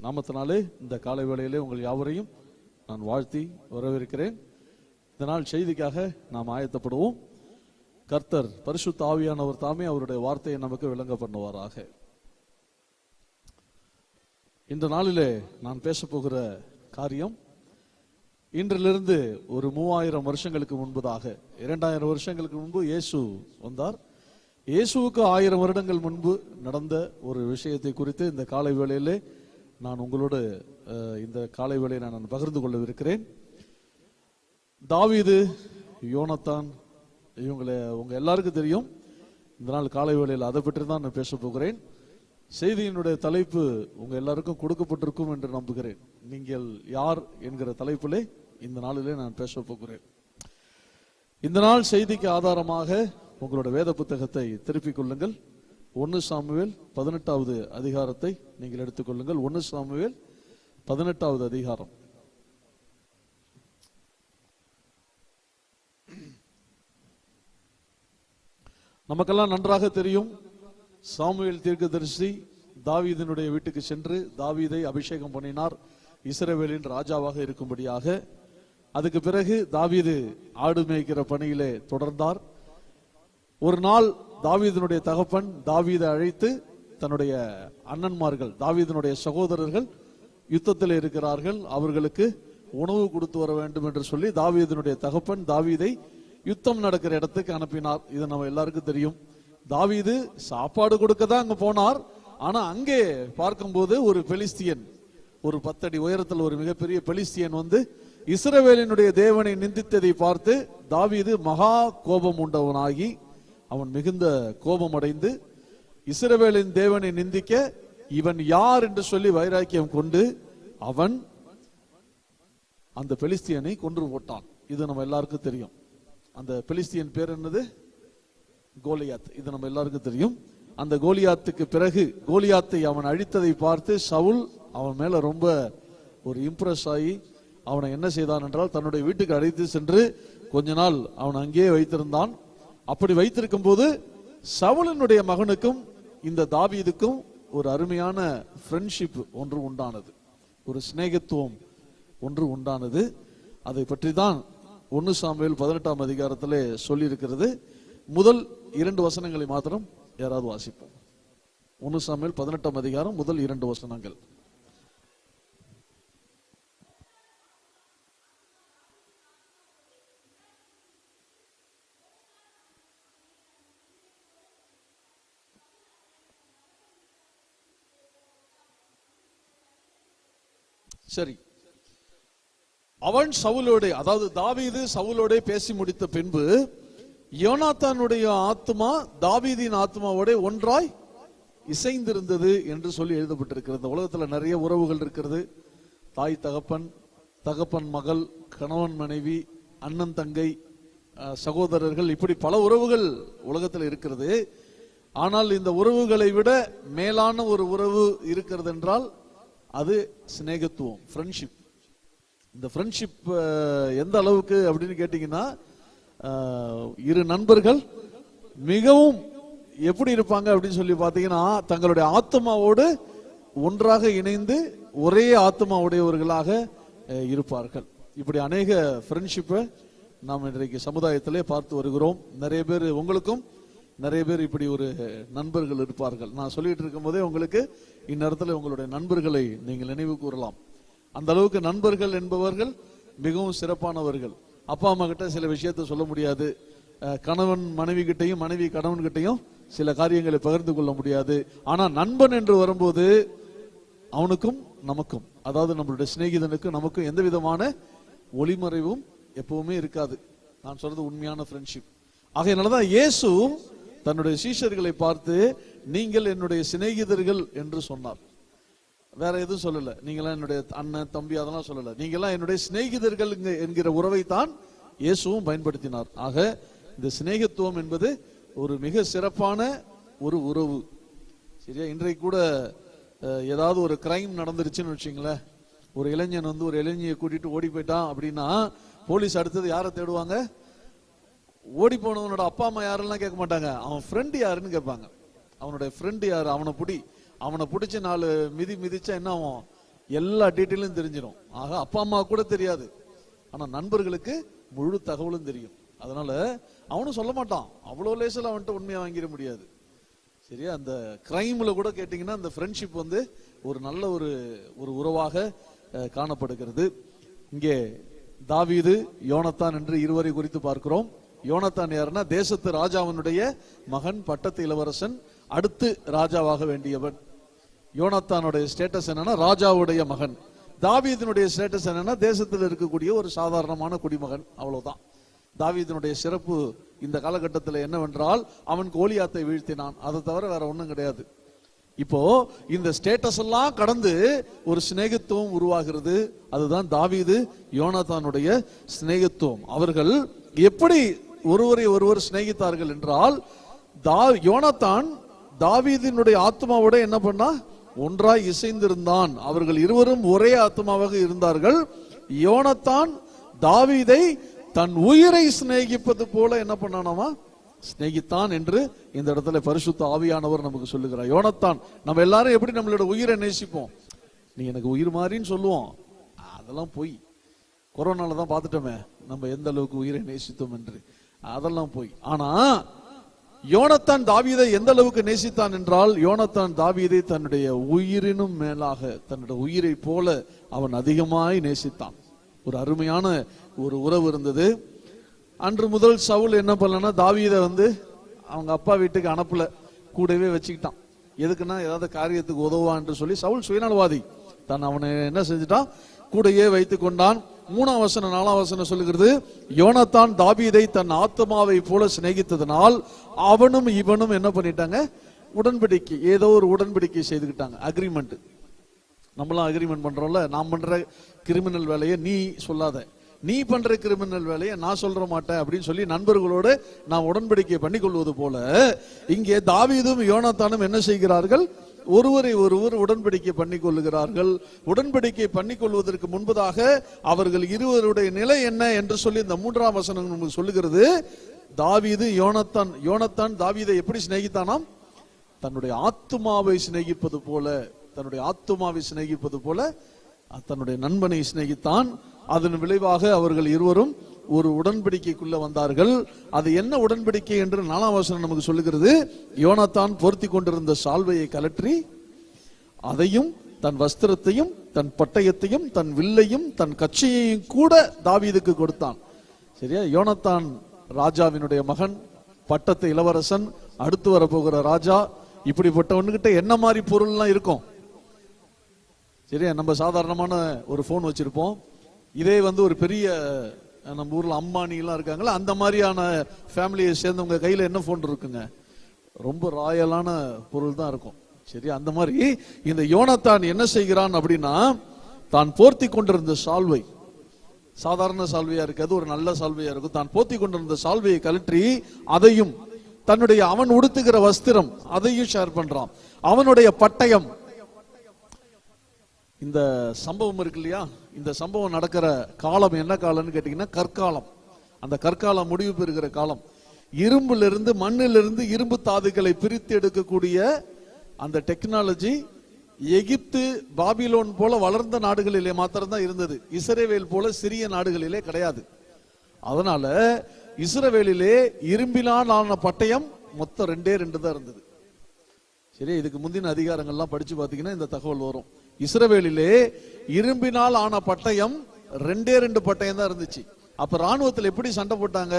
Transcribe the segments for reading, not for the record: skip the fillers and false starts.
நாமத்தினாலே இந்த காலை வேளையிலே உங்கள் யாவரையும் நான் வாழ்த்தி வரவேற்கிறேன். இந்த நாள் செய்திக்காக நாம் ஆயத்தப்படுவோம். கர்த்தர் பரிசுத்த ஆவியானவர் தாமே அவருடைய வார்த்தையை நமக்கு விளங்க பண்ணுவாராக. இந்த நாளிலே நான் பேச போகிற காரியம் இன்றிலிருந்து ஒரு 3000 வருஷங்களுக்கு முன்பதாக, 2000 வருஷங்களுக்கு முன்பு இயேசு வந்தார். இயேசுவுக்கு 1000 வருடங்கள் முன்பு நடந்த ஒரு விஷயத்தை குறித்து இந்த காலை வேளையிலே நான் உங்களோடு இந்த காலை வேளையை நான் பகிர்ந்து கொள்ளவிருக்கிறேன். தாவீது, யோனத்தான், இவங்களை உங்க எல்லாருக்கும் தெரியும். இந்த நாள் காலை வேளையில் அதை பற்றி தான் நான் பேச போகிறேன். செய்தியினுடைய தலைப்பு உங்க எல்லாருக்கும் கொடுக்கப்பட்டிருக்கும் என்று நம்புகிறேன். நீங்கள் யார் என்கிற தலைப்பிலே இந்த நாளிலே நான் பேச போகிறேன். இந்த நாள் செய்திக்கு ஆதாரமாக உங்களோட வேத புத்தகத்தை திருப்பிக் கொள்ளுங்கள். 1 சாமுவேல் 18வது அதிகாரத்தை நீங்கள் எடுத்துக்கொள்ளுங்கள். 1 சாமுவேல் 18வது அதிகாரம். நமக்கெல்லாம் நன்றாக தெரியும், சாமுவேல் தீர்க்கதரிசி தாவீதினுடைய வீட்டுக்கு சென்று தாவீதை அபிஷேகம் பண்ணினார் இஸ்ரவேலின் ராஜாவாக இருக்கும்படியாக. அதுக்கு பிறகு தாவீது ஆடு மேய்க்கிற பணியிலே தொடர்ந்தார். ஒரு நாள் தாவீதினுடைய தகப்பன் தாவீதை அழைத்து, தன்னுடைய அண்ணன்மார்கள், தாவீதினுடைய சகோதரர்கள் யுத்தத்தில் இருக்கிறார்கள், அவர்களுக்கு உணவு கொடுத்து வர வேண்டும் என்று சொல்லி தாவீதினுடைய தகப்பன் தாவீதை யுத்தம் நடக்கிற இடத்துக்கு அனுப்பினார். இது நம்ம எல்லாருக்கும் தெரியும். தாவீது சாப்பாடு கொடுக்க தான் அங்க போனார். ஆனா அங்கே பார்க்கும்போது ஒரு பெலிஸ்தியன், ஒரு 10 அடி உயரத்தில் ஒரு மிகப்பெரிய பெலிஸ்தியன் வந்து இஸ்ரவேலினுடைய தேவனை நிந்தித்ததை பார்த்து தாவீது மகா கோபம் உண்டவனாகி, அவன் மிகுந்த கோபம் அடைந்து, இஸ்ரவேலின் தேவனை நிந்திக்க இவன் யார் என்று சொல்லி வைராக்கியம் கொண்டு அவன் அந்த பெலிஸ்தியனை கொன்று போட்டான். இது நம்ம எல்லாருக்கும் தெரியும். அந்த பெலிஸ்தியன் பேர் என்னது? கோலியாத். இது நம்ம எல்லாருக்கும் தெரியும். அந்த கோலியாத்துக்கு பிறகு கோலியாத்தை அவன் அழித்ததை பார்த்து சவுல் அவன் மேல ரொம்ப ஒரு இம்ப்ரெஸ் ஆகி அவனை என்ன செய்தான் என்றால் தன்னுடைய வீட்டுக்கு அழைத்து சென்று கொஞ்ச நாள் அவன் அங்கேயே வைத்திருந்தான். அப்படி வைத்திருக்கும் போது சவுலினுடைய மகனுக்கும் இந்த தாவீதுக்கும் ஒரு அருமையான ஃப்ரெண்ட்ஷிப் ஒன்று உண்டானது, ஒரு சிநேகத்துவம் ஒன்று உண்டானது. அதை பற்றி தான் 1 சாமுவேல் 18ஆம் அதிகாரத்திலே சொல்லி இருக்கிறது. முதல் 2 வசனங்களை மாத்திரம் யாராவது வாசிப்போம். 1 சாமுவேல் 18ஆம் அதிகாரம் முதல் 2 வசனங்கள். சரி, அவன் சவுலோட, அதாவது தாவீது சவுலோட பேசி முடித்த பின்பு யோனாத்தானுடைய ஆத்மா தாவீதின் ஆத்மாவோட ஒன்றாய் இசைந்திருந்தது என்று சொல்லி எழுதப்பட்டிருக்கிறது. உலகத்துல நிறைய உறவுகள் இருக்கிறது. தாய் தகப்பன், தகப்பன் மகள், கணவன் மனைவி, அண்ணன் தங்கை, சகோதரர்கள், இப்படி பல உறவுகள் உலகத்தில் இருக்கிறது. ஆனால் இந்த உறவுகளை விட மேலான ஒரு உறவு இருக்கிறது என்றால் அது சிநேகத்துவம், ஃப்ரெண்ட்ஷிப். இந்த ஃப்ரெண்ட்ஷிப் எந்த அளவுக்கு அப்படின்னு கேட்டீங்கன்னா, 2 நண்பர்கள் மிகவும் எப்படி இருப்பாங்க அப்படின்னு சொல்லி பார்த்தீங்கன்னா, தங்களுடைய ஆத்மாவோடு ஒன்றாக இணைந்து ஒரே ஆத்மா உடையவர்களாக இருப்பார்கள். இப்படி அநேக ஃப்ரெண்ட்ஷிப்பை நாம் இன்றைக்கு சமுதாயத்திலே பார்த்து வருகிறோம். நிறைய பேர், உங்களுக்கும் நிறைய பேர் இப்படி ஒரு நண்பர்கள் இருப்பார்கள். நான் சொல்லிட்டு இருக்கும் போதே உங்களுக்கு இந்நேரத்தில் உங்களுடைய நண்பர்களை நீங்கள் நினைவு கூறலாம். அந்த அளவுக்கு நண்பர்கள் என்பவர்கள் மிகவும் சிறப்பானவர்கள். அப்பா அம்மா கிட்ட சில விஷயத்தை சொல்ல முடியாது, கணவன் மனைவி கிட்டையும் மனைவி கணவன் கிட்டையும் சில காரியங்களை பகிர்ந்து கொள்ள முடியாது. ஆனா நண்பன் என்று வரும்போது அவனுக்கும் நமக்கும், அதாவது நம்மளுடைய சிநேகிதனுக்கும் நமக்கும் எந்த விதமான ஒளிமறைவும் எப்பவுமே இருக்காது. நான் சொல்றது உண்மையான ஃப்ரெண்ட்ஷிப். ஆகையினாலதான் இயேசு தன்னுடைய சீஷர்களை பார்த்து நீங்கள் என்னுடைய சிநேகிதர்கள் என்று சொன்னார். வேற எதுவும் சொல்லல. நீங்களாம் என்னுடைய அண்ணன் தம்பி அதெல்லாம் சொல்லல. நீங்களாம் என்னுடைய சிநேகிதர்கள் என்கிற உறவை தான் இயேசுவும் பயன்படுத்தினார். ஆக இந்த சிநேகத்துவம் என்பது ஒரு மிக சிறப்பான ஒரு உறவு. சரியா? இன்றைக்கு கூட ஏதாவது ஒரு கிரைம் நடந்துருச்சுன்னு வச்சுங்களேன், ஒரு இளைஞன் வந்து ஒரு இளைஞியை கூட்டிட்டு ஓடி போயிட்டான் அப்படின்னா போலீஸ் அடுத்தது யாரை தேடுவாங்க? ஓடி போனவனோட அப்பா அம்மா யாரெல்லாம் கேட்க மாட்டாங்க, அவன் ஃப்ரெண்டு யாருன்னு கேட்பாங்க. அவனுடைய ஃப்ரெண்டு யாரு, அவனை பிடிச்சு 4 மிதிச்சா என்ன ஆகும்? எல்லா டீட்டெயிலும் தெரிஞ்சிடும். ஆக அப்பா அம்மா கூட தெரியாது, ஆனா நண்பர்களுக்கு முழு தகவலும் தெரியும். அதனால அவனும் சொல்ல மாட்டான், அவ்வளோ லேசில் அவன்கிட்ட உண்மையை வாங்கிட முடியாது. சரியா? அந்த கிரைம்ல கூட கேட்டீங்கன்னா அந்த ஃப்ரெண்ட்ஷிப் வந்து ஒரு நல்ல ஒரு உறவாக காணப்படுகிறது. இங்கே தாவீது, யோனத்தான் என்று இருவரை குறித்து பார்க்கிறோம். யோனத்தான் யாருன்னா தேசத்து ராஜாவினுடைய மகன், பட்டத்து இளவரசன், அடுத்து ராஜாவாக வேண்டியவன். யோனத்தானுடைய ஸ்டேட்டஸ் என்னன்னா ராஜாவுடைய மகன். தாவீதினுடைய ஸ்டேட்டஸ் என்னன்னா தேசத்தில் இருக்கக்கூடிய ஒரு சாதாரணமான குடிமகன், அவ்வளவுதான். தாவீதினுடைய சிறப்பு இந்த காலகட்டத்தில் என்னவென்றால் அவன் கோலியாத்தை வீழ்த்தினான், அதை தவிர வேற ஒண்ணும் கிடையாது. இப்போ இந்த ஸ்டேட்டஸ் எல்லாம் கடந்து ஒரு சிநேகித்துவம் உருவாகிறது. அதுதான் தாவீது யோனத்தானுடைய சிநேகித்துவம். அவர்கள் எப்படி ஒருவரை ஒருவர் சிநேகித்தார்கள் என்றால், யோனத்தான் தாவீதினுடைய ஆத்மாவோட என்ன பண்ணா ஒன்றாய் இசைந்திருந்தான். அவர்கள் இருவரும் ஒரே ஆத்மாவாக இருந்தார்கள். யோனத்தான் தாவீதை தன் உயிரை சிநேகிப்பது போல என்ன பண்ணானாமா சிநேகித்தான் என்று இந்த இடத்துல பரிசுத்த ஆவியானவர் நமக்கு சொல்லுகிறார். யோனத்தான், நம்ம எல்லாரும் எப்படி நம்மளோட உயிரை நேசிப்போம்? நீ எனக்கு உயிர் மாதிரின்னு சொல்லுவோம், அதெல்லாம் போய் கொரோனால தான் பார்த்துட்டோமே நம்ம எந்த அளவுக்கு உயிரை நேசித்தோம் என்று, அதெல்லாம் போய். ஆனா யோனத்தான் தாவீதை எந்த அளவுக்கு நேசித்தான் என்றால், யோனத்தான் தாவீதை தன்னுடைய உயிரினும் மேலாக தன்னுடைய உயிரை போல அவன் அதிகமாய் நேசித்தான். ஒரு அருமையான ஒரு உறவு இருந்தது. அன்று முதல் சவுல் என்ன பண்ணலன்னா தாவீதை வந்து அவங்க அப்பா வீட்டுக்கு அனுப்பல, கூடவே வச்சுக்கிட்டான். எதுக்குன்னா ஏதாவது காரியத்துக்கு உதவான்னு சொல்லி. சவுல் சுயநலவாதி, தான் அவனை என்ன செஞ்சுட்டான், கூடையே வைத்து கொண்டான். 3ஆம் வசனம் 4ஆம் வசனம் சொல்லுகிறது, யோனத்தான் தாவீதை தன் ஆத்மாவை போல சிநேகித்ததனால் அவனும் இவனும் என்ன பண்ணிட்டாங்க, உடன்படிக்கை, ஏதோ ஒரு உடன்படிக்கை செய்துக்கிட்டாங்க, அக்ரிமெண்ட். நம்மளாம் அக்ரிமெண்ட் பண்றோம்ல, நான் பண்ற கிரிமினல் வேலையை நீ சொல்லாத, நீ பண்ற கிரிமினல் வேலையை நான் சொல்ற மாட்டேன் அப்படின்னு சொல்லி நண்பர்களோடு நான் உடன்படிக்கை பண்ணி கொள்வது போல, இங்கே தாவீதும் யோனத்தானும் என்ன செய்கிறார்கள், ஒருவரை ஒருவர் உடன்படிக்கை பண்ணி கொள்ளுகிறார்கள். உடன்படிக்கை பண்ணி கொள்வதற்கு முன்பதாக அவர்கள் இருவருடைய நிலை என்ன என்று சொல்லி இந்த 3ஆம் வசனம் நமக்கு சொல்லுகிறது. தாவீது யோனத்தான் தாவீதை எப்படி சிநேகித்தானாம், தன்னுடைய ஆத்துமாவை சிநேகிப்பது போல, தன்னுடைய ஆத்துமாவை சிநேகிப்பது போல தன்னுடைய நண்பனை சிநேகித்தான். அதன் விளைவாக அவர்கள் இருவரும் ஒரு உடன்படிக்கைக்குள்ள வந்தார்கள். அது என்ன உடன்படிக்கை என்று 4ஆம் வசனம் நமக்கு சொல்லுகிறது. யோனத்தான் பொருத்தி கொண்டிருந்த சால்வையை கலற்றி அதையும் தன் வஸ்திரத்தையும் தன் பட்டயத்தையும் தன் வில்லையும் தன் கச்சையையும் கூட தாவீதுக்கு கொடுத்தான். சரியா? யோனத்தான் ராஜாவினுடைய மகன், பட்டத்து இளவரசன், அடுத்து வரப்போகிற ராஜா. இப்படிப்பட்டவன்கிட்ட என்ன மாதிரி பொருள்லாம் இருக்கும்? சரியா? நம்ம சாதாரணமான ஒரு போன் வச்சிருப்போம். இதே வந்து ஒரு பெரிய நம்ம ஊர்ல அம்பானி எல்லாம் இருக்காங்களா, அந்த மாதிரியான ஃபேமிலியை சேர்ந்தவங்க கையில என்ன போன் இருக்குங்க, ரொம்ப ராயலான பொருள் தான் இருக்கும். சரி, அந்த மாதிரி இந்த யோனத்தான் என்ன செய்கிறான் அப்படின்னா, தான் போர்த்தி கொண்டிருந்த சால்வை, சாதாரண சால்வையா இருக்காது, ஒரு நல்ல சால்வையா இருக்கும். தான் போர்த்தி கொண்டிருந்த சால்வையை கழற்றி அதையும் தன்னுடைய அவன் உடுத்துகிற வஸ்திரம் அதையும் ஷேர் பண்றான். அவனுடைய பட்டயம், இந்த சம்பவம் இருக்கு இல்லையா, இந்த சம்பவம் நடக்கிற காலம் என்ன காலம்னு கேட்டீங்கன்னா கற்காலம். அந்த கற்காலம் முடிவு பெறுகிற காலம். இரும்பிலிருந்து மண்ணிலிருந்து இரும்பு தாதுகளை பிரித்து எடுக்கக்கூடிய அந்த டெக்னாலஜி எகிப்து பாபிலோன் போல வளர்ந்த நாடுகளிலே மாத்திரம்தான் இருந்தது. இஸ்ரவேல் போல சிறிய நாடுகளிலே கிடையாது. அதனால இஸ்ரவேலிலே இரும்பினால் ஆன பட்டயம் மொத்தம் 2 தான் இருந்தது. சரி, இதுக்கு முந்தின அதிகாரங்கள்லாம் படிச்சு பார்த்தீங்கன்னா இந்த தகவல் வரும். இஸ்ரவேலிலே இரும்பினால் ஆன பட்டயம் 2 பட்டயம் தான் இருந்துச்சு. அப்ப ராணுவத்தில் எப்படி சண்டை போட்டாங்க,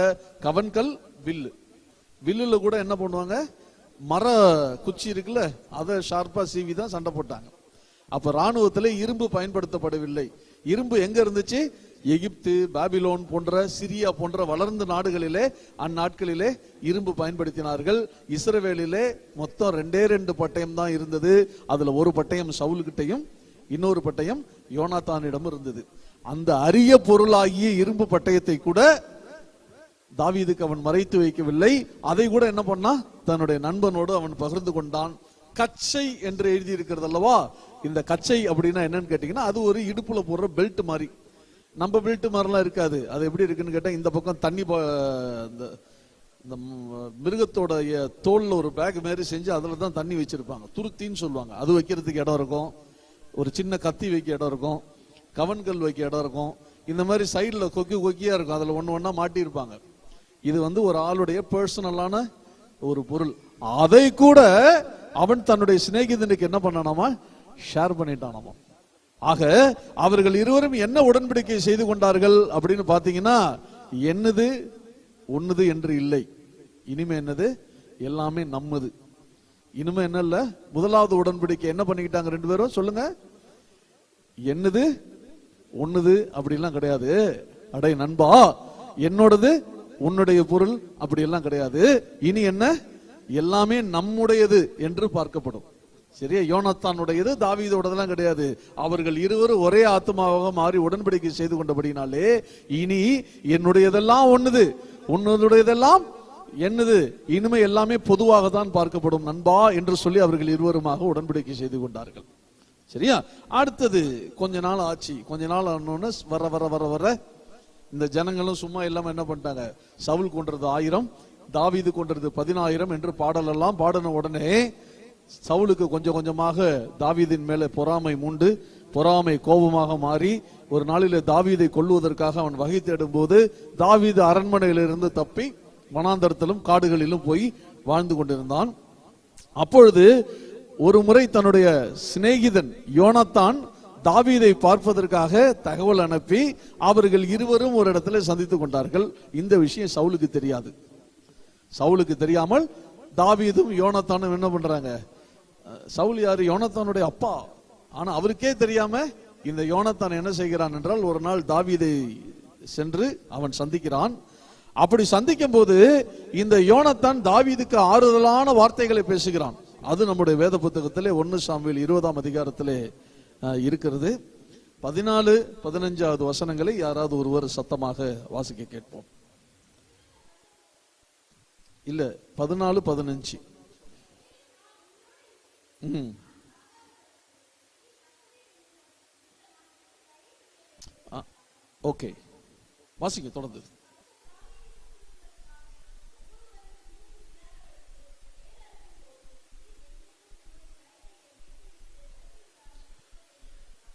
கவன்கல், வில்லு. வில்லுல கூட என்ன பண்ணுவாங்க, மர குச்சி இருக்குல்ல, அதை ஷார்ப்பா சீவி தான் சண்டை போட்டாங்க. அப்ப ராணுவத்தில் இரும்பு பயன்படுத்தப்படவில்லை. இரும்பு எங்க இருந்துச்சு, எகிப்து, பாபிலோன் போன்ற சிரியா போன்ற வளர்ந்த நாடுகளிலே அந்நாட்களிலே இரும்பு பயன்படுத்தினார்கள். இஸ்ரவேலிலே மொத்தம் 2 பட்டயம் தான் இருந்தது. அதுல ஒரு பட்டயம் சவுல்கிட்டையும் இன்னொரு பட்டயம் யோனத்தானிடம் இருந்தது. அந்த அரிய பொருளாகிய இரும்பு பட்டயத்தை கூட தாவீதுக்கு அவன் மறைத்து வைக்கவில்லை. அதை கூட என்ன பண்ணா, தன்னுடைய நண்பனோடு அவன் பகிர்ந்து கொண்டான். கச்சை என்று எழுதி இருக்கிறது அல்லவா, இந்த கச்சை அப்படின்னா என்னன்னு கேட்டீங்கன்னா, அது ஒரு இடுப்புல போடுற பெல்ட் மாதிரி. நம்ம பெல்ட் மாதிரிலாம் இருக்காது. அது எப்படி இருக்குன்னு கேட்டா, இந்த பக்கம் தண்ணி, இந்த மிருகத்தோட தோல்ல ஒரு பேக் மாதிரி செஞ்சு அதுல தான் தண்ணி வச்சிருப்பாங்க, துருத்தின்னு சொல்லுவாங்க. அது வைக்கிறதுக்கு இடம் இருக்கும். ஒரு சின்ன கத்தி வைக்க இடம் இருக்கும், கவன்கல் வைக்க இடம் இருக்கும், இந்த மாதிரி சைடில் கொக்கியா இருக்கும், அதில் ஒண்ணா மாட்டியிருப்பாங்க. இது ஒரு ஆளுடைய பர்சனலான ஒரு பொருள். அதை கூட அவன் தன்னுடைய சிநேகிதனுக்கு என்ன பண்ணானாமா, ஷேர் பண்ணிட்டானாமா. ஆக அவர்கள் இருவரும் என்ன உடன்படிக்கை செய்து கொண்டார்கள் அப்படின்னு பாத்தீங்கன்னா, என்னது ஒண்ணுது என்று இல்லை, இனிமே என்னது எல்லாமே நம்மது. இனிமே என்ன இல்ல, முதலாவது உடன்படிக்கை என்ன பண்ணிக்கிட்டாங்க ரெண்டு பேரும் சொல்லுங்க, என்னது ஒண்ணுது அப்படிலாம் கிடையாது. அடே நண்பா, என்னோடது உன்னுடைய பொருள் அப்படி எல்லாம் கிடையாது. இனி என்ன, எல்லாமே நம்முடையது என்று பார்க்கப்படும். சரியா? யோனத்தானுடையது தாவீதோடதெல்லாம் கிடையாது. அவர்கள் இருவரும் ஒரே ஆத்மாவாக மாறி உடன்படிக்கை செய்து கொண்டபடினாலே இனி என்னுடையதெல்லாம் ஒண்ணுது, உன்னுடையதெல்லாம் என்னது, இனிமே எல்லாமே பொதுவாக தான் பார்க்கப்படும் நண்பா என்று சொல்லி அவர்கள் இருவருமாக உடன்படிக்கை செய்து கொண்டார்கள். சரியா? அடுத்தது கொஞ்ச நாள் ஆச்சு. கொஞ்ச நாள் ஆனோன்னு வர வர வர வர இந்த ஜனங்களும் சும்மா இல்லாம என்ன பண்ணிட்டாங்க, சவுல் கொன்றது 1000, தாவீது கொன்றது 10000 என்று பாடல் எல்லாம் பாடின உடனே சவுலுக்கு கொஞ்சம் கொஞ்சமாக தாவீதின் மேல பொறாமை மூண்டு, பொறாமை கோபமாக மாறி ஒரு நாளிலே தாவீதை கொல்லுவதற்காக அவன் வகை தேடும் போது தாவீது அரண்மனையிலிருந்து தப்பி வனாந்தரத்திலும் காடுகளிலும் போய் வாழ்ந்து கொண்டிருந்தான். அப்பொழுது ஒரு முறை தன்னுடைய சிநேகிதன் யோனத்தான் தாவீதை பார்ப்பதற்காக தகவல் அனுப்பி அவர்கள் இருவரும் ஒரு இடத்துல சந்தித்துக் கொண்டார்கள். இந்த விஷயம் சவுலுக்கு தெரியாது. சவுலுக்கு தெரியாமல் தாவீதும் யோனத்தானும் என்ன பண்றாங்க, சவுல் யாரு, யோனத்தானுடைய அப்பா. ஆனா அவருக்கே தெரியாம இந்த யோனத்தான் என்ன செய்கிறான் என்றால், ஒரு நாள் தாவீதை சென்று அவன் சந்திக்கிறான். அப்படி சந்திக்கும் போது இந்த யோனத்தான் தாவீதுக்கு ஆறுதலான வார்த்தைகளை பேசுகிறான். அது நம்முடைய வேத புத்தகத்திலே 1 சாமுவேல் 20ஆம் அதிகாரத்திலே இருக்கிறது. 14-15 வசனங்களை யாராவது ஒருவர் சத்தமாக வாசிக்க கேட்போம். இல்ல 14-15. ஓகே, வாசிக்க தொடர்ந்து.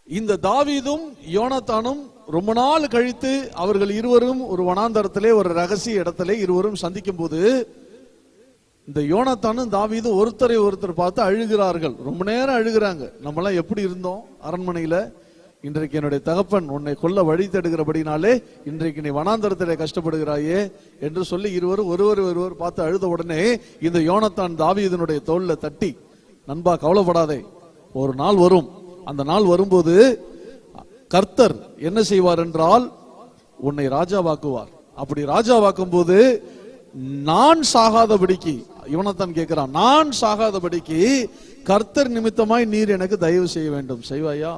இந்த தாவீதும் யோனத்தானும் ரொம்ப நாள் கழித்து அவர்கள் இருவரும் ஒரு வனாந்தரத்திலே ஒரு ரகசிய இடத்திலே இருவரும் சந்திக்கும் போது இந்த யோனத்தானும் தாவீதும் ஒருத்தரை ஒருத்தர் பார்த்து அழுகிறார்கள். ரொம்ப நேரம் அழுகிறாங்க. நம்மளாம் எப்படி இருந்தோம் அரண்மனையில, இன்றைக்கு என்னுடைய தகப்பன் உன்னை கொல்ல வழி தேடுகிறபடினாலே இன்றைக்கு நீ வனாந்தரத்திலே கஷ்டப்படுகிறாயே என்று சொல்லி இருவரும் ஒருவர் பார்த்து அழுத உடனே இந்த யோனத்தான் தாவீதினுடைய தோள்ல தட்டி, நண்பா கவலைப்படாதே, ஒரு நாள் வரும், அந்த நாள் வரும்போது கர்த்தர் என்ன செய்வார் என்றால் உன்னை ராஜாவாக்குவார். அப்படி ராஜாவாக்கும் போது நான் சாகாதபடிக்கு, யோனத்தான் கேட்கிறான், நான் சாகாதபடிக்கு கர்த்தர் நிமித்தமாய் நீர் எனக்கு தயவு செய்ய வேண்டும், செய்வாயா?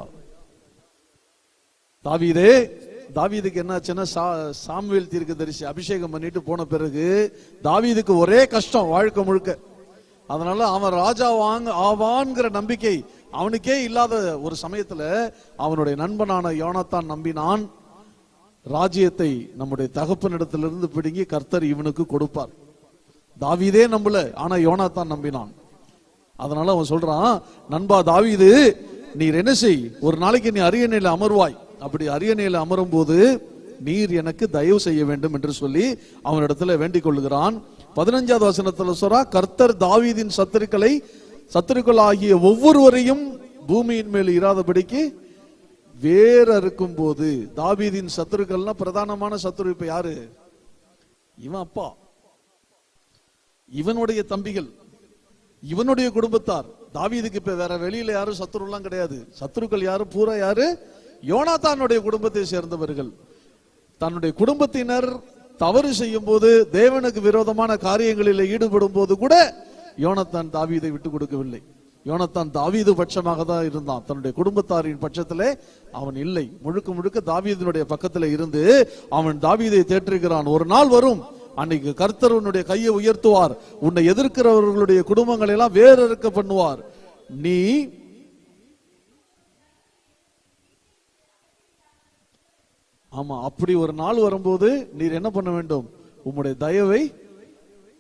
தாவீதுக்கு என்னாச்சுன்னா, சாமுவேல் தீர்க்கதரிசி அபிஷேகம் பண்ணிட்டு போன பிறகு தாவீதுக்கு ஒரே கஷ்டம் வாழ்க்கை முழுக்க. அதனால அவன் ராஜா ஆவான்கிற நம்பிக்கை அவனுக்கே இல்லாத ஒரு சமயத்துல அவனுடைய நண்பனான யோனத்தான் நம்பினான், ராஜ்யத்தை நம்முடைய தகப்பனிடத்திலிருந்து பிடுங்கி கர்த்தர் இவனுக்கு கொடுப்பார். தாவீதே நம்பல, ஆனா யோனத்தான் நம்பினான். அதனால அவன் சொல்றான், நண்பா தாவீது, நீர் என்ன செய், ஒரு நாளைக்கு நீ அரியணையில அமர்வாய், அப்படி அரியணையில அமரும் போது நீர் எனக்கு தயவு செய்ய வேண்டும் என்று சொல்லி அவனிடத்துல வேண்டிக் கொள்ளுகிறான். 15வது வசனத்துல சொல்றா, கர்த்தர் தாவீதின் சத்துருக்கள் ஆகிய ஒவ்வொருவரையும் பூமியின் மேல் இராதபடிக்கு வேற இருக்கும் போது, தாவீதின் சத்துருக்கள்னா பிரதானமான சத்துரு இப்ப யாரு, இவன் அப்பா, இவனுடைய தம்பிகள், இவனுடைய குடும்பத்தார். தாவீதுக்கு இப்ப வேற வெளியில யாரும் சத்துரு எல்லாம் கிடையாது. சத்துருக்கள் யாரு, பூரா யாரு, யோனத்தானுடைய குடும்பத்தை சேர்ந்தவர்கள். தன்னுடைய குடும்பத்தினர் தவறு செய்யும் போது, தேவனுக்கு விரோதமான காரியங்களில் ஈடுபடும் போது கூட யோனத்தான் தாவீதை விட்டு கொடுக்கவில்லை. யோனத்தான் தாவீது பட்சமாக தான் இருந்தான், தன்னுடைய குடும்பத்தாரின் பட்சத்திலே அவன் இல்லை. முழுக்க முழுக்க தாவீதினுடைய பக்கத்துல இருந்து அவன் தாவீதை தேற்றிருக்கிறான். ஒரு நாள் வரும், அன்னைக்கு கர்த்தர் உன்னுடைய கையை உயர்த்துவார், உன்னை எதிர்க்கிறவர்களுடைய குடும்பங்களை எல்லாம் வேற இருக்க பண்ணுவார். நீ ஆமா, அப்படி ஒரு நாள் வரும்போது நீர் என்ன பண்ண வேண்டும், உம்முடைய தயவை,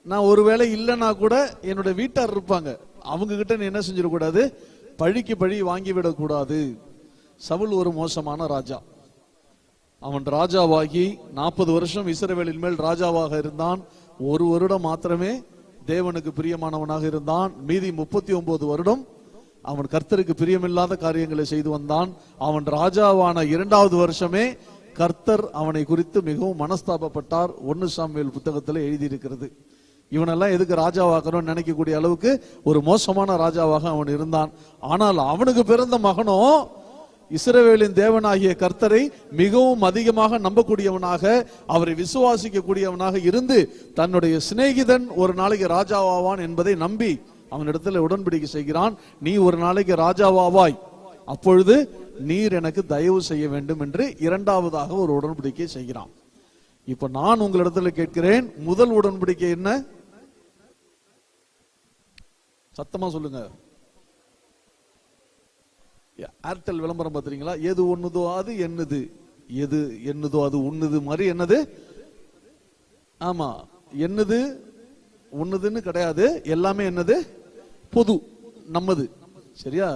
நான் ஒருவேளை இல்லைன்னா கூட என்னுடைய வீட்டார் இருப்பாங்க, அவங்க கிட்ட நீ என்ன செஞ்சிடக்கூடாது, பழிக்கு பழி வாங்கிவிடக் கூடாது. சவுல் ஒரு மோசமான ராஜா. அவன் ராஜாவாகி 40 வருஷம் இஸ்ரவேலின் மேல் ராஜாவாக இருந்தான். 1 வருடம் மாத்திரமே தேவனுக்கு பிரியமானவனாக இருந்தான். மீதி 39 வருடம் அவன் கர்த்தருக்கு பிரியமில்லாத காரியங்களை செய்து வந்தான். அவன் ராஜாவான 2வது வருஷமே கர்த்தர் அவனை குறித்து மிகவும் மனஸ்தாபப்பட்டார். 1 சாமுவேல் புத்தகத்தில் எழுதியிருக்கிறது. இவனெல்லாம் எதுக்கு ராஜாவாக்கணும்னு நினைக்கக்கூடிய அளவுக்கு ஒரு மோசமான ராஜாவாக அவன் இருந்தான். ஆனால் அவனுக்கு பிறந்த மகனும் இஸ்ரவேலின் தேவனாகிய கர்த்தரை மிகவும் அதிகமாக நம்பக்கூடியவனாக, அவரை விசுவாசிக்க கூடியவனாக இருந்து தன்னுடைய சிநேகிதன் ஒரு நாளைக்கு ராஜாவாவான் என்பதை நம்பி அவனிடத்தில் உடன்படிக்கை செய்கிறான். நீ ஒரு நாளைக்கு ராஜாவாவாய், அப்பொழுது நீர் எனக்கு தயவு செய்ய வேண்டும் என்று 2வதாக ஒரு உடன்படிக்கை செய்கிறான். இப்ப நான் உங்களிடத்தில் கேட்கிறேன், முதல் உடன்படிக்கை என்ன? சத்தமா சொல்லுங்க. ஏர்டெல் விளம்பரம் பாத்தீங்களா? எது ஒண்ணுதோ அது என்னது, எது என்னதோ அது உண்ணுது மாதிரி. என்னது? ஆமா, என்னது உண்ணுதுன்னு கிடையாது, எல்லாமே என்னது? பொது, நம்மது. சரியா?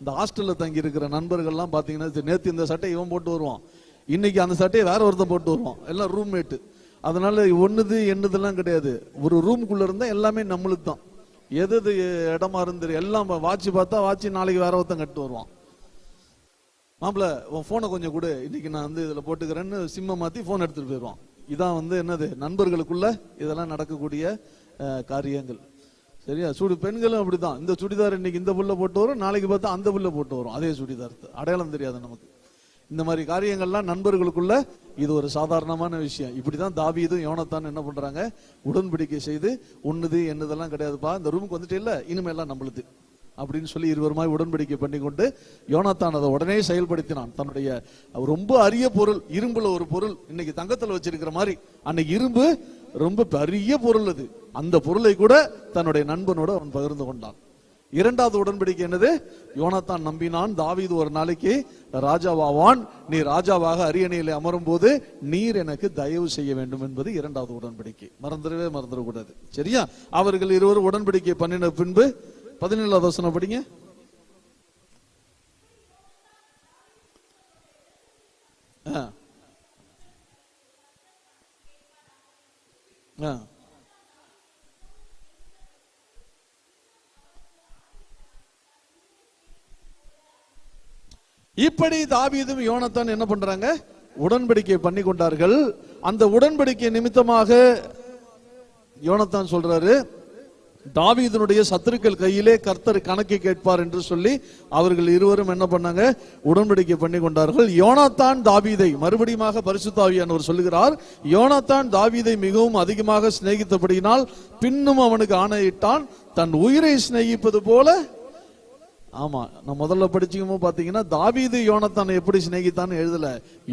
இந்த ஹாஸ்டல்ல தங்கி இருக்கிற நண்பர்கள்லாம் பாத்தீங்கன்னா, நேத்து இந்த சட்டை இவன் போட்டு வருவான், இன்னைக்கு அந்த சட்டையை வேற ஒருத்தன் போட்டு வருவான், எல்லாம் ரூம்மேட்டு. அதனால ஒண்ணுது என்னதெல்லாம் கிடையாது. ஒரு ரூமுக்குள்ள இருந்தா எல்லாமே நம்மளுக்கு தான். எது இடமா இருந்து எல்லாம் வாட்சி பார்த்தா வாட்சி நாளைக்கு வேற ஒருத்தன் கட்டு வருவான். மாப்பிள்ள உன் போனை கொஞ்சம் கொடு, இன்னைக்கு நான் வந்து இதுல போட்டுக்கிறேன்னு சிம்ம மாத்தி போன் எடுத்துட்டு போயிடுவான். இதான் வந்து என்னது, நண்பர்களுக்குள்ள இதெல்லாம் நடக்கக்கூடிய காரியங்கள். சரியா? பெண்களும் அப்படிதான். இந்த சுடிதார் இன்னைக்கு இந்த புள்ள போட்டு வரும், நாளைக்கு பார்த்தா அந்த புள்ள போட்டு வரும், அதே சுடிதார், அடையாளம் தெரியாது நமக்கு. இந்த மாதிரி காரியங்கள்லாம் நண்பர்களுக்குள்ள இது ஒரு சாதாரணமான விஷயம். இப்படிதான் தாவீதும் யோனத்தான் என்ன பண்றாங்க, உடன்படிக்கை செய்து உண்ணுது என்னதெல்லாம் கிடையாதுப்பா, இந்த ரூமுக்கு வந்துட்டு இல்ல, இனிமேலாம் நம்மளுது அப்படின்னு சொல்லி இருவருமாய் உடன்படிக்கை பண்ணி கொண்டு யோனத்தான் அதை உடனே செயல்படுத்தினான். தன்னுடைய ரொம்ப அரிய பொருள், இரும்புல ஒரு பொருள், இன்னைக்கு தங்கத்துல வச்சிருக்கிற மாதிரி அன்னைக்கு இரும்பு ரொம்ப பெரிய பொருள், அது அந்த பொருளை கூட தன்னுடைய நண்பனோடு அவன் பகிர்ந்து கொண்டான். 2வது உடன்படிக்கை என்னது? யோனத்தான் நம்பினான், தாவீது ஒரு நாளைக்கு ராஜாவாவான், நீ ராஜாவாக அரியணையிலே அமரும் போது நீர் எனக்கு தயவு செய்ய வேண்டும் என்பது 2வது உடன்படிக்கை. மறந்துடக்கூடாது. சரியா? அவர்கள் இருவரும் உடன்படிக்கை பண்ணின பின்பு 17வது வசனம் படிங்க. இப்படி தாவீதும் யோனத்தான் என்ன பண்றாங்க, உடன்படிக்கை பண்ணி கொண்டார்கள். அந்த உடன்படிக்கை நிமித்தமாக யோனத்தான் சொல்றாரு, தாவீதுனுடைய சத்துருக்கள் கையிலே கர்த்தர் கணக்கு கேட்பார் என்று சொல்லி அவர்கள் இருவரும் என்ன பண்ணாங்க, உடன்படிக்கை பண்ணி கொண்டார்கள். யோனத்தான் தாவீதை, மறுபடியும் பரிசுத்த ஆவியானவர் சொல்லுகிறார், யோனத்தான் தாவீதை மிகவும் அதிகமாக சிநேகித்தபடியினால் பின்னும் அவனுக்கு ஆணையிட்டான், தன் உயிரை சிநேகிப்பது போல. ஆமா, நான் முதல்ல படிச்சுக்கும் பாத்தீங்கன்னா தாவீது யோனத்தான் எப்படி சிநேகித்தான் எழுதல,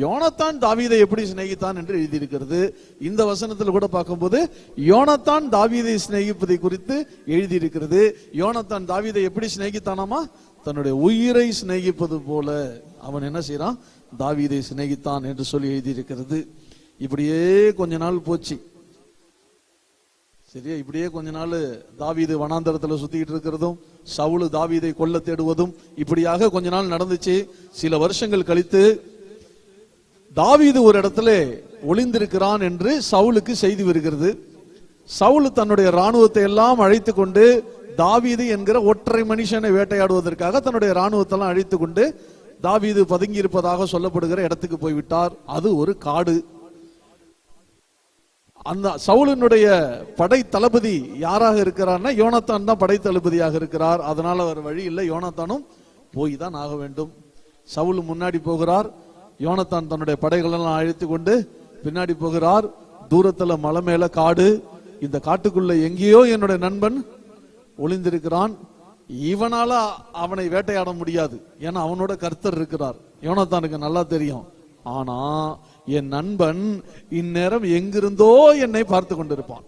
யோனத்தான் தாவீதை எப்படி சிநேகித்தான் என்று எழுதியிருக்கிறது. இந்த வசனத்தில் கூட பார்க்கும்போது யோனத்தான் தாவீதை சிநேகிப்பதை குறித்து எழுதியிருக்கிறது. யோனத்தான் தாவீதை எப்படி சிநேகித்தானாமா, தன்னுடைய உயிரை சிநேகிப்பது போல அவன் என்ன செய்யறான், தாவீதை சிநேகித்தான் என்று சொல்லி எழுதியிருக்கிறது. இப்படியே கொஞ்ச நாள் போச்சு. சரியா? இப்படியே கொஞ்ச நாள் தாவீது வனாந்தரத்துல சுத்திக்கிட்டு இருக்கிறதும், சவுல் தாவீதை கொல்ல தேடுவதும் இப்படியாக கொஞ்ச நாள் நடந்துச்சு. சில வருஷங்கள் கழித்து தாவீது ஒரு இடத்துல ஒளிந்திருக்கிறான் என்று சவுலுக்கு செய்தி வருகிறது. சவுல் தன்னுடைய ராணுவத்தை எல்லாம் அழைத்து கொண்டு தாவீது என்கிற ஒற்றை மனுஷனை வேட்டையாடுவதற்காக தன்னுடைய ராணுவத்தை எல்லாம் அழைத்து கொண்டு தாவீது பதுங்கி இருப்பதாக சொல்லப்படுகிற இடத்துக்கு போய்விட்டார். அது ஒரு காடு. அந்த சவுலினுடைய படை தளபதி யாராக இருக்கிறார்னா யோனத்தான் தான் படை தளபதியாக இருக்கிறார். அதனால அவர் வழி இல்லை, யோனத்தானும் போய் தான் ஆக வேண்டும். சவுல் முன்னாடி போகிறார், யோனத்தான் தன்னுடைய படைகள் எல்லாம் அழைத்து கொண்டு பின்னாடி போகிறார். தூரத்துல மலை மேல காடு, இந்த காட்டுக்குள்ள எங்கேயோ என்னுடைய நண்பன் ஒளிந்திருக்கிறான், இவனால அவனை வேட்டையாட முடியாது, ஏன்னா அவனோட கர்த்தர் இருக்கிறார். யோனத்தானுக்கு நல்லா தெரியும். ஆனா என் நண்பன் இந்நேரம் எங்கிருந்தோ என்னை பார்த்து கொண்டிருப்பான்.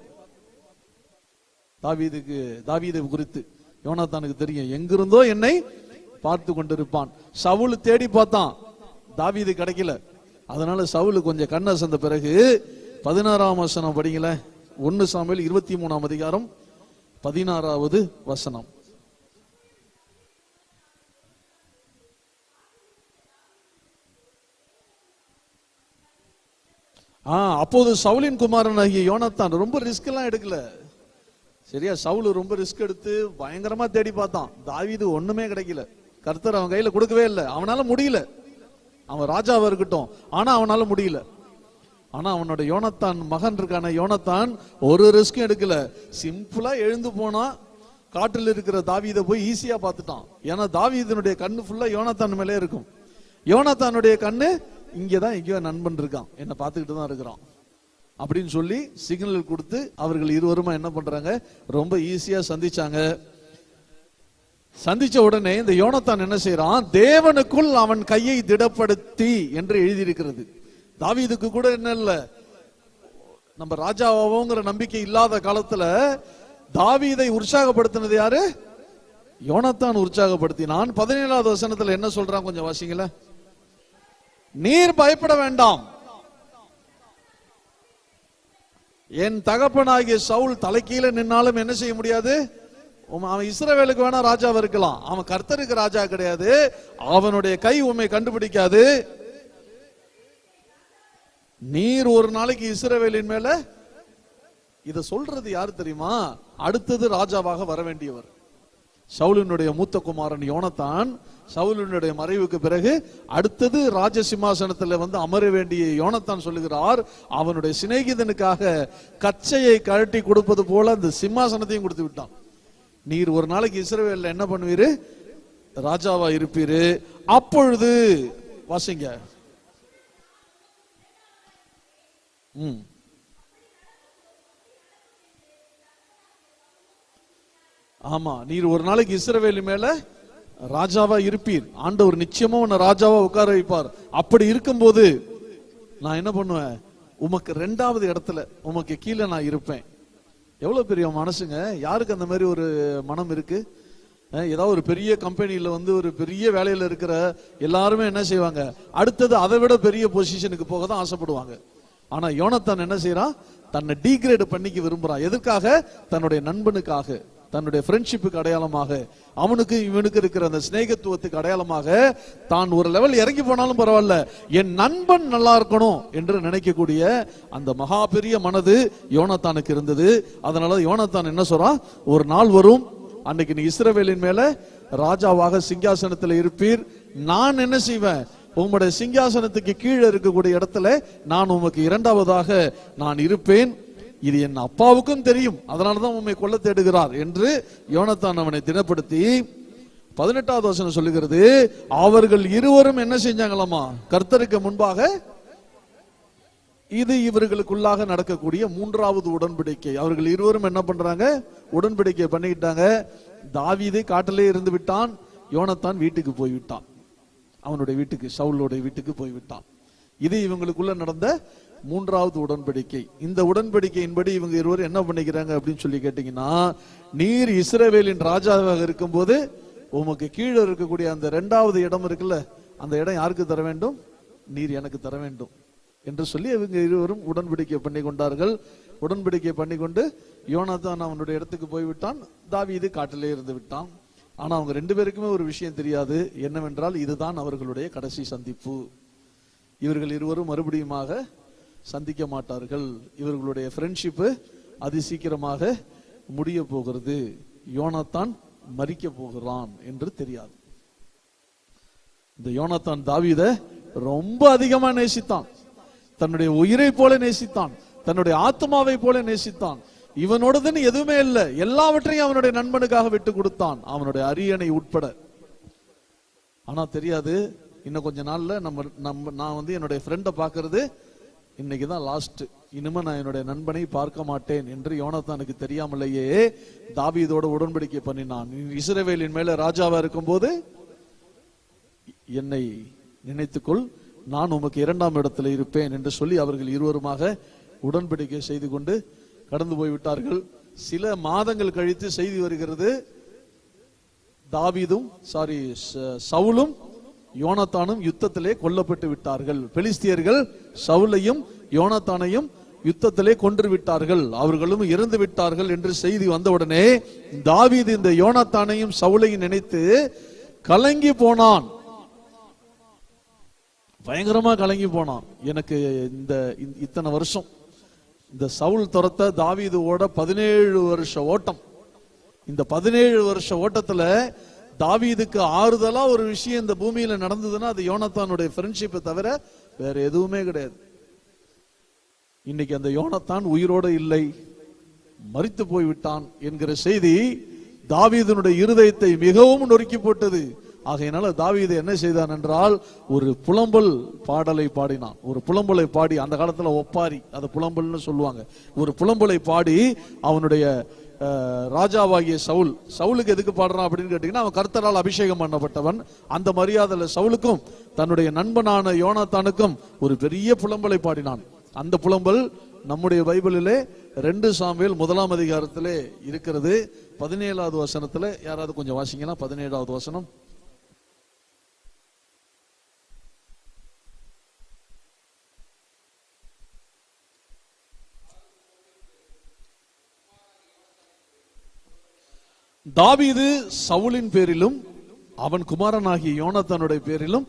தாவீது குறித்து யோனத்தானுக்கு தெரியும், எங்கிருந்தோ என்னை பார்த்து கொண்டிருப்பான். சவுல் தேடி பார்த்தான், தாவீது கிடைக்கல. அதனால சவுல் கொஞ்சம் கண்ண சந்த பிறகு 16ஆம் வசனம் படிங்கள. 1 சாமுவேல் 23ஆம் அதிகாரம் 16வது வசனம். அப்போது சவுலின் குமாரன் ஆகிய யோனத்தான் ரொம்ப ரிஸ்க் எல்லாம் எடுக்கல. சரியா, சவுல் ரொம்ப ரிஸ்க் எடுத்து பயங்கரமா தேடி பார்த்தான். தாவீது ஒண்ணுமே கிடைக்கல. கர்த்தர் அவன் கையில கொடுக்கவே இல்லை. அவனால முடியல. அவன் ராஜாவா இருக்கட்டும், ஆனா அவனால முடியல. ஆனா அவனோட யோனத்தான் மகன் இருக்கான யோனத்தான் ஒரு ரிஸ்க்கும் எடுக்கல. சிம்பிளா எழுந்து போனா காட்டில் இருக்கிற தாவீதை போய் ஈஸியா பார்த்துட்டான். ஏன்னா தாவீதனுடைய கண்ணு ஃபுல்லா யோனத்தான் மேலே இருக்கும். யோனத்தானுடைய கண்ணு இங்கதான் எங்கேயோ நண்பன் இருக்கான், என்ன பார்த்துக்கிட்டு தான் இருக்கிறான் அப்படின்னு சொல்லி சிக்னல் கொடுத்து அவர்கள் இருவருமா என்ன பண்றாங்க, ரொம்ப ஈஸியா சந்திச்சாங்க. சந்திச்ச உடனே இந்த யோனத்தான் என்ன செய்யறான், தேவனுக்குள் அவன் கையை திடப்படுத்தி என்று எழுதியிருக்கிறது. தாவீதுக்கு கூட என்ன இல்ல, நம்ம ராஜாவோங்கிற நம்பிக்கை இல்லாத காலத்துல தாவீதை உற்சாகப்படுத்தினது யாரு, யோனத்தான் உற்சாகப்படுத்தினான். 17வது வசனத்துல என்ன சொல்றான் கொஞ்சம் வாசிங்களா. நீர் பயப்பட வேண்டாம், என் தகப்பனாகிய சவுல் தலைக்கீழ நின்னாலும் என்ன செய்ய முடியாது, அவன் இஸ்ரவேலுக்கு வேணா ராஜாவா இருக்கலாம், அவன் கர்த்தருக்கு ராஜா கிடையாது, அவனுடைய கை உம்மை கண்டுபிடிக்காது. நீர் ஒரு நாளைக்கு இஸ்ரவேலின் மேல, இத சொல்றது யாரு தெரியுமா, அடுத்தது ராஜாவாக வர வேண்டியவர் சவுலினுடைய மூத்த குமாரன் யோனத்தான். சவுலினுடைய மறைவுக்கு பிறகு அடுத்தது ராஜ சிம்மாசனத்துல அமர வேண்டிய யோனத்தான் சொல்லுகிறார், அவனுடைய சிநேகிதனுக்காக கச்சையை கழட்டி கொடுப்பது போல அந்த சிம்மாசனத்தையும் கொடுத்து விட்டான். நீர் ஒரு நாளைக்கு இஸ்ரவேல்ல என்ன பண்ணுவீரு, ராஜாவா இருப்பீரு. அப்பொழுது வாசிங்க, ஆமா, நீர் ஒரு நாளைக்கு இஸ்ரவேல் மேல ராஜாவா இருப்பீர். ஆண்டவர் நிச்சயமா உன்னை ராஜாவா உட்கார வைப்பார். அப்படி இருக்கும்போது நான் என்ன பண்ணுவேன், உமக்கு 2வது இடத்துல உமக்கு கீழே நான் இருப்பேன். எவ்வளவு பெரிய மனசுங்க. யாருக்கு அந்த மாதிரி ஒரு மனம் இருக்கு? ஏதாவது ஒரு பெரிய கம்பெனியில ஒரு பெரிய வேலையில இருக்கிற எல்லாருமே என்ன செய்வாங்க, அடுத்தது அதை விட பெரிய பொசிஷனுக்கு போக தான் ஆசைப்படுவாங்க. ஆனா யோனத்தான் என்ன செய்யறான், தன்னை டீக்ரேட் பண்ணிக்க விரும்புறான். எதற்காக, தன்னுடைய நண்பனுக்காக, தன்னுடைய ஃப்ரெண்ட்ஷிப்புக்கு அடையாளமாக, அவனுக்கு இவனுக்கு இருக்கிற அந்த சிநேகத்துவத்துக்கு அடையாளமாக, தான் ஒரு லெவல் இறங்கி போனாலும் பரவாயில்ல, என் நண்பன் நல்லா இருக்கணும் என்று நினைக்கக்கூடிய அந்த மகா பெரிய மனது யோனத்தானுக்கு இருந்தது. அதனால யோனத்தான் என்ன சொல்றான், ஒரு நாள் வரும், அன்னைக்கு நீ இஸ்ரவேலின் மேல ராஜாவாக சிங்காசனத்தில் இருப்பீர். நான் என்ன செய்வேன், உங்களுடைய சிங்காசனத்துக்கு கீழே இருக்கக்கூடிய இடத்துல நான் உமக்கு 2வதாக நான் இருப்பேன். இது என் அப்பாவுக்கும் தெரியும், அதனாலதான் உண்மை கொல்ல தேடுகிறார் என்று யோனத்தான் அவனை திடப்படுத்தி 18வது வசனம் சொல்லுகிறது, அவர்கள் இருவரும் என்ன செஞ்சாங்களாமா, கர்த்தருக்கு முன்பாக, இது இவர்களுக்குள்ளாக நடக்கக்கூடிய 3வது உடன்படிக்கை. அவர்கள் இருவரும் என்ன பண்றாங்க, உடன்படிக்கை பண்ணிக்கிட்டாங்க. தாவீது காட்டிலே இருந்து விட்டான், யோனத்தான் வீட்டுக்கு போய்விட்டான், அவனுடைய வீட்டுக்கு, சவுலுடைய வீட்டுக்கு போய்விட்டான். இது இவங்களுக்குள்ள நடந்த 3வது உடன்படிக்கை. இந்த உடன்படிக்கையின்படி இவங்க இருவரும் என்ன பண்ணிக்கிறாங்க அப்படின்னு சொல்லி கேட்டீங்கன்னா, நீர் இஸ்ரவேலின் ராஜாவாக இருக்கும்போது உமக்கு கீழே இருக்கக்கூடிய அந்த 2வது இடம் இருக்குல்ல, அந்த இடம் யாருக்கு தர வேண்டும், நீர் எனக்கு தர வேண்டும் என்று சொல்லி இவங்க இருவரும் உடன்படிக்கை பண்ணி கொண்டார்கள். உடன்படிக்கை பண்ணி கொண்டு யோனத்தான் அவனுடைய இடத்துக்கு போய்விட்டான், தாவீது காட்டிலே இருந்து விட்டான். ஆனா அவங்க 2 பேருக்குமே ஒரு விஷயம் தெரியாது, என்னவென்றால் இதுதான் அவர்களுடைய கடைசி சந்திப்பு. இவர்கள் இருவரும் மறுபடியுமாக சந்திக்க மாட்டார்கள். இவர்களுடைய ஃப்ரெண்ட்ஷிப்பு அதி சீக்கிரமாக முடிய போகிறது. யோனத்தான் மரிக்க போகிறான் என்று தெரியாது. இந்த யோனத்தான் தாவீதை ரொம்ப அதிகமா நேசித்தான், தன்னுடைய உயிரை போல நேசித்தான், தன்னுடைய ஆத்மாவை போல நேசித்தான். இவனோடதுன்னு எதுவுமே இல்லை, எல்லாவற்றையும் அவனுடைய நண்பனுக்காக விட்டு கொடுத்தான், அவனுடைய அரியணை உட்பட. ஆனா தெரியாது, இன்னும் கொஞ்ச நாள்ல நான் என்னுடைய ஃப்ரெண்டை பார்க்கறது இன்னைக்குதான் லாஸ்ட், இனிமே நான் என்னுடைய நண்பனை பார்க்க மாட்டேன் என்று யோனத்தானுக்கு தெரியாமலேயே தாவீதோட உடன்படிக்கை பண்ணினான். இஸ்ரவேலின் மேல ராஜாவா இருக்கும் போது என்னை நினைத்துக்கொள், நான் உமக்கு 2ஆம் இடத்துல இருப்பேன் என்று சொல்லி அவர்கள் இருவருமாக உடன்படிக்கை செய்து கொண்டு கடந்து போய்விட்டார்கள். சில மாதங்கள் கழித்து செய்தி வருகிறது, சவுலும் யோனத்தானும் யுத்தத்திலே கொல்லப்பட்டு விட்டார்கள். பெலிஸ்தியர்கள் சவுலையும் யோனத்தானையும் யுத்தத்திலே கொன்று விட்டார்கள், அவர்களும் இறந்து விட்டார்கள் என்று செய்தி வந்தவுடனே தாவீது இந்த யோனத்தானையும் சவுலையும் நினைத்து கலங்கி போனான். பயங்கரமா கலங்கி போனான். எனக்கு இந்த இத்தனை வருஷம் இந்த சவுல் துரத்த தாவீதோட 17 வருஷ ஓட்டம். இந்த 17 வருஷ ஓட்டத்துல தாவீதுக்கு ஆறுதலா ஒரு விஷயம் இந்த பூமியில நடந்ததுன்னா அது யோனத்தானுடைய ஃப்ரெண்ட்ஷிப்பை தவிர வேற எதுவுமே கிடையாது. இன்னைக்கு அந்த யோனத்தான் உயிரோடு இல்லை, மரித்து போய்விட்டான் என்கிற செய்தி தாவீதினுடைய இருதயத்தை மிகவும் நொறுக்கி போட்டது. ஆகையினால தாவீது என்ன செய்தான் என்றால் ஒரு புலம்பல் பாடலை பாடினான். ஒரு புலம்பலை பாடி, அந்த காலத்துல ஒப்பாரி, அதை புலம்பல்னு சொல்லுவாங்க. ஒரு புலம்பலை பாடி அவனுடைய ராஜாவாகிய சவுலுக்கு எதுக்கு பாடுறான் அப்படின்னு கேட்டீங்கன்னா, அவன் கர்த்தரால் அபிஷேகம் பண்ணப்பட்டவன். அந்த மரியாதையில சவுலுக்கும் தன்னுடைய நண்பனான யோனாத்தானுக்கும் ஒரு பெரிய புலம்பலை பாடினான். அந்த புலம்பல் நம்முடைய பைபிளிலே 2 சாமுவேல் 1ஆம் அதிகாரத்திலே இருக்கிறது. 17வது வசனத்துல யாராவது கொஞ்சம் வாசிங்கன்னா 17வது வசனம். தாவீது சவுலின் பேரிலும் அவன் குமாரனாகிய யோனத்தானுடைய பேரிலும்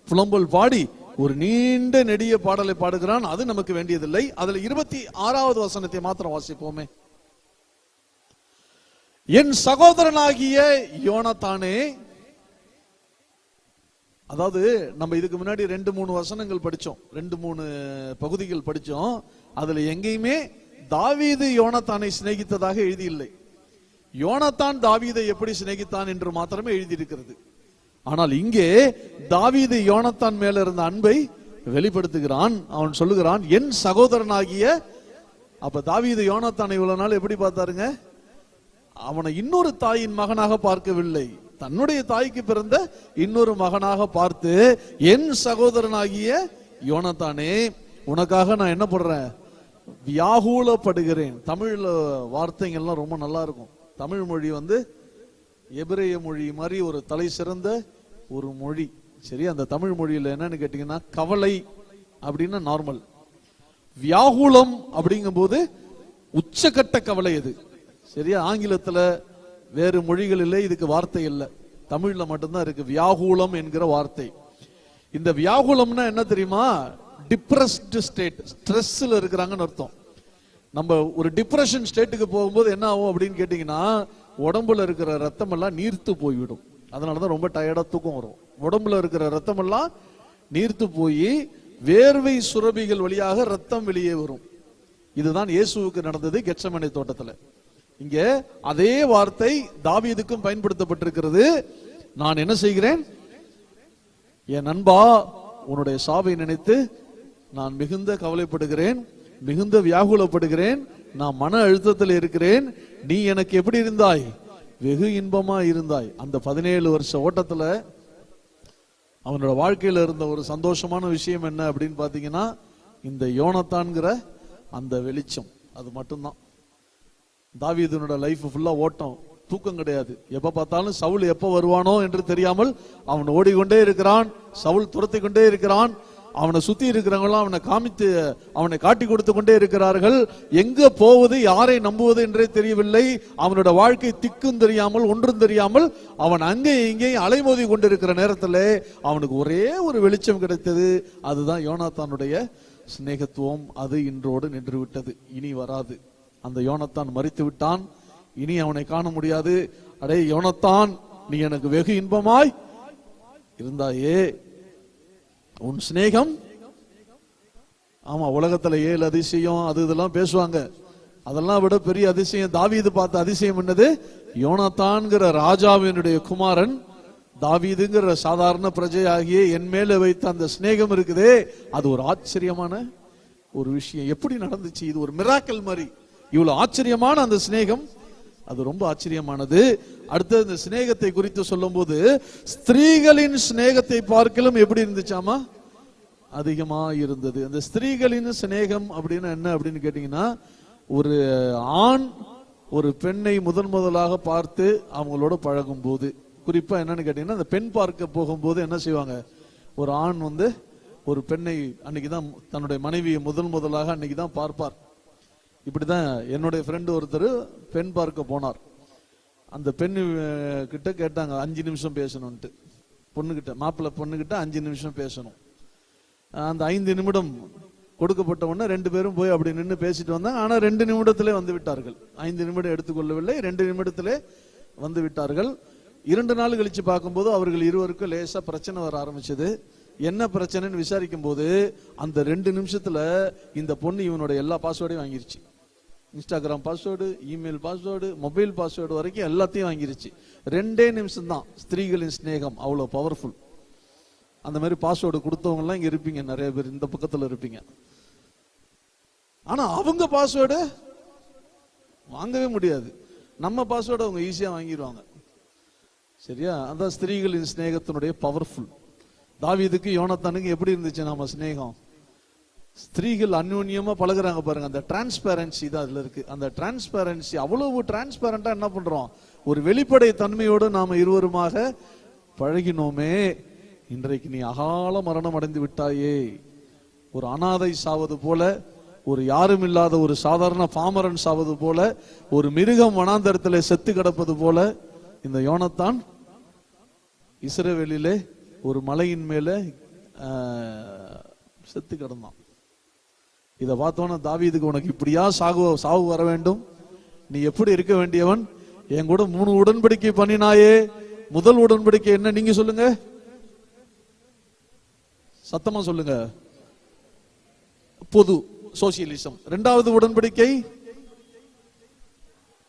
புலம்பல் பாடி ஒரு நீண்ட நெடிய பாடலை பாடுகிறான். அது நமக்கு வேண்டியதில்லை. அதுல 26வது வசனத்தை மாத்திரம் வாசிப்போமே. என் சகோதரனாகிய யோனத்தானே, அதாவது நம்ம இதுக்கு முன்னாடி 2-3 வசனங்கள் படிச்சோம், 2-3 பகுதிகள் படிச்சோம். அதுல எங்கேயுமே தாவீது யோனத்தானை சிநேகித்ததாக எழுதியில்லை. யோனத்தான் தாவீதை எப்படி சிநேகித்தான் என்று மாத்திரமே எழுதியிருக்கிறது. ஆனால் இங்கே தாவீது யோனத்தான் மேல இருந்த அன்பை வெளிப்படுத்துகிறான். அவன் சொல்லுகிறான் என் சகோதரனாகிய. அப்ப தாவீது யோனத்தானை இவ்வளவு நாள் எப்படி பார்த்தாருங்க? அவனை இன்னொரு தாயின் மகனாக பார்க்கவில்லை, தன்னுடைய தாய்க்கு பிறந்த இன்னொரு மகனாக பார்த்து, என் சகோதரனாகிய யோனத்தானே, உனக்காக நான் என்ன பண்றேன்? வியாகுலப்படுகிறேன். தமிழ்ல வார்த்தைகள்லாம் ரொம்ப நல்லா இருக்கும். தமிழ் மொழி எபிரேய மொழி மாதிரி ஒரு தலை சிறந்த ஒரு மொழி. சரி, அந்த தமிழ் மொழியில என்னன்னு கேட்டீங்கன்னா, கவலை அப்படின்னா நார்மல், வியாகுலம் அப்படிங்கும் போது உச்சகட்ட கவலை. அது சரியா? ஆங்கிலத்துல வேறு மொழிகளிலே இதுக்கு வார்த்தை இல்லை, தமிழ்ல மட்டும்தான் இருக்கு வியாகுலம் என்கிற வார்த்தை. இந்த வியாகுலம்னா என்ன தெரியுமா? டிப்ரெஸ்ட் ஸ்டேட், ஸ்ட்ரெஸ்ல இருக்கிறாங்கன்னு அர்த்தம். நம்ம ஒரு டிப்ரெஷன் ஸ்டேட்டுக்கு போகும்போது என்ன ஆகும் அப்படின்னு கேட்டீங்கன்னா, உடம்புல இருக்கிற ரத்தம் எல்லாம் நீர்த்து போய்விடும். அதனாலதான் ரொம்ப டயர்டா தூக்கம் வரும். உடம்புல இருக்கிற ரத்தம் எல்லாம் நீர்த்து போய் வேர்வை சுரபிகள் வழியாக ரத்தம் வெளியே வரும். இதுதான் இயேசுவுக்கு நடந்தது கெத்செமனே தோட்டத்துல. இங்க அதே வார்த்தை தாவீதுக்கும் பயன்படுத்தப்பட்டிருக்கிறது. நான் என்ன செய்கிறேன்? என் நண்பா, உன்னுடைய சாவை நினைத்து நான் மிகுந்த கவலைப்படுகிறேன், மிகுந்த வியாகுலப்படுகிறேன், நான் மன அழுத்தத்தில் இருக்கிறேன். நீ எனக்கு எப்படி இருந்தாய்? வெகு இன்பமா இருந்தாய். அந்த 17 வருஷ ஓட்டத்துல அவனோட வாழ்க்கையில இருந்த ஒரு சந்தோஷமான விஷயம் என்ன அப்படின்னு பாத்தீங்கன்னா, இந்த யோனத்தான்கிற அந்த வெளிச்சம். அது மட்டும்தான். தாவீதுனோட லைஃப் ஃபுல்லா ஓட்டம், தூக்கம் கிடையாது. எப்ப பார்த்தாலும் சவுல் எப்ப வருவானோ என்று தெரியாமல் அவன் ஓடிக்கொண்டே இருக்கிறான். சவுல் துரத்தி கொண்டே இருக்கிறான். அவனை சுத்தி இருக்கிறவங்களாம் அவனை காட்டி கொடுத்து கொண்டே இருக்கிறார்கள். எங்க போவது, யாரை நம்புவது என்றே தெரியவில்லை. அவனோட வாழ்க்கை திக்கும் தெரியாமல் ஒன்றும் தெரியாமல் அவன் அங்கே இங்கே அலைமோதி கொண்டிருக்கிற நேரத்தில் அவனுக்கு ஒரே ஒரு வெளிச்சம் கிடைத்தது. அதுதான் யோனத்தானுடைய சிநேகத்துவம். அது இன்றோடு நின்று விட்டது, இனி வராது. அந்த யோனத்தான் மரித்து விட்டான், இனி அவனை காண முடியாது. அடே யோனத்தான், நீ எனக்கு வெகு இன்பமாய் இருந்தாயே, உன் சிநேகம். ஆமா, உலகத்துல 7 அதிசயம் அது இதெல்லாம் பேசுவாங்க. அதெல்லாம் விட பெரிய அதிசயம் தாவீது பார்த்த அதிசயம் என்னது? யோனத்தான்கிற ராஜாவினுடைய குமாரன் தாவீதுங்கிற சாதாரண பிரஜை ஆகிய என் மேல வைத்த அந்த சிநேகம் இருக்குதே, அது ஒரு ஆச்சரியமான ஒரு விஷயம். எப்படி நடந்துச்சு? இது ஒரு மிராக்கல் மாதிரி. இவ்வளவு ஆச்சரியமான அந்த சிநேகம், அது ரொம்ப ஆச்சரியமானது. அடுத்து இந்த சிநேகத்தை குறித்து சொல்லும் போது, ஸ்திரீகளின் சிநேகத்தை பார்க்கலும் எப்படி இருந்துச்சாமா? அதிகமா இருந்தது. அந்த ஸ்திரீகளின் சிநேகம் அப்படின்னா என்ன அப்படின்னு கேட்டீங்கன்னா, ஒரு ஆண் ஒரு பெண்ணை முதலாக பார்த்து அவங்களோட பழகும் போது, குறிப்பா என்னன்னு கேட்டீங்கன்னா, அந்த பெண் பார்க்க போகும்போது என்ன செய்வாங்க? ஒரு ஆண் ஒரு பெண்ணை அன்னைக்குதான் தன்னுடைய மனைவியை முதலாக அன்னைக்குதான் பார்ப்பார். இப்படிதான் என்னுடைய ஃப்ரெண்டு ஒருத்தர் பெண் பார்க்க போனார். அந்த பெண்ணு கிட்ட கேட்டாங்க 5 நிமிஷம் பேசணும்ட்டு. பொண்ணுகிட்ட, மாப்பிள்ளை பொண்ணுகிட்ட 5 நிமிஷம் பேசணும். அந்த 5 நிமிடம் கொடுக்கப்பட்ட உடனே 2 பேரும் போய் அப்படி நின்று பேசிட்டு வந்தாங்க. ஆனா 2 நிமிடத்திலே வந்து விட்டார்கள். 5 நிமிடம் எடுத்துக்கொள்ளவில்லை, 2 நிமிடத்திலே வந்து விட்டார்கள். 2 நாள் கழிச்சு பார்க்கும்போது அவர்கள் இருவருக்கும் லேசா பிரச்சனை வர ஆரம்பிச்சது. என்ன பிரச்சனைன்னு விசாரிக்கும் போது அந்த 2 நிமிஷத்துல இந்த பொண்ணு இவனோட எல்லா பாஸ்வேர்டையும் வாங்கிருச்சு. Instagram password, email password, mobile password வரைக்கும் எல்லாத்தையும் வாங்கிருச்சு. 2 நிமிஷம் தான். ஸ்திரீகளின் சிநேகம் அவ்வளவு பவர்ஃபுல். அந்த மாதிரி பாஸ்வேர்டு கொடுத்தவங்க எல்லாம் இங்க இருப்பீங்க, நிறைய பேர் இந்த பக்கத்துல இருப்பீங்க. ஆனா அவங்க பாஸ்வேர்டு வாங்கவே முடியாது. நம்ம பாஸ்வேர்டு அவங்க ஈஸியா வாங்கிடுவாங்க. சரியா? அந்த ஸ்திரீகளின் சிநேகத்தினுடைய பவர்ஃபுல். தாவீதுக்கு யோனத்தானுக்கு எப்படி இருந்துச்சு நாம சிநேகம்? ஸ்திரீகள் அந்யோன்யமா பழகுறாங்க பாருங்க, அந்த டிரான்ஸ்பேரன்சி தான் அதுல இருக்கு. அந்த டிரான்ஸ்பேரன்சி அவ்வளவு டிரான்ஸ்பேரண்டா என்ன பண்றோம், ஒரு வெளிப்படை தன்மையோடு நாம இருவருமாக பழகினோமே. இன்றைக்கு நீ அகால மரணம் அடைந்து விட்டாயே, ஒரு அனாதை சாவது போல, ஒரு யாரும் இல்லாத ஒரு சாதாரண பாமரன் சாவது போல, ஒரு மிருகம் வனாந்தரத்திலே செத்து கிடப்பது போல இந்த யோனத்தான் இஸ்ரவேலிலே ஒரு மலையின் மேல செத்து கிடந்தான். இதை பார்த்தோன்னா தாவீதுக்கு உனக்கு இப்படியா சாவு வர வேண்டும், நீ எப்படி இருக்க வேண்டியவன், என் கூட 3 உடன்படிக்கை பண்ணினாயே. முதல் உடன்படிக்கை என்ன நீங்க சொல்லுங்க, சத்தமா சொல்லுங்க. பொது சோசியலிசம். 2வது உடன்படிக்கை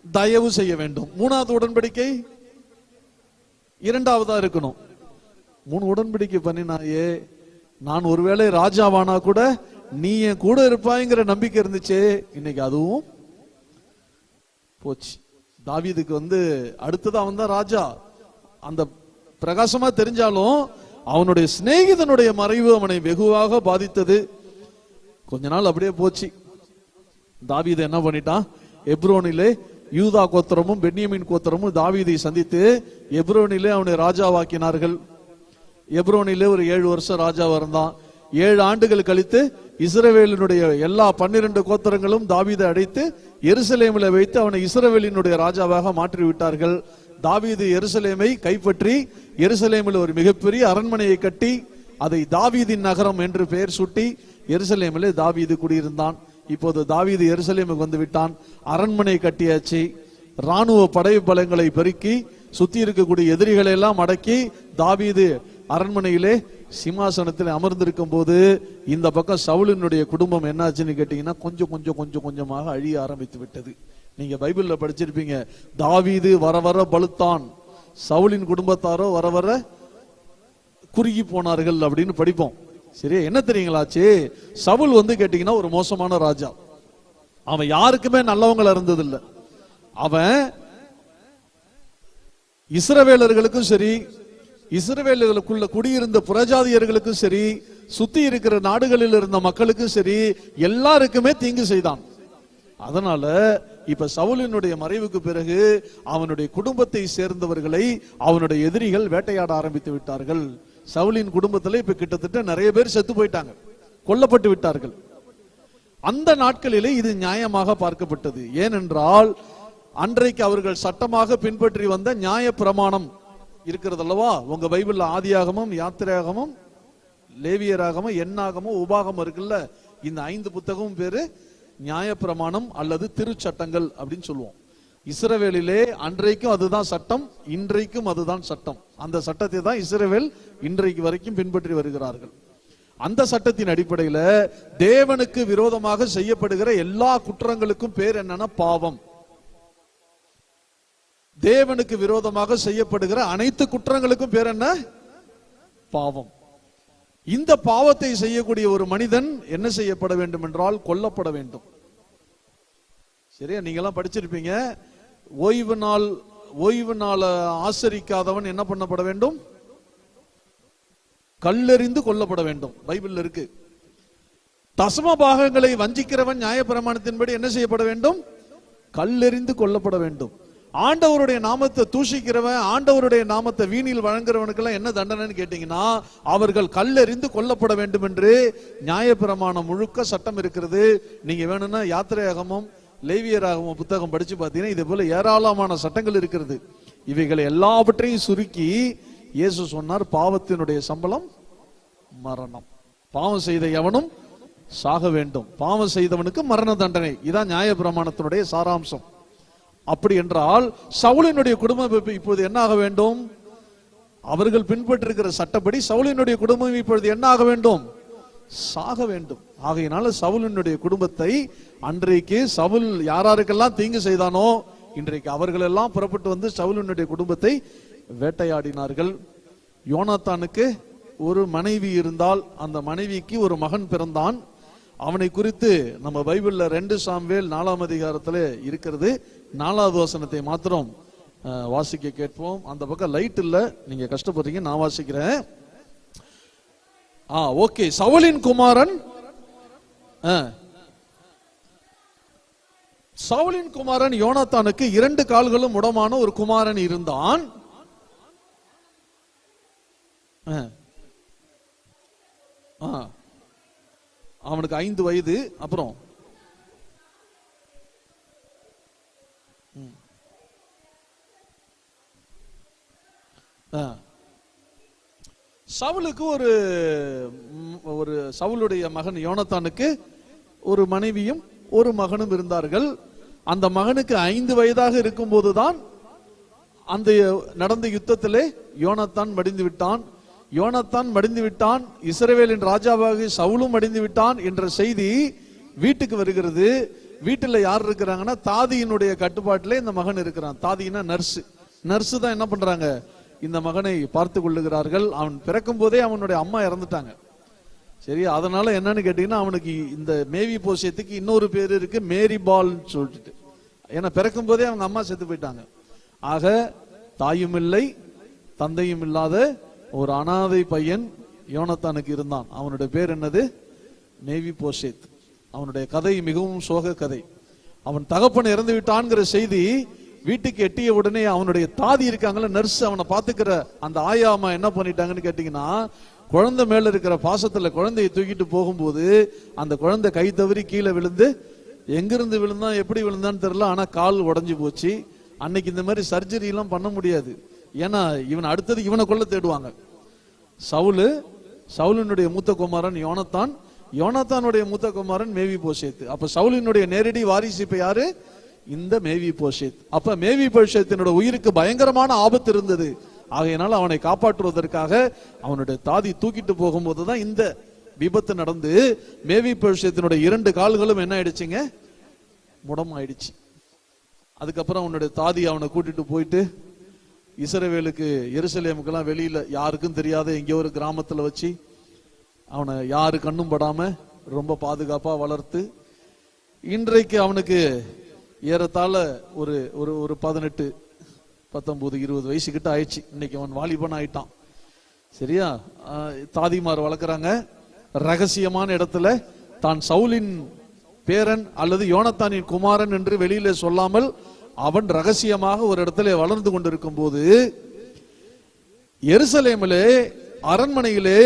தயவு செய்ய வேண்டும். 3வது உடன்படிக்கை 2வதா இருக்கணும். 3 உடன்படிக்கை பண்ணினாயே, நான் ஒருவேளை ராஜாவானா கூட நீ என் கூட இருப்பாய்ங்கிற நம்பிக்கை இருந்துச்சு. இன்னைக்கு அதுவும் போச்சு. தாவீதுக்கு அடுத்தது அவன் தான் ராஜா. அந்த பிரகாசமா தெரிஞ்சாலும் அவனுடைய சிநேகிதனுடைய மறைவு அவனை வெகுவாக பாதித்தது. கொஞ்ச நாள் அப்படியே போச்சு. தாவீது என்ன பண்ணிட்டான், எப்ரோனிலே யூதா கோத்திரமும் பென்யமீன் கோத்திரமும் தாவீதை சந்தித்து எப்ரோனிலே அவனை ராஜாவாக்கினார்கள். எப்ரோனிலே ஒரு 7 வருஷம் ராஜாவா இருந்தான். 7 ஆண்டுகள் கழித்து இஸ்ரவேலினுடைய எல்லா 12 கோத்திரங்களும் தாவீதை அடைத்து எருசலேமில் வைத்து அவனை இஸ்ரவேலினுடைய ராஜாவாக மாற்றி விட்டார்கள். தாவீது எருசலேமை கைப்பற்றி எருசலேமில் ஒரு மிகப்பெரிய அரண்மனையை கட்டி அதை தாவீதின் நகரம் என்று பெயர் சூட்டி எருசலேமிலே தாவீது குடியிருந்தான். இப்போது தாவீது எருசலேமுக்கு வந்து விட்டான். அரண்மனை கட்டியாச்சு. ராணுவ படை பலங்களை பெருக்கி சுத்தி இருக்கக்கூடிய எதிரிகளை எல்லாம் அடக்கி தாவீது அரண்மனையிலே சிம்மாசனத்தில் அமர்ந்திருக்கும் போது இந்த பக்கம் சவுலினுடைய குடும்பம் என்னாச்சுன்னு கேட்டீங்கன்னா கொஞ்சம் கொஞ்சமாக அழிய ஆரம்பித்து விட்டது. நீங்க பைபிள்ல படிச்சிருப்பீங்க, தாவீது வர வர பலுத்தான், சவுலின் குடும்பத்தாரோ வர வர குறுகி போனார்கள் அப்படின்னு படிப்போம். சரி, என்ன தெரியுங்களாச்சு, சவுல் கேட்டீங்கன்னா ஒரு மோசமான ராஜா. அவன் யாருக்குமே நல்லவங்கள இருந்தது இல்ல. அவன் இஸ்ரவேலர்களுக்கும் சரி, இஸ்ரவேலர்களுக்குள்ள குடியிருந்த புறஜாதியர்களுக்கும் சரி, சுத்தி இருக்கிற நாடுகளில் இருந்த மக்களுக்கும் சரி, எல்லாருக்குமே தீங்கு செய்தான். அதனால இப்ப சவுலினுடைய மறைவுக்கு பிறகு அவனுடைய குடும்பத்தை சேர்ந்தவர்களை அவனுடைய எதிரிகள் வேட்டையாட ஆரம்பித்து விட்டார்கள். சவுலின் குடும்பத்துல இப்ப கிட்டத்தட்ட நிறைய பேர் செத்து போயிட்டாங்க, கொல்லப்பட்டு விட்டார்கள். அந்த நாட்களிலே இது நியாயமாக பார்க்கப்பட்டது. ஏனென்றால் அன்றைக்கு அவர்கள் சட்டமாக பின்பற்றி வந்த நியாய பிரமாணம் இருக்கிறது அல்லவா. உங்க பைபிள்ல ஆதியாகமும், யாத்திரையாகமும், லேவியராகமும், எண்ணாகமும், உபாகமும் இருக்குல்ல. இந்த 5 புத்தகமும் பேரு நியாய பிரமாணம் அல்லது திருச்சட்டங்கள் அப்படின்னு சொல்லுவோம். இஸ்ரவேலிலே அன்றைக்கும் அதுதான் சட்டம், இன்றைக்கும் அதுதான் சட்டம். அந்த சட்டத்தை தான் இஸ்ரவேல் இன்றைக்கு வரைக்கும் பின்பற்றி வருகிறார்கள். அந்த சட்டத்தின் அடிப்படையில தேவனுக்கு விரோதமாக செய்யப்படுகிற எல்லா குற்றங்களுக்கும் பேர் என்னன்னா பாவம். தேவனுக்கு விரோதமாக செய்யப்படுகிற அனைத்து குற்றங்களுக்கும் பேர் என்ன? பாவம். இந்த பாவத்தை செய்யக்கூடிய ஒரு மனிதன் என்ன செய்யப்பட வேண்டும் என்றால் கொல்லப்பட வேண்டும். சரியா? நீங்க எல்லாம் படிச்சிருப்பீங்க, ஓய்வு நாள் ஆசரிக்காதவன் என்ன பண்ணப்பட வேண்டும்? கல்லெறிந்து கொல்லப்பட வேண்டும். பைபிள்ல இருக்கு. தசம பாகங்களை வஞ்சிக்கிறவன் நியாயப்பிரமாணத்தின்படி என்ன செய்யப்பட வேண்டும்? கல்லெறிந்து கொல்லப்பட வேண்டும். ஆண்டவருடைய நாமத்தை தூஷிக்கிறவன், ஆண்டவருடைய நாமத்தை வீணில் வழங்குறவனுக்கெல்லாம் என்ன தண்டனைன்னு கேட்டீங்கன்னா அவர்கள் கல்லெறிந்து கொல்லப்பட வேண்டும் என்று நியாயப்பிரமாணம் முழுக்க சட்டம் இருக்கிறது. நீங்க வேணும்னா யாத்திரையாகமும் லேவியராகமும் புத்தகம் படிச்சு பார்த்தீங்கன்னா இதே போல ஏராளமான சட்டங்கள் இருக்கிறது. இவைகளை எல்லாவற்றையும் சுருக்கி இயேசு சொன்னார், பாவத்தினுடைய சம்பளம் மரணம். பாவம் செய்த எவனும் சாக வேண்டும், பாவம் செய்தவனுக்கு மரண தண்டனை. இதான் நியாயப்பிரமாணத்தினுடைய சாராம்சம். அப்படி என்றால் சவுலினுடைய குடும்பம் இப்போது என்ன ஆக வேண்டும்? அவர்கள் பின்பற்றிருக்கிற சட்டப்படி சவுலினுடைய குடும்பம் இப்பொழுது என்ன ஆக வேண்டும்? சாக வேண்டும். ஆகையினால சவுலினுடைய குடும்பத்தை அன்றைக்கு சவுல் யாராருக்கெல்லாம் தீங்கு செய்தானோ இன்றைக்கு அவர்கள் எல்லாம் புறப்பட்டு வந்து சவுலினுடைய குடும்பத்தை வேட்டையாடினார்கள். யோனாத்தானுக்கு ஒரு மனைவி இருந்தால் அந்த மனைவிக்கு ஒரு மகன் பிறந்தான். அவனை குறித்து நம்ம பைபிள்ல 2 சாமுவேல் 4ஆம் அதிகாரத்தில் இருக்கிறது. 4வது வசனத்தை மாத்திரம் வாசிக்க கேட்போம். அந்த பக்கம் லைட் இல்ல, நீங்க கஷ்டப்படுறீங்க, நான் வாசிக்கிறேன். ஓகே. சவுலின் குமாரன் யோனாத்தானுக்கு 2 கால்களும் உடமான ஒரு குமாரன் இருந்தான். அவனுக்கு 5 வயது. அப்புறம் சவுலுக்கு ஒரு சவுலுடைய மகன் யோனாத்தானுக்கு ஒரு மனைவியும் ஒரு மகனும் இருந்தார்கள். அந்த மகனுக்கு 5 வயதாக இருக்கும் போதுதான் அந்த நடந்த யுத்தத்திலே யோனாத்தான் மடிந்து விட்டான். யோனாத்தான் மடிந்து விட்டான், இஸ்ரவேலின் ராஜாவாக சவுலும் மடிந்து விட்டான் என்ற செய்தி வீட்டுக்கு வருகிறது. வீட்டுல யார் இருக்கிறாங்கன்னா தாதியினுடைய கட்டுப்பாட்டிலே இந்த மகன் இருக்கிறான். தாதினா நர்ஸ் தான் என்ன பண்றாங்க, இந்த மகனை பார்த்து கொள்ளுகிறார்கள். அவன் பிறக்கும் போதே அவனுடைய அம்மா இறந்துட்டாங்க. சரி, அதனால என்னன்னு கேட்டீங்கன்னா அவனுக்கு இந்த மேவி போஷியத்துக்கு இன்னொரு பேரு இருக்கு, மேரி பால் சொல்லிட்டு. ஏன்னா பிறக்கும் போதே அவங்க அம்மா செத்து போயிட்டாங்க. ஆக தாயும் இல்லை தந்தையும் இல்லாத ஒரு அனாதை பையன் யோனாத்தானுக்கு இருந்தான். அவனுடைய பேர் என்னது? மேவி போஷேத். அவனுடைய கதை மிகவும் சோக கதை. அவன் தகப்பன் இறந்து விட்டான்ங்கிற செய்தி வீட்டுக்கு எட்டிய உடனே அவனுடைய தாதி இருக்காங்கல்ல, நர்ஸ், அவனை பாத்துக்கிற அந்த ஆயா அம்மா என்ன பண்ணிட்டாங்கன்னு கேட்டீங்கன்னா, குழந்தை மேல இருக்கிற பாசத்துல குழந்தையை தூக்கிட்டு போகும்போது அந்த குழந்தை கை தவறி கீழே விழுந்து, எங்கிருந்து விழுந்தான் எப்படி விழுந்தான்னு தெரியல, ஆனா கால் உடஞ்சு போச்சு. அன்னைக்கு இந்த மாதிரி சர்ஜரி எல்லாம் பண்ண முடியாது. ஏன்னா இவன் அடுத்தது இவனை கொள்ள தேடுவாங்க. சவுலினுடைய மூத்த குமாரன் யோனாத்தான், யோனாத்தானுடைய மூத்த குமாரன் மேவி போஷேத். அப்ப சவுலினுடைய நேரடி வாரிசு இப்ப யாரு? இந்த மேவி போஷேத். அப்ப மேவி போஷேத்தினுடைய உயிருக்கு பயங்கரமான ஆபத்து இருந்தது. ஆகையினால அவனை காப்பாற்றுவதற்காக அவனுடைய தாதி தூக்கிட்டு போகும்போதுதான் இந்த விபத்து நடந்து மேவி போஷேத்தினுடைய 2 கால்களும் என்ன ஆயிடுச்சுங்க? முடம் ஆயிடுச்சு. அதுக்கப்புறம் அவனுடைய தாதி அவனை கூட்டிட்டு போயிட்டு இஸ்ரவேலுக்கு எருசலேமுக்கெல்லாம் வெளியில யாருக்கும் தெரியாத எங்கேயோ ஒரு கிராமத்துல வச்சு அவனை யாரு கண்ணும் படாம ரொம்ப பாதுகாப்பா வளர்த்து இன்றைக்கு அவனுக்கு ஏறத்தாழ ஒரு ஒரு 18, 19, 20 வயசு கிட்ட ஆயிடுச்சு. இன்னைக்கு அவன் வாலிபன் ஆயிட்டான். சரியா? தாதிமார் வளர்க்குறாங்க. ரகசியமான இடத்துல தான் சவுலின் பேரன் அல்லது யோனாத்தானின் குமாரன் என்று வெளியில சொல்லாமல் அவன் ரகசியமாக ஒரு இடத்துல வளர்ந்து கொண்டிருக்கும் போது எருசலேமிலே அரண்மனையிலே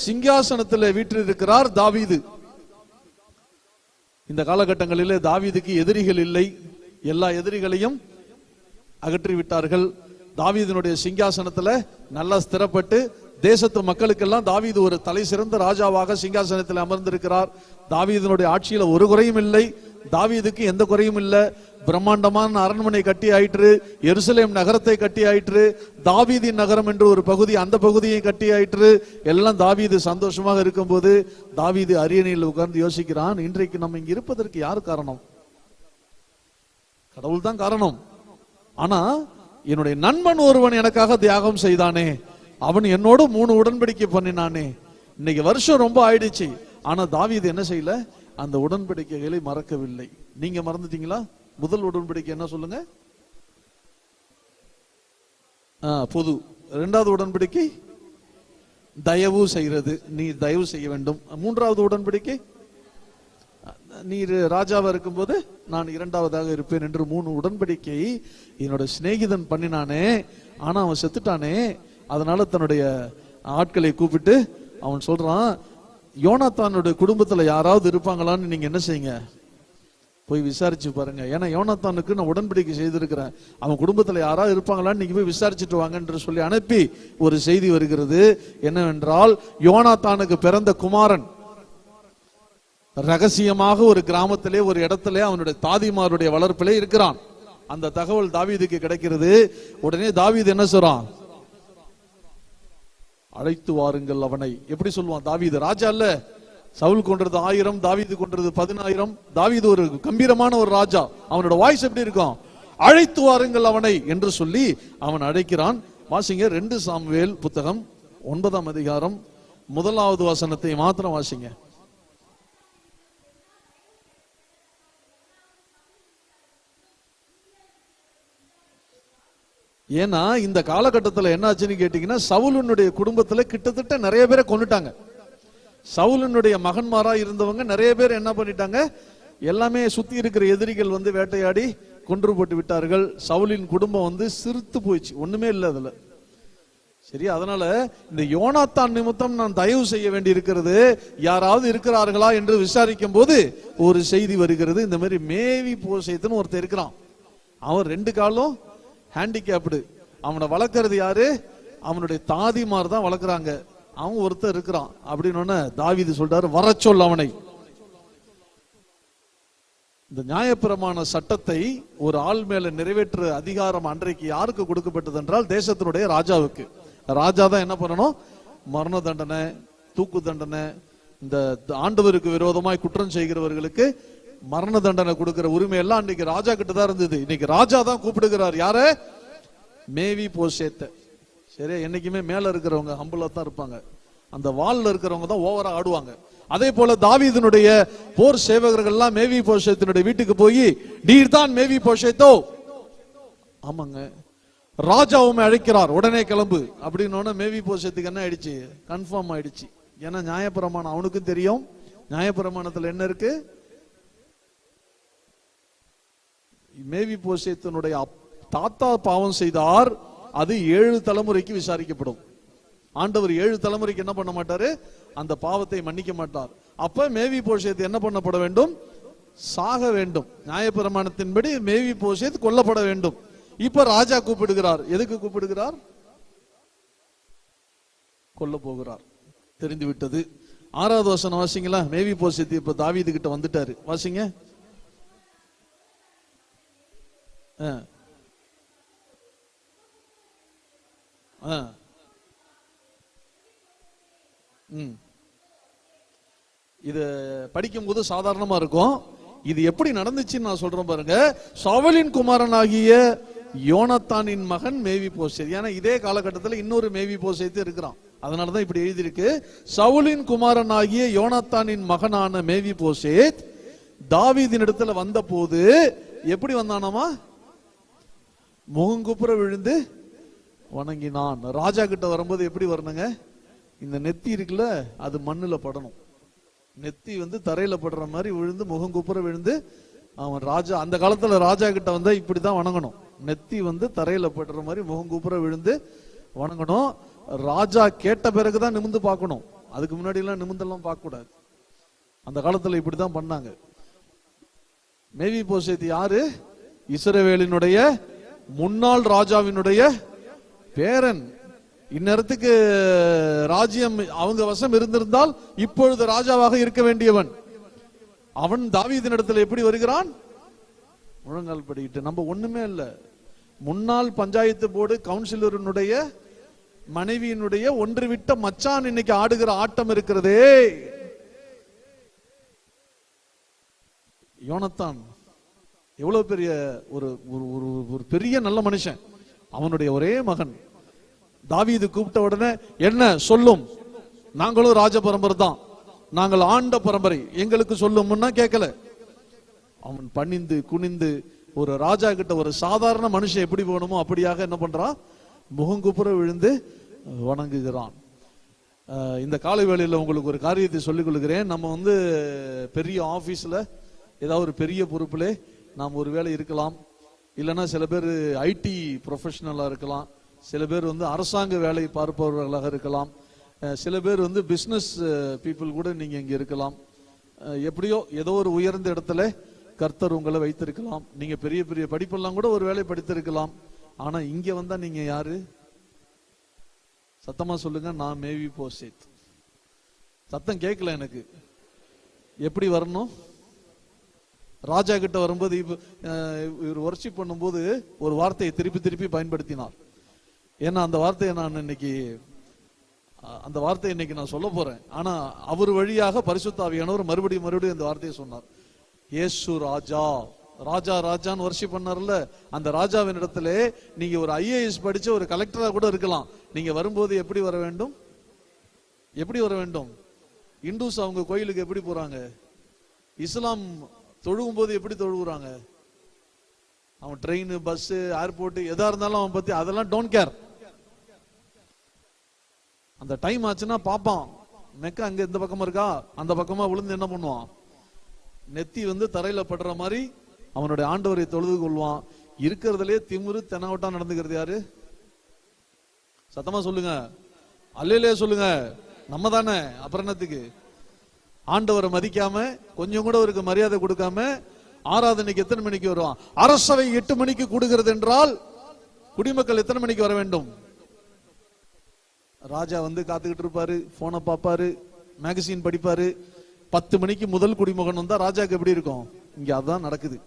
சிங்காசனத்தில் வீற்றிருக்கிறார் தாவீது. இந்த காலகட்டங்களிலே தாவீதுக்கு எதிரிகள் இல்லை, எல்லா எதிரிகளையும் அகற்றி விட்டார்கள். தாவீதினுடைய சிங்காசனத்துல நல்லா ஸ்திரப்பட்டு தேசத்து மக்களுக்கெல்லாம் தாவீது ஒரு தலை சிறந்த ராஜாவாக சிங்காசனத்தில் அமர்ந்திருக்கிறார். தாவீதினுடைய ஆட்சியில ஒரு குறையும் இல்லை, தாவீதுக்கு எந்த குறையும் இல்லை. பிரம்மாண்டமான அரண்மனை கட்டி ஆயிற்று, எருசலேம் நகரத்தை கட்டி ஆயிற்று, தாவீதின் நகரம் என்று ஒரு பகுதி, அந்த பகுதியை கட்டி ஆயிற்று. எல்லாம் தாவீது சந்தோஷமாக இருக்கும் போது தாவீது அரியணையில் உட்கார்ந்து யோசிக்கிறான், இன்றைக்கு நம்ம இங்க இருப்பதற்கு யார் காரணம்? கடவுள் தான் காரணம். ஆனா என்னுடைய நண்பன் ஒருவன் எனக்காக தியாகம் செய்தானே, அவன் என்னோட 3 உடன்படிக்கை பண்ணினானே. இன்னைக்கு வருஷம் ரொம்ப ஆயிடுச்சு, ஆனா தாவீது என்ன செய்யல? அந்த உடன்படிக்கைகளை மறக்கவில்லை. நீங்க மறந்துட்டீங்களா? முதல் உடன்படிக்கை என்ன சொல்லுங்க? பொது. 2வது உடன்படிக்கை தயவு செய்கிறது, நீ தயவு செய்ய வேண்டும். 3வது உடன்படிக்கை நீர் ராஜாவா இருக்கும்போது நான் 2வதாக இருப்பேன் என்று 3 உடன்படிக்கை என்னோட சிநேகிதன் பண்ணினானே. ஆனா அவன் செத்துட்டானே. அதனால தன்னுடைய ஆட்களை கூப்பிட்டு அவன் சொல்றான், யோனாத்தானுடைய குடும்பத்துல யாராவது இருப்பாங்களான்னு நீங்க என்ன செய்யுங்க, போய் விசாரிச்சு பாருங்க. ஏன்னா யோனாத்தானுக்கு நான் உடன்படிக்கை செய்திருக்கிறேன், அவன் குடும்பத்தில் யாராவது இருப்பாங்களான்னு நீங்க போய் விசாரிச்சுட்டு வாங்க என்று சொல்லி அனுப்பி ஒரு செய்தி வருகிறது. என்னவென்றால், யோனாத்தானுக்கு பிறந்த குமாரன் ரகசியமாக ஒரு கிராமத்திலே ஒரு இடத்திலே அவனுடைய தாதிமாருடைய வளர்ப்பிலே இருக்கிறான். அந்த தகவல் தாவீதுக்கு கிடைக்கிறது. உடனே தாவீது என்ன சொல்றான்? அழைத்து வாருங்கள் அவனை. எப்படி சொல்லுவான்? தாவீது ராஜா இல்ல, சவுல் கொன்றது 1000, தாவீது கொன்றது 10000. தாவீது ஒரு கம்பீரமான ஒரு ராஜா. அவனோட வாய்ஸ் எப்படி இருக்கும்? அழைத்து வாருங்கள் அவனை என்று சொல்லி அவன் அழைக்கிறான். வாசிங்க 2 சாமுவேல் புத்தகம் 9ஆம் அதிகாரம் 1வது வசனத்தை மாத்திரம் வாசிங்க. ஏன்னா இந்த காலகட்டத்தில் என்ன ஆச்சுன்னு கேட்டீங்கன்னா, சவுலுடைய குடும்பத்துல கிட்டத்தட்ட நிறைய பேரை கொன்னுட்டாங்க. சவுலுடைய மகன்மாரா இருந்தவங்க நிறைய பேர் என்ன பண்ணிட்டாங்க, எல்லாமே சுத்தி இருக்கிற எதிரிகள் வந்து வேட்டையாடி கொன்று போட்டு விட்டார்கள். சவுலின் குடும்பம் சிரித்து போயிடுச்சு, ஒண்ணுமே இல்லை அதுல. சரி, அதனால இந்த யோனாத்தான் நிமித்தம் நான் தயவு செய்ய வேண்டி இருக்கிறது, யாராவது இருக்கிறார்களா என்று விசாரிக்கும் போது ஒரு செய்தி வருகிறது. இந்த மாதிரி மேவி போசேத்துன்னு ஒருத்தர் இருக்கிறான். அவன் 2 காலும் ஹேண்டிகேப்டு. அவனை வளர்க்கறது யாரு? அவனுடைய தாதிமார் தான் வளர்க்குறாங்க. அவன் ஒருத்தர் இருக்கிறான் அப்படின்னு தாவீது சொல்றாரு, வர சொல் அவனை. இந்த நியாயப்பிரமாண சட்டத்தை ஒரு ஆள் மேல நிறைவேற்ற அதிகாரம் அன்றைக்கு யாருக்கு கொடுக்கப்பட்டது என்றால், தேசத்தினுடைய ராஜாவுக்கு. ராஜா தான் என்ன பண்ணணும்? மரண தண்டனை, தூக்கு தண்டனை, இந்த ஆண்டவருக்கு விரோதமாய் குற்றம் செய்கிறவர்களுக்கு மரண தண்டனை கொடுக்கிற உரிமை எல்லாம் அன்னைக்கு ராஜா கிட்ட தான் இருந்தது. இன்னைக்கு ராஜா தான் கூப்பிடுகிறார். யார? மேவி போசேத்த. சரி, என்னைக்குமே மேல இருக்கிறவங்க ஹம்பிளா தான் இருப்பாங்க, அந்த வால்ல இருக்கிறவங்க தான் ஓவரா ஆடுவாங்க. அதே போல தாவீதினுடைய போர் சேவகர்கள்லாம் மேவி போசேத்தினுடைய வீட்டுக்கு போய், நீர் தான் மேவி போசேத்தோ? ஆமாங்க, ராஜாவுமே அழைக்கிறார், உடனே கிளம்பு அப்படின்னு. மேவி போசேத்துக்கு என்ன ஆயிடுச்சு? கன்ஃபார்ம் ஆயிடுச்சு. ஏன்னா நியாயப்பிரமாணம் அவனுக்கும் தெரியும். நியாயப்பிரமாணத்துல என்ன இருக்கு? மேவி போசேத்தினுடைய தாத்தா பாவம் செய்தார், அது 7 தலைமுறைக்கு விசாரிக்கப்படும். ஆண்டவர் 7 தலைமுறைக்கு என்ன பண்ண மாட்டாரு? அந்த பாவத்தை மன்னிக்க மாட்டார். அப்ப மேவி போசேத் என்ன பண்ணப்பட வேண்டும்? சாக வேண்டும். நியாயப்பிரமாணத்தின்படி மேவி போசேத் கொல்லப்பட வேண்டும். இப்ப ராஜா கூப்பிடுகிறார். எதுக்கு கூப்பிடுகிறார்? கொல்ல போகிறார், தெரிந்து விட்டது. 6வது வசனம் வாசிங்களா? மேவி போசேத் இப்ப தாவீது கிட்ட வந்துட்டாரு, வாசிங்க. இது படிக்கும் போது சாதாரணமா இருக்கும். இது எப்படி நடந்துச்சுன்னு நான் சொல்றேன் பாருங்க. சவுலின் குமாரனாகிய யோனாத்தானின் மகன் மேவி போசேத். ஏன்னா இதே காலகட்டத்தில் இன்னொரு மேவி போசேத் இருக்கிறான், அதனாலதான் இப்படி எழுதியிருக்கு. சவுலின் குமாரனாகிய யோனாத்தானின் மகனான மேவி போசேத் தாவீதின் இடத்துல வந்த போது எப்படி வந்தானாமா? முகங்குப்புற விழுந்து வணங்கினான். ராஜா கிட்ட வரும்போது எப்படி வரணுங்க? இந்த நெத்தி இருக்குல்ல, அது மண்ணுல படணும். நெத்தி தரையில படுற மாதிரி விழுந்து முகங்குப்புற விழுந்து அவன் ராஜா. அந்த காலத்துல ராஜா கிட்ட வந்தா இப்படிதான் வணங்கணும். நெத்தி தரையில படுற மாதிரி முகங்குப்புற விழுந்து வணங்கணும். ராஜா கேட்ட பிறகுதான் நிமிந்து பார்க்கணும், அதுக்கு முன்னாடி எல்லாம் நிமிந்தெல்லாம் பார்க்க கூடாது. அந்த காலத்துல இப்படிதான் பண்ணாங்க. மேவி போசேத் யாரு? இஸ்ரவேலினுடைய முன்னாள் ராஜாவினுடைய பேரன். இந்நேரத்துக்கு ராஜ்யம் அவங்க வசம் இருந்திருந்தால் இப்பொழுது ராஜாவாக இருக்க வேண்டியவன். அவன் தாவீதின் இடத்துல எப்படி வருகிறான்? முழங்கால் படிக்கிட்டு. நம்ம ஒண்ணுமே இல்ல, முன்னாள் பஞ்சாயத்து போர்டு கவுன்சிலருடைய மனைவியினுடைய ஒன்று விட்ட மச்சான் இன்னைக்கு ஆடுகிற ஆட்டம் இருக்கிறதே. யோனாத்தான் எவ்வளவு பெரிய ஒரு பெரிய நல்ல மனுஷன். அவனுடைய ஒரே மகன். தாவீது கூப்பிட்ட உடனே என்ன சொல்லும்? நாங்களும் ராஜ பரம்பரை தான், நாங்கள் ஆண்ட பரம்பரை, எங்களுக்கு சொல்லும்னா கேட்கல. அவன் பணிந்து குனிந்து ஒரு ராஜா கிட்ட ஒரு சாதாரண மனுஷன் எப்படி போகணுமோ அப்படியாக என்ன பண்றான்? முகங்குப்புற விழுந்து வணங்குகிறான். இந்த காலை வேளையில் உங்களுக்கு ஒரு காரியத்தை சொல்லிக் கொள்கிறேன். நம்ம பெரிய ஆபீஸ்ல ஏதாவது ஒரு பெரிய பொறுப்புல நாம் ஒரு வேளை இருக்கலாம், இல்லைன்னா சில பேர் ஐடி ப்ரொஃபஷனலா இருக்கலாம், சில பேர் அரசாங்க வேலை பார்ப்பவர்களாக இருக்கலாம், சில பேர் பிசினஸ் பீப்புள் கூட நீங்க இங்க இருக்கலாம். எப்படியோ ஏதோ ஒரு உயர்ந்த இடத்துல கர்த்தர் உங்களை வைத்திருக்கலாம். நீங்க பெரிய பெரிய படிப்பெல்லாம் கூட ஒரு வேளை படித்திருக்கலாம். ஆனா இங்க வந்தா நீங்க யாரு? சத்தமா சொல்லுங்க. நான் மேவி போசேத். சத்தம் கேட்கல எனக்கு. எப்படி வரணும்? ராஜா கிட்ட வரும்போது இவர் வர்ஷிப் பண்ணும்போது ஒரு வார்த்தையை திருப்பி திருப்பி பயன்படுத்தினார். ஏன்னா அந்த வார்த்தையை இன்னைக்கு நான் சொல்ல போறேன். ஆனா அவர் வழியாக பரிசுத்த ஆவியானவர் மறுபடியும் அந்த வார்த்தையை சொன்னார். இயேசு ராஜா, ராஜா ராஜான்னு வர்ஷிப் பண்ணார்ல, அந்த ராஜாவின் இடத்துல நீங்க ஒரு IAS படிச்ச ஒரு கலெக்டரா கூட இருக்கலாம். நீங்க வரும்போது எப்படி வர வேண்டும்? எப்படி வர வேண்டும்? இந்துஸ் அவங்க கோயிலுக்கு எப்படி போறாங்க? இஸ்லாம் தொழுகும் போது எப்படி தொழுகிறாங்க? அவன் ட்ரெயின், பஸ், ஏர்போர்ட் எதா இருந்தாலும் அவன் பத்தி அதெல்லாம் டோன்ட் கேர். அந்த டைம் ஆச்சுன்னா பாப்பான், மெக்க அங்க இந்த பக்கமா இருக்கா, அந்த பக்கமா விழுந்து என்ன பண்ணுவான்? நெத்தி தரையில படுற மாதிரி அவனுடைய ஆண்டவரை தொழுது கொள்வான். இருக்கிறதுலே திமிரு தெனாவட்டா நடந்துக்கிறது யாரு? சத்தமா சொல்லுங்க. அல்லேலே சொல்லுங்க. நம்ம தானே. அப்புறம் என்னத்துக்கு? ஆண்டவரை மதிக்காம, கொஞ்சம் கூட அவருக்கு மரியாதை கொடுக்காம, ஆராதனைக்கு எத்தனை மணிக்கு வருவான்? அரசவை 8 மணிக்கு கூடுகிறது என்றால் குடிமக்கள் எத்தனை மணிக்கு வர வேண்டும்? ராஜா காத்துக்கிட்டு இருப்பாரு, போனை பார்ப்பாரு, மேகசின் படிப்பாரு. 10 மணிக்கு முதல் குடிமகன் வந்தா ராஜாக்கு எப்படி இருக்கும்? இங்க அதான் நடக்குது.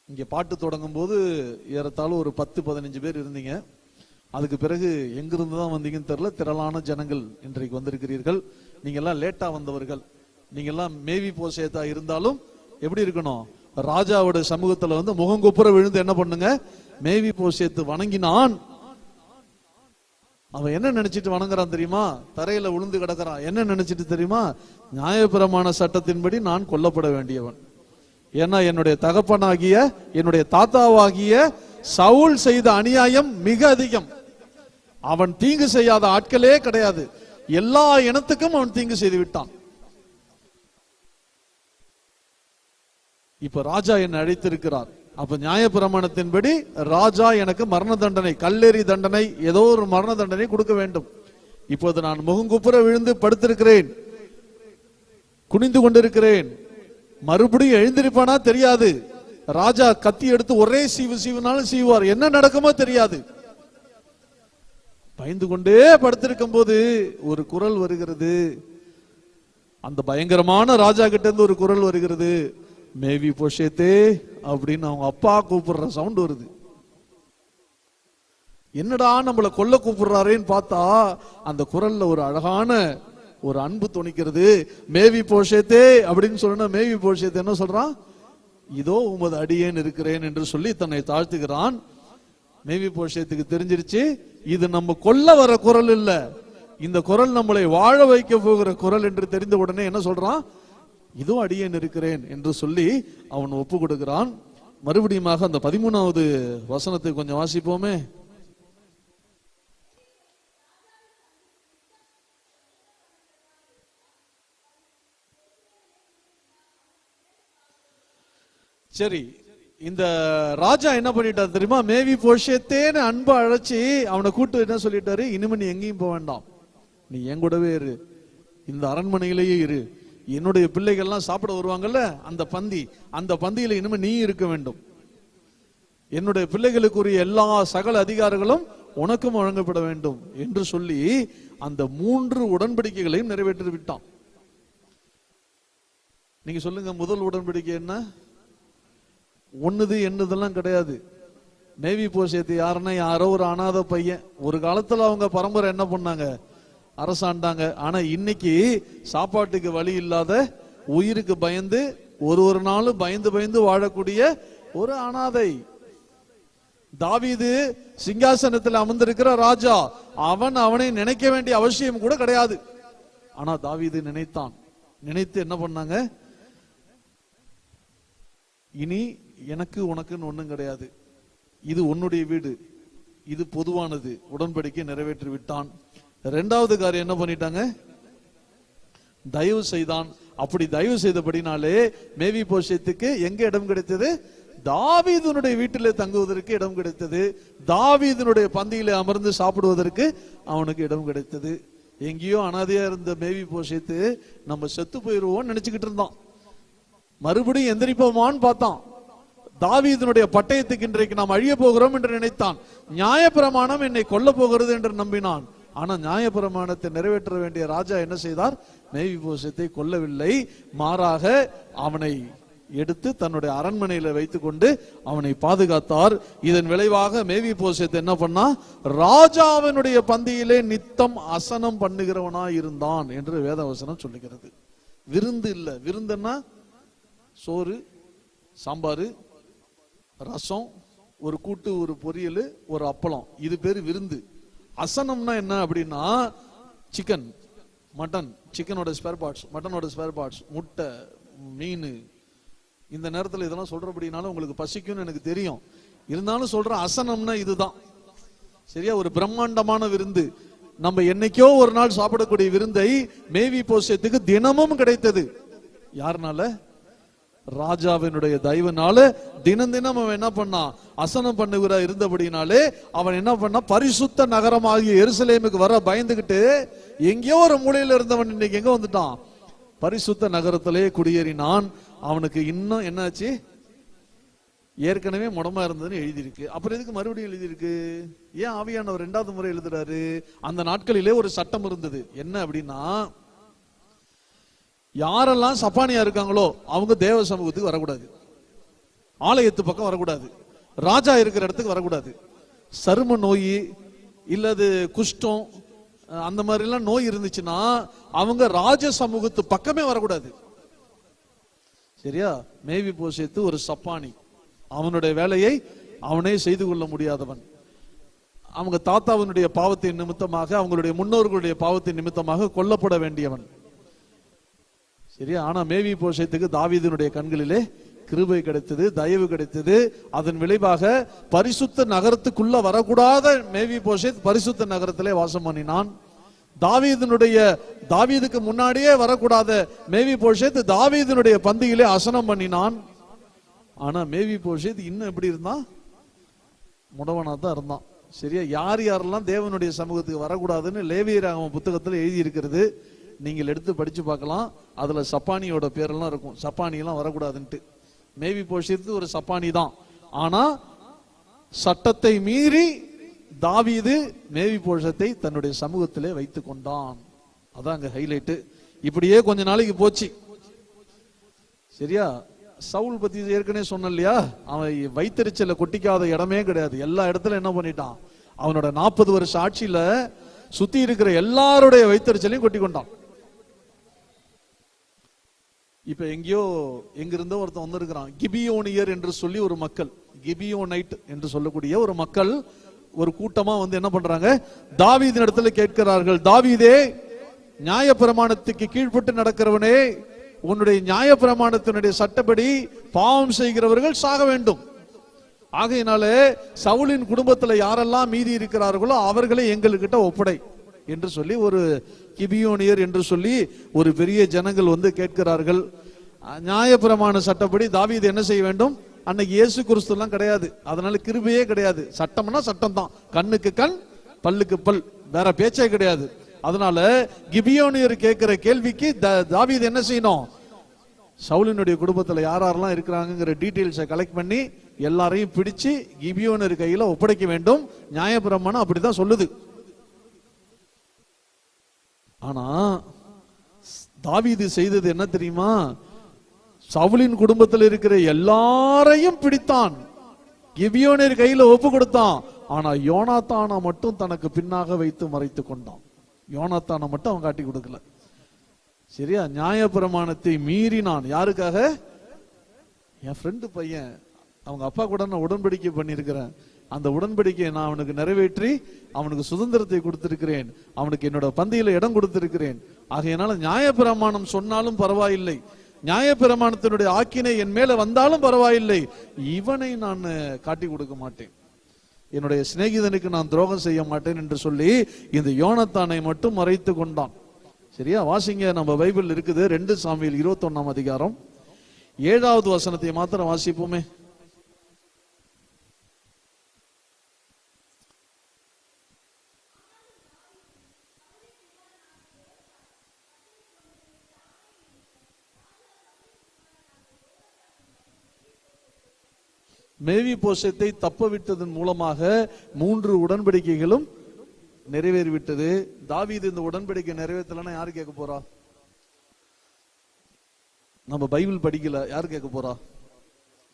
இங்க பாட்டு தொடங்கும் போது ஏறத்தாழ ஒரு 10-15 பேர் இருந்தீங்க. அதுக்கு பிறகு எங்கிருந்து தான் வந்தீங்கன்னு தெரியல, திரளான ஜனங்கள் இன்றைக்கு வந்திருக்கிறீர்கள். நீங்க எல்லாம் லேட்டா வந்தவர்கள். நீங்க எல்லாம் மேவி போசேத்தா இருந்தாலும் எப்படி இருக்கணும்? ராஜாவோட சமூகத்துல முகங்குப்புற விழுந்து என்ன பண்ணுங்க? மேவி போசேத்து வணங்கினான். அவன் என்ன நினைச்சிட்டு வணங்குறான் தெரியுமா? தரையில விழுந்து கிடக்கிறான். என்ன நினைச்சிட்டு தெரியுமா? நியாயப்பிரமாண சட்டத்தின்படி நான் கொல்லப்பட வேண்டியவன். ஏன்னா என்னுடைய தகப்பனாகிய, என்னுடைய தாத்தாவாகிய சவுல் செய்த அநியாயம் மிக அதிகம். அவன் தீங்கு செய்யாத ஆட்களே கிடையாது. எல்லா இனத்துக்கும் அவன் தீங்கு செய்து விட்டான். இப்ப ராஜா என்னை அழைத்திருக்கிறார். அப்ப நியாயப்பிரமாணத்தின்படி ராஜா எனக்கு மரண தண்டனை, கல்லெறி தண்டனை, ஏதோ ஒரு மரண தண்டனை கொடுக்க வேண்டும். இப்போது நான் முகங்குப்புற விழுந்து படுத்திருக்கிறேன், குனிந்து கொண்டிருக்கிறேன். மறுபடியும் எழுந்திருப்பானா தெரியாது. ராஜா கத்தி எடுத்து ஒரே சீவுனாலும் சீவார். என்ன நடக்குமோ தெரியாது. பயந்து கொண்டே படுத்திருக்கும் போது ஒரு குரல் வருகிறது. அந்த பயங்கரமான ராஜா கிட்ட இருந்து ஒரு குரல் வருகிறது. மேவி போஷேத்தே அப்படின்னு அவங்க அப்பா கூப்பிடுற சவுண்ட் வருது. என்னடா நம்மளை கொல்ல கூப்பிடுறாரேன்னு பார்த்தா அந்த குரல்ல ஒரு அழகான ஒரு அன்பு துணிக்கிறது. மேவி போஷேத்தே அப்படின்னு சொன்னா மேவி போஷேத்தே என்ன சொல்றான்? இதோ உமது அடியேன் இருக்கிறேன் என்று சொல்லி தன்னை தாழ்த்துகிறான். மேவி போஷேத்துக்கு தெரிஞ்சிருச்சு, இது நம்ம கொல்ல வர குரல் இல்ல, இந்த குரல் நம்மளை வாழ வைக்க போகிற குரல் என்று தெரிந்த உடனே என்ன சொல்றான்? இதோ அடியேன் இருக்கிறேன் என்று சொல்லி அவன் ஒப்பு கொடுக்கிறான். மறுபடியும் அந்த 13வது வசனத்தை கொஞ்சம் வாசிப்போமே. சரி, இந்த ராஜா என்ன பண்ணிட்டார் தெரியுமா? மேவி போஷேத்தேன்னு அன்பு அழைச்சி அவனை கூட்டு என்ன சொல்லிட்டாரு? இனிமே நீ எங்கேயும் போக வேண்டாம், நீ என் கூடவே இரு, இந்த அரண்மனையிலேயே இரு. என்னுடைய பிள்ளைகள்லாம் சாப்பிட வருவாங்கல்ல, அந்த பந்தியில இனிமே நீ இருக்க வேண்டும். என்னுடைய பிள்ளைகளுக்குரிய எல்லா சகல அதிகாரங்களும் உனக்கும் வழங்கப்பட வேண்டும் என்று சொல்லி அந்த 3 உடன்படிக்கைகளையும் நிறைவேற்றி விட்டான். நீங்க சொல்லுங்க, முதல் உடன்படிக்கை என்ன? ஒண்ணுது என்னதெல்லாம் கிடையாது. மேவி போஷேத்து யாருன்னா யாரோ ஒரு அனாதை பையன். ஒரு காலத்துல அவங்க பரம்பரை என்ன பண்ணாங்க? அரசாண்டாங்க. ஆனா இன்னைக்கு சாப்பாட்டுக்கு வழி இல்லாத, உயிருக்கு பயந்து ஒரு நாளும் பயந்து வாழக்கூடிய ஒரு அனாதை. தாவீது சிங்காசனத்தில் அமர்ந்திருக்கிற ராஜா. அவனை நினைக்க வேண்டிய அவசியம் கூட கிடையாது. ஆனா தாவீது நினைத்து என்ன பண்ணாங்க? இனி எனக்கு உனக்குன்னு ஒண்ணும் கிடையாது, இது உன்னுடைய வீடு, இது பொதுவானது. உடன்படிக்கை நிறைவேற்றி விட்டான். 2வது காரியம் என்ன பண்ணிட்டாங்க? தயவு செய்தான். அப்படி தயவு செய்தபடினாலே மேவி போஷேத்துக்கு எங்க இடம் கிடைத்தது? தாவீதுனுடைய வீட்டிலே தங்குவதற்கு இடம் கிடைத்தது. தாவீதுனுடைய பந்தியிலே அமர்ந்து சாப்பிடுவதற்கு அவனுக்கு இடம் கிடைத்தது. எங்கேயோ அனாதையா இருந்த மேவி போஷேத்து நம்ம செத்து போயிருவோம் நினைச்சுக்கிட்டு இருந்தான். மறுபடியும் எந்திரிப்போமான்னு பார்த்தான். தாவீதினுடைய பட்டயத்துக்கு இன்றைக்கு நாம் அழிய போகிறோம் என்று நினைத்தான். நியாயப்பிரமாணம் என்னை கொல்ல போகிறது என்று நம்பினான். ஆனா நியாயப்பிரமாணத்தை நிறைவேற்ற வேண்டிய ராஜா என்ன செய்தார்? மேவிபோசேத்தை கொல்லவில்லை, மாறாக அவனை எடுத்து தன்னுடைய அரண்மனையில வைத்துக் கொண்டு அவனை பாதுகாத்தார். இதன் விளைவாக மேவிபோசேத் என்ன பண்ணா? ராஜாவினுடைய பந்தியிலே நித்தம் அசனம் பண்ணுகிறவனா இருந்தான் என்று வேதவசனம் சொல்லுகிறது. விருந்து இல்ல, விருந்துன்னா சோறு, சாம்பாரு, ரசம், ஒரு கூட்டு, ஒரு பொரியல், ஒரு அப்பளம், இது பேரு விருந்து. அசனம்னா என்ன அப்படின்னா சிக்கன், மட்டன், சிக்கனோட ஸ்பேர் பார்ட்ஸ், மட்டனோட ஸ்பேர் பார்ட்ஸ், முட்டை, மீன். இந்த நேரத்தில் இதெல்லாம் சொல்றபடினாலும் உங்களுக்கு பசிக்கும்னு எனக்கு தெரியும், இருந்தாலும் சொல்ற அசனம்னா இதுதான். சரியா? ஒரு பிரம்மாண்டமான விருந்து. நம்ம என்னைக்கோ ஒரு நாள் சாப்பிடக்கூடிய விருந்தை மேவிபோசேத்துக்கு தினமும் கிடைத்தது. யாருனால? ராஜாவினுடைய தயவுனால. தினம் தினம் அவன் என்ன பண்ணா? அசனம் பண்ணுகிற இருந்தபடினாலே அவன் என்ன பண்ணா? பரிசுத்த நகரமாகிய எருசலேமுக்கு வர பயந்துகிட்டு எங்கேயோ ஒரு மூலையில இருந்தவன் இன்னைக்கு எங்க வந்துட்டான்? பரிசுத்த நகரத்திலே குடியேறினான். அவனுக்கு இன்னும் என்னாச்சு? ஏற்கனவே முடமா இருந்ததுன்னு எழுதியிருக்கு. அப்புறம் எதுக்கு மறுபடியும் எழுதியிருக்கு? ஏன் ஆவியானவர் இரண்டாவது முறை எழுதுறாரு? அந்த நாட்களிலே ஒரு சட்டம் இருந்தது. என்ன அப்படின்னா, யாரெல்லாம் சப்பானியா இருக்காங்களோ அவங்க தேவ சமூகத்துக்கு வரக்கூடாது, ஆலயத்து பக்கம் வரக்கூடாது, ராஜா இருக்கிற இடத்துக்கு வரக்கூடாது. சரும நோய் இல்லது குஷ்டம் அந்த மாதிரி எல்லாம் நோய் இருந்துச்சுன்னா அவங்க ராஜ சமூகத்து பக்கமே வரக்கூடாது. சரியா? மேவிபோசேத்து ஒரு சப்பானி, அவனுடைய வேலையை அவனே செய்து கொள்ள முடியாதவன். அவங்க தாத்தாவினுடைய பாவத்தின் நிமித்தமாக, அவங்களுடைய முன்னோர்களுடைய பாவத்தின் நிமித்தமாக கொல்லப்பட வேண்டியவன். சரியா? ஆனா மேவிபோசேத்துக்கு தாவீதினுடைய கண்களிலே கிருபை கிடைத்தது, தயவு கிடைத்தது. அதன் விளைவாக பரிசுத்த நகரத்துக்குள்ள வரக்கூடாத மேவிபோசேத் பரிசுத்த நகரத்திலே வாசம் பண்ணினான். தாவீதுக்கு முன்னாடியே வரக்கூடாத மேவிபோசேத் தாவீதினுடைய பந்தியிலே அசனம் பண்ணினான். ஆனா மேவிபோசேத் இன்னும் எப்படி இருந்தான்? முடவனா தான் இருந்தான். சரியா? யார் யாரெல்லாம் தேவனுடைய சமூகத்துக்கு வரக்கூடாதுன்னு லேவியராகம புத்தகத்தில் எழுதி இருக்கிறது, நீங்கள் எடுத்து படிச்சு பார்க்கலாம். அதுல சப்பானியோட பேரெல்லாம் இருக்கும், சப்பானி எல்லாம் வரக்கூடாதுன்ட்டு. மேவிபோசேத் ஒரு சப்பானி தான். ஆனா சட்டத்தை மீறி தாவீது மேவிபோசேத்தை தன்னுடைய சமூகத்திலே வைத்துக் கொண்டான். அதான் அங்க ஹைலைட். இப்படியே கொஞ்ச நாளைக்கு போச்சு. சரியா? சவுல் பத்தி ஏற்கனவே சொன்ன இல்லையா? அவன் வைத்தறிச்சல கொட்டிக்காத இடமே கிடையாது. எல்லா இடத்துல என்ன பண்ணிட்டான்? அவனோட 40 வருஷ ஆட்சியில சுத்தி இருக்கிற எல்லாருடைய வைத்தறிச்சலையும் கொட்டி கொண்டான். இப்ப எங்கிருந்தோ ஒருத்தன் வந்திருக்கிறான். கிபியோனியர் என்று சொல்லி ஒரு மக்கள், கிபியோனைட் என்று சொல்லக்கூடிய ஒரு மக்கள் ஒரு கூட்டமா வந்து என்ன பண்றாங்க? தாவீதின் இடத்துல கேட்கிறார்கள், தாவீதே, நியாயப்பிரமாணத்துக்கு கீழ்பட்டு நடக்கிறவனே, உன்னுடைய நியாயப்பிரமாணத்தினுடைய சட்டப்படி பாவம் செய்கிறவர்கள் சாக வேண்டும். ஆகையினாலே சவுலின் குடும்பத்துல யாரெல்லாம் மீதி இருக்கிறார்களோ அவர்களை எங்கள்கிட்ட ஒப்படை என்று சொல்லி ஒரு கிபியோனியர் என்று சொல்லி ஒரு பெரிய ஜனங்கள் வந்து கேட்கிறார்கள். நியாயப்பிரமாண சட்டப்படி தாவீது என்ன செய்ய வேண்டும்? அன்னைக்கு இயேசு கிறிஸ்து எல்லாம் கிடையாது, அதனால கிருபையே கிடையாது. சட்டம்னா சட்டம் தான், கண்ணுக்கு கண் பல்லுக்கு பல், வேற பேச்சே கிடையாது. அதனால கிபியோனியர் கேட்கிற கேள்விக்கு தாவீது என்ன செய்யணும்? சவுலினுடைய குடும்பத்துல யாரெல்லாம் இருக்கிறாங்கிற டீடைல்ஸை கலெக்ட் பண்ணி எல்லாரையும் பிடிச்சு கிபியோனியர் கையில ஒப்படைக்க வேண்டும். நியாயப்பிரமாணம் அப்படிதான் சொல்லுது. ஆனா தாவீது செய்தது என்ன தெரியுமா? சவுலின் குடும்பத்தில் இருக்கிற எல்லாரையும் பிடித்தான், கிபியோனியர் கையில ஒப்பு கொடுத்தான். ஆனா யோனாத்தானை மட்டும் தனக்கு பின்னாக வைத்து மறைத்து கொண்டான். யோனாத்தானை மட்டும் அவன் காட்டி கொடுக்கல. சரியா? நியாயப்பிரமாணத்தை மீறினான். யாருக்காக? என் ஃப்ரெண்டு பையன், அவங்க அப்பா கூட நான் உடன்படிக்கை பண்ணியிருக்கிறேன், அந்த உடன்படிக்கையை நான் அவனுக்கு நிறைவேற்றி அவனுக்கு சுதந்திரத்தை கொடுத்திருக்கிறேன், அவனுக்கு என்னோட பந்தியில இடம் கொடுத்திருக்கிறேன். ஆகையினால நியாயப்பிரமாணம் சொன்னாலும் பரவாயில்லை, நியாயப்பிரமாணத்தினுடைய ஆக்கினை என் மேல வந்தாலும் பரவாயில்லை, இவனை நான் காட்டி கொடுக்க மாட்டேன், என்னுடைய சிநேகிதனுக்கு நான் துரோகம் செய்ய மாட்டேன் என்று சொல்லி இந்த யோனத்தானை மட்டும் மறைத்து கொண்டான். சரியா? வாசிங்க, நம்ம பைபிள் இருக்குது 2 சாமுவேல் 21ஆம் அதிகாரம் 7வது வசனத்தை மாத்திரம் வாசிப்போமே. மேவி போஷத்தை தப்ப விட்டதன் மூலமாக 3 உடன்படிக்கைகளும் நிறைவேறிவிட்டது. தாவீது இந்த உடன்படிக்கை நிறைவேற்றலன்னா யாரு கேட்க போறா? நம்ம பைபிள் படிக்கல, யாரு கேட்க போறா?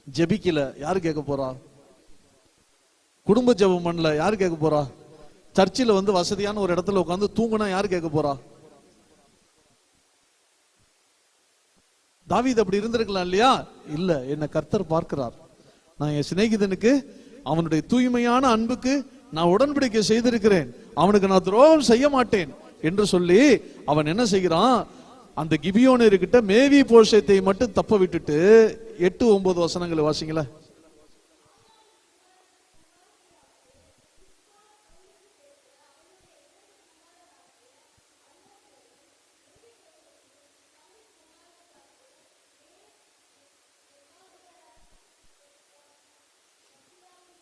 ஜெபிக்கல, யாரு கேட்க போறா? குடும்ப ஜெபம் பண்ணல, யாரு கேட்க போறா? சர்ச்சில் வந்து வசதியான ஒரு இடத்துல உட்காந்து தூங்குனா யாரு கேட்க போறா? தாவீது அப்படி இருந்திருக்கலாம் இல்லையா? இல்ல, என்ன கர்த்தர் பார்க்கிறார். நான் என் சிநேகிதனுக்கு அவனுடைய தூய்மையான அன்புக்கு நான் உடன்படிக்கை செய்திருக்கிறேன், அவனுக்கு நான் துரோகம் செய்ய மாட்டேன் என்று சொல்லி அவன் என்ன செய்கிறான்? அந்த கிபியோனியர்கிட்ட மேவி போஷத்தை மட்டும் தப்ப விட்டுட்டு 8-9 வசனங்களை வாசிங்களா.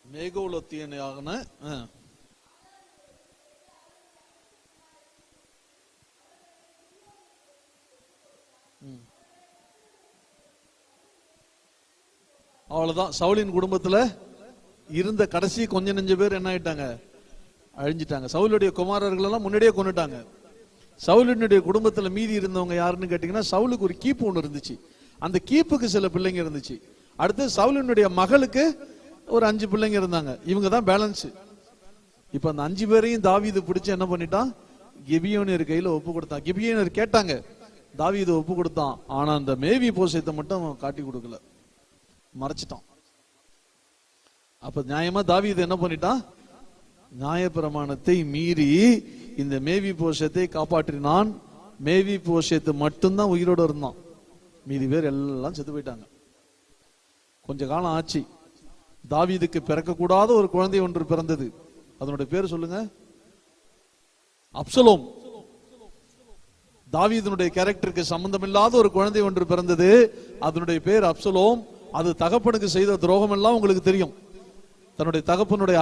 மேகோலத்தியனான அவ்வளவுதான். சவுலின் குடும்பத்துல இருந்த கடைசி கொஞ்ச நெஞ்ச பேர் என்ன ஆயிட்டாங்க? அழிஞ்சிட்டாங்க. சவுலுடைய குமாரர்கள் எல்லாம் முன்னாடியே கொண்டுட்டாங்க. சவுலினுடைய குடும்பத்துல மீதி இருந்தவங்க யாருன்னு கேட்டீங்கன்னா, சவுலுக்கு ஒரு கீப்பு ஒண்ணு இருந்துச்சு, அந்த கீப்புக்கு சில பிள்ளைங்க இருந்துச்சு. அடுத்து சவுலினுடைய மகளுக்கு ஒரு 5 பிள்ளைங்க இருந்தாங்க. இவங்க தான் பேலன்ஸ். இப்ப அந்த 5 பேரையும் தாவீது பிடிச்சு என்ன பண்ணிட்டான்? கிபியோனியர் கையில ஒப்பு கொடுத்தான். கிபியோனியர் கேட்டாங்க, தாவீது ஒப்பு கொடுத்தான். ஆனா அந்த மேவி போஷத்தை மட்டும் காட்டி கொடுக்கல, மறைச்சிட்டான். அப்ப நியாயமா தாவீது என்ன பண்ணிட்டான்? நியாயப்பிரமாணத்தை மீறி இந்த மேவி போஷத்தை காப்பாற்றினான். மேவி போஷத்து மட்டும்தான் உயிரோடு இருந்தான், மீதி பேர் எல்லாம் செத்து போயிட்டாங்க. கொஞ்ச காலம் ஆச்சு, தாவீதுக்கு பிறக்கக்கூடாத ஒரு குழந்தை ஒன்று பிறந்தது. அதனுடைய பேர் சொல்லுங்க, அப்சலோம். தாவீதுனுடைய கேரக்டருக்கு சம்பந்தம் இல்லாத ஒரு குழந்தை ஒன்று பிறந்தது, அதனுடைய பேர் அப்சலோம். அது தகப்பனுக்கு செய்த துரோகம் எல்லாம் உங்களுக்கு தெரியும். தன்னுடைய தகப்பனுடைய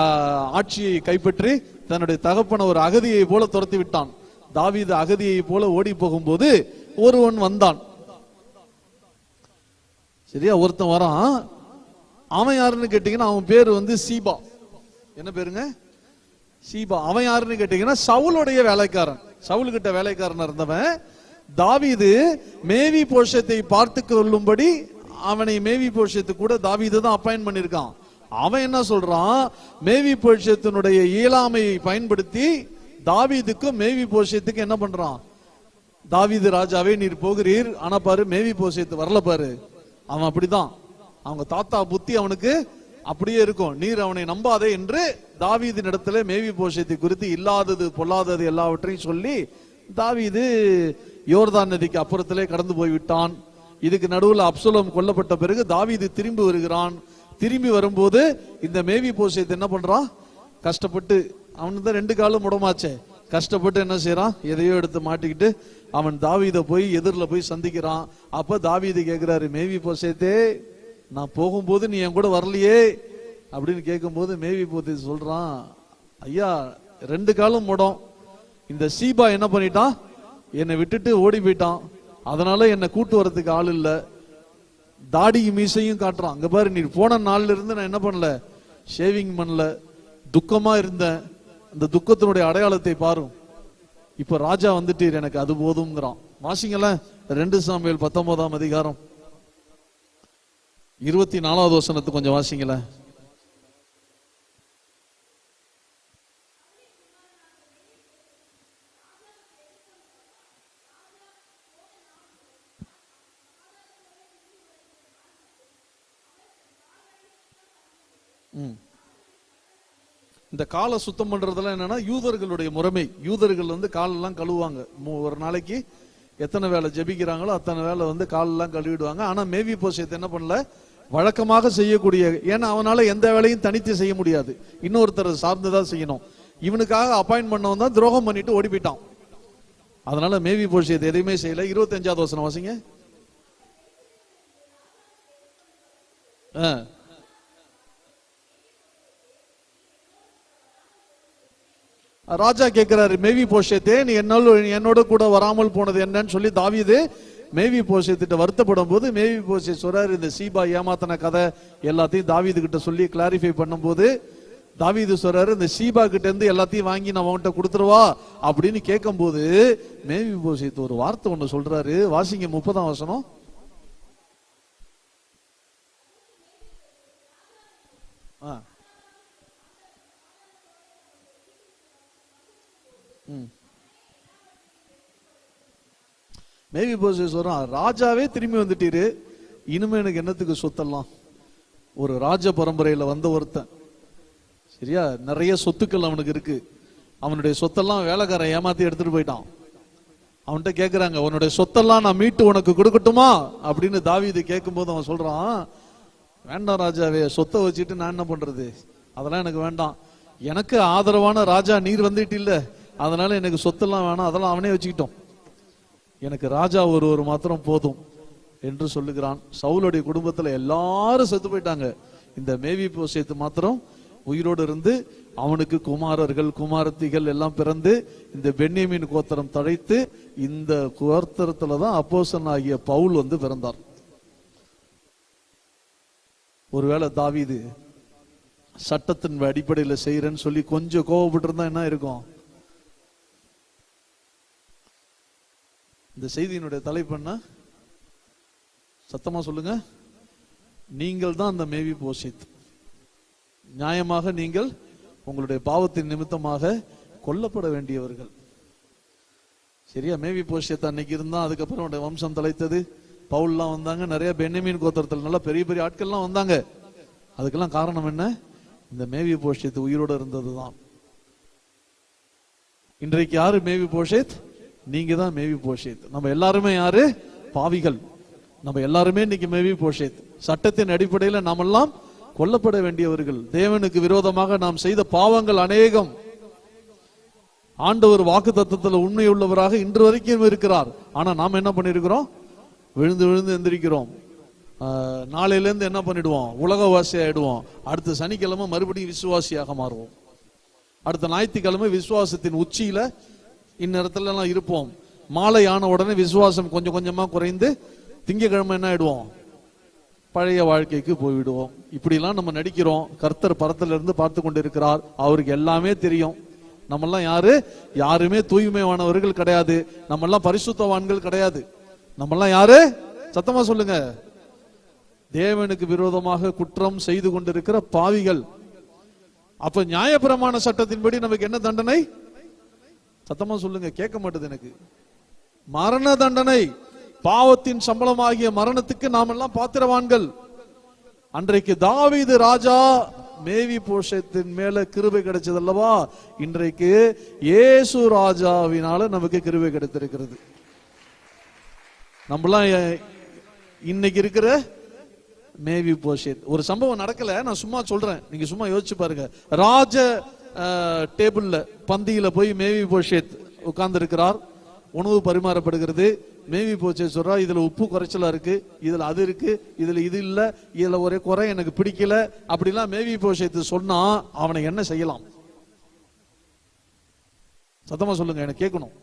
ஆட்சியை கைப்பற்றி தன்னுடைய தகப்பனை ஒரு அகதியை போல துரத்தி விட்டான். தாவீது அகதியை போல ஓடி போகும்போது ஒருவன் வந்தான். சரியா, ஒருத்தன் வரான். அவன் யாருன்னு கேட்டீங்கன்னா, அவன் பேரு வந்து சீபா. என்ன பேருங்க? சீபா. அவன் யாருன்னு கேட்டீங்கன்னா, சவுலுடைய வேலைக்காரன். சவுல் கிட்ட வேலைக்காரன் இருந்தவன். தாவீது மேவி போஷத்தை பார்த்து கொள்ளும்படி அவனை மேவி போஷத்து கூட தாவீது தான் அப்பாயிண்ட் பண்ணிருக்கான். அவன் என்ன சொல்றான்? மேவி போஷத்தினுடைய இயலாமையை பயன்படுத்தி தாவீதுக்கும் மேவி போஷத்துக்கு என்ன பண்றான்? தாவீது ராஜாவே, நீர் போகிறீர், ஆனா பாரு மேவி போஷத்து வரல பாரு. அவன் அப்படிதான், அவங்க தாத்தா புத்தி அவனுக்கு அப்படியே இருக்கும். நீர் அவனை நம்பாதே என்று தாவீதின் இடத்துல மேவி போஷத்தை குறித்து இல்லாதது பொல்லாதது எல்லாவற்றையும் சொல்லி தாவீது யோர்தான் நதிக்கு அப்புறத்திலே கடந்து போய்விட்டான். இதுக்கு நடுவில் அப்சலோம் கொல்லப்பட்ட பிறகு தாவீது திரும்பி வருகிறான். திரும்பி வரும்போது இந்த மேவி போஷத்தை என்ன பண்றான்? கஷ்டப்பட்டு, அவனுக்கு தான் 2 காலும் முடமாச்சே, கஷ்டப்பட்டு என்ன செய்யறான்? எதையோ எடுத்து மாட்டிக்கிட்டு அவன் தாவீதை போய் எதிரில் போய் சந்திக்கிறான். அப்ப தாவீது கேட்கிறாரு, மேவி போஷத்தே, நான் போகும்போது நீ என் கூட வரலையே அப்படின்னு கேட்கும்போது மேவி போத்தி சொல்றான், ஐயா 2 காலும் முடம். இந்த சீபா என்ன பண்ணிட்டான்? என்னை விட்டுட்டு ஓடி போயிட்டான். அதனால என்னை கூட்டு வரதுக்கு ஆள் இல்ல. தாடி மீசையும் காட்டுறான். அங்க பாரு, நீ போன நாள்ல இருந்து நான் என்ன பண்ணல? ஷேவிங் பண்ணல, துக்கமா இருந்தேன். அந்த துக்கத்தினுடைய அடையாளத்தை பாரு. இப்ப ராஜா வந்துட்டீர், எனக்கு அது போதும்ங்கிறான். வாசிங்களேன் 2 சாமுவேல் 19ஆம் அதிகாரம் 24வது வசனத்தை கொஞ்சம் வாசிங்களேன். இந்த காலை சுத்தம் பண்றதுல என்னன்னா யூதர்களுடைய முறைமை. யூதர்கள் வந்து காலெல்லாம் கழுவுவாங்க. ஒரு நாளைக்கு எத்தனை வேலை ஜெபிக்கிறாங்களோ அத்தனை வேலை வந்து காலெல்லாம் கழுவிடுவாங்க. ஆனா மேவி போஷத்தை என்ன பண்ணல? வழக்கமாக செய்யக்கூடிய, ஏன்னா அவனால எந்த வேலையும் தனித்து செய்ய முடியாது, இன்னொருத்தர் சார்ந்துதான் செய்யணும். இவனுக்காக அப்பாயின்ட் பண்ணவன் தான் துரோகம் பண்ணிட்டு ஓடி போயிட்டான். அதனால மேவி போஷத்தை எதையுமே செய்யல. 25வது வசனம் வாசிங்க. ராஜா கேட்கிறாரு, மேவி போஷத்தே, நீ என்னோட கூட வராமல் போனது என்னன்னு சொல்லி தாவீது மேவி போசேத்திட்ட வருத்தப்படும் போது மேவி போசே சொல்றாரு, இந்த சீபா ஏமாத்தின கதை எல்லாத்தையும் தாவீது கிட்ட சொல்லி கிளாரிஃபை பண்ணும் போது தாவீது சொல்றாரு, இந்த சீபா கிட்ட இருந்து எல்லாத்தையும் வாங்கி நான் அவன்கிட்ட கொடுத்துருவா அப்படின்னு கேட்கும் போது மேவி போசேத் ஒரு வார்த்தை ஒண்ணு சொல்றாரு. வாசிங்க 30ஆம் வசனம். மேவி போசேத் சொல்றான், ராஜாவே திரும்பி வந்துட்டீரு, இனிமே எனக்கு என்னத்துக்கு சொத்தெல்லாம்? ஒரு ராஜ பரம்பரையில வந்த ஒருத்தன், சரியா, நிறைய சொத்துக்கள் அவனுக்கு இருக்கு. அவனுடைய சொத்தெல்லாம் வேலைக்காரன் ஏமாத்தி எடுத்துட்டு போயிட்டான். அவன்கிட்ட கேட்கிறாங்க, உன்னுடைய சொத்தெல்லாம் நான் மீட்டு உனக்கு கொடுக்கட்டுமா அப்படின்னு தாவீது கேட்கும் போது அவன் சொல்றான், வேண்டாம் ராஜாவே, சொத்தை வச்சுட்டு நான் என்ன பண்றது, அதெல்லாம் எனக்கு வேண்டாம். எனக்கு ஆதரவான ராஜா நீர் வந்துட்டு இல்ல, அதனால எனக்கு சொத்தெல்லாம் வேணாம், அதெல்லாம் அவனே வச்சுக்கிட்டோம், எனக்கு ராஜா ஒரு மாத்திரம் போதும் என்று சொல்லுகிறான். சவுலுடைய குடும்பத்துல எல்லாரும் செத்து போயிட்டாங்க. இந்த மேவி போசேத் மாத்திரம் உயிரோடு இருந்து அவனுக்கு குமாரர்கள் குமாரத்திகள் எல்லாம் பிறந்து இந்த பென்யமீன் கோத்திரம் தழைத்து இந்த கோத்திரத்துலதான் அப்போஸ்தலன் ஆகிய பவுல் வந்து பிறந்தார். ஒருவேளை தாவீது சட்டத்தின் அடிப்படையில் செய்யறேன்னு சொல்லி கொஞ்சம் கோவப்பட்டு இருந்தா என்ன இருக்கும்? இந்த செய்தியினுடைய தலைப்பு என்ன? சத்தமா சொல்லுங்க. நீங்கள் தான் அந்த மேவி போசேத். நியாயமாக நீங்கள் உங்களுடைய பாவத்தின் நிமித்தமாக கொல்லப்பட வேண்டியவர்கள். சரியா? மேவி போசேத் அன்னைக்கு இருந்தா, அதுக்கப்புறம் வம்சம் தலைத்தது, பவுல்லாம் வந்தாங்க, நிறைய பென்யமீன் கோத்திரத்தில் நல்ல பெரிய பெரிய ஆட்கள்லாம் வந்தாங்க. அதுக்கெல்லாம் காரணம் என்ன? இந்த மேவி போசேத் உயிரோடு இருந்ததுதான். இன்றைக்கு யாரு மேவி போசேத்? நீங்க தான் மேவி போசேத். நம்ம எல்லாருமே யாரு? பாவிகள். நம்ம எல்லாருமே இன்னைக்கு மேவி போசேத். சட்டத்தின் அடிப்படையில் நாம் எல்லாம் கொல்லப்பட வேண்டியவர்கள். தேவனுக்கு விரோதமாக நாம் செய்த பாவங்கள் அநேகம். ஆண்டவர் வாக்கு தத்தத்தில் உண்மை உள்ளவராக இன்று வரைக்கும் இருக்கிறார். ஆனா நாம் என்ன பண்ணிருக்கிறோம்? விழுந்து விழுந்து எந்திரிக்கிறோம். நாளையில இருந்து என்ன பண்ணிடுவோம்? உலகவாசி ஆயிடுவோம். அடுத்த சனிக்கிழமை மறுபடியும் விசுவாசியாக மாறுவோம். அடுத்த ஞாயிற்றுக்கிழமை விசுவாசத்தின் உச்சியில இந்நேரத்துல எல்லாம் இருப்போம். மாலை ஆன உடனே விசுவாசம் கொஞ்சம் கொஞ்சமா குறைந்து திங்கக்கிழமை என்ன ஆயிடுவோம்? பழைய வாழ்க்கைக்கு போய்விடுவோம். இப்படிலாம் நம்ம நடிக்கிறோம். கர்த்தர் பரத்துல இருந்து பார்த்து கொண்டிருக்கிறார். அவருக்கு எல்லாமே தெரியும். நம்மெல்லாம் யாரு? யாருமே தூய்மையானவர்கள் கிடையாது. நம்மெல்லாம் பரிசுத்தவான்கள் கிடையாது. நம்மெல்லாம் யாரு? சத்தமா சொல்லுங்க. தேவனுக்கு விரோதமாக குற்றம் செய்து கொண்டிருக்கிற பாவிகள். அப்ப நியாயப்பிரமாண சட்டத்தின்படி நமக்கு என்ன தண்டனை? சத்தமா சொல்லுங்க, கேட்க மாட்டேது எனக்கு. மரண தண்டனை. பாவத்தின் சம்பளமாகிய மரணத்துக்கு நாம் எல்லாம் பாத்திரவான்கள். அன்றைக்கு தாவீது ராஜா மேவி போசேத்தின் மேல கிருபை கிடைச்சது அல்லவா? இன்றைக்கு இயேசு ராஜாவினால நமக்கு கிருபை கிடைத்திருக்கிறது. நம்மளாம் இன்னைக்கு இருக்கிற மேவி போசேத். ஒரு சம்பவம் நடக்கல, நான் சும்மா சொல்றேன், நீங்க சும்மா யோசிச்சு பாருங்க. ராஜ டேபிள்ல பந்தியில போய் மேவி போசேத் உட்கார்ந்து இருக்கிறார். உணவு பரிமாறப்படுகிறது. மேவி போசேத் சொல்றா, இதுல உப்பு குறைச்சலா இருக்கு, இதுல அது இருக்கு, இதுல இது இல்ல, இதுல ஒரே குறை எனக்கு பிடிக்கல அப்படிலாம் மேவி போசேத் சொன்னா அவனை என்ன செய்யலாம்? சத்தமா சொல்லுங்க, எனக்கு கேட்கணும்.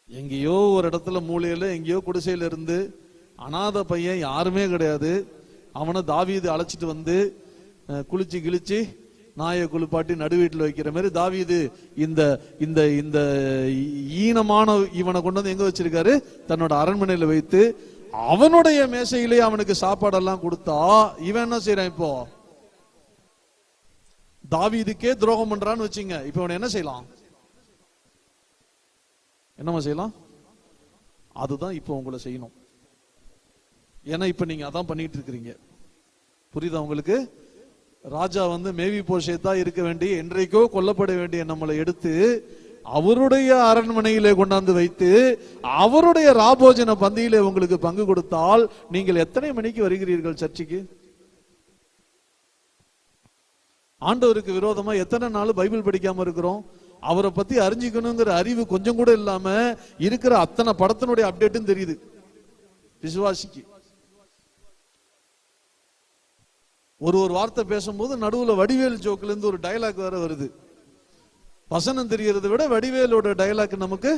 எங்கேயோ ஒரு இடத்துல மூலையில எங்கேயோ குடிசையில இருந்து அநாத பையன், யாருமே கிடையாது, அவனை தாவீது அழைச்சிட்டு வந்து குளிச்சு கிழிச்சு நாயை குளிப்பாட்டி நடு வீட்டில் வைக்கிற மாதிரி தாவீது இந்த இந்த இந்த ஈனமான இவனை கொண்டு வந்து எங்க வச்சிருக்காரு? தன்னோட அரண்மனையில வைத்து அவனுடைய மேசையிலே அவனுக்கு சாப்பாடெல்லாம் கொடுத்தா இவன் என்ன செய்யறான்? இப்போ தாவீதுக்கே துரோகம் பண்றான்னு வச்சுங்க. இப்ப இவனை என்ன செய்யலாம்? என்னமா செய்யலாம்? அதுதான் இப்போ உங்களை செய்யணும். ஏன்னா இப்ப நீங்க அதான் பண்ணிட்டு இருக்கிறீங்க. புரியுதா உங்களுக்கு? ராஜா வந்து மேவி போசேத்தா இருக்க வேண்டிய, என்றைக்கோ கொல்லப்பட வேண்டிய நம்மளை எடுத்து அவருடைய அரண்மனையிலே கொண்டாந்து வைத்து அவருடைய ராபோஜன பந்தியிலே உங்களுக்கு பங்கு கொடுத்தால் நீங்கள் எத்தனை மணிக்கு வருகிறீர்கள் சர்ச்சைக்கு? ஆண்டவருக்கு விரோதமா எத்தனை நாள் பைபிள் படிக்காம இருக்கிறோம்? அவரை பத்தி அறிஞ்சிக்கணுங்கிற அறிவு கொஞ்சம் கூட இல்லாம இருக்கிற அத்தனை படத்தினுடைய அப்டேட்டும் தெரியுது விசுவாசிக்கு. ஒரு வார்த்தை பேசும்போது நடுவுல வடிவேல் ஜோக்ல இருந்து ஒரு டயலாக் வேற வருது. வசனம் தெரியறதை விட வடிவேலோட டயலாக் நமக்கு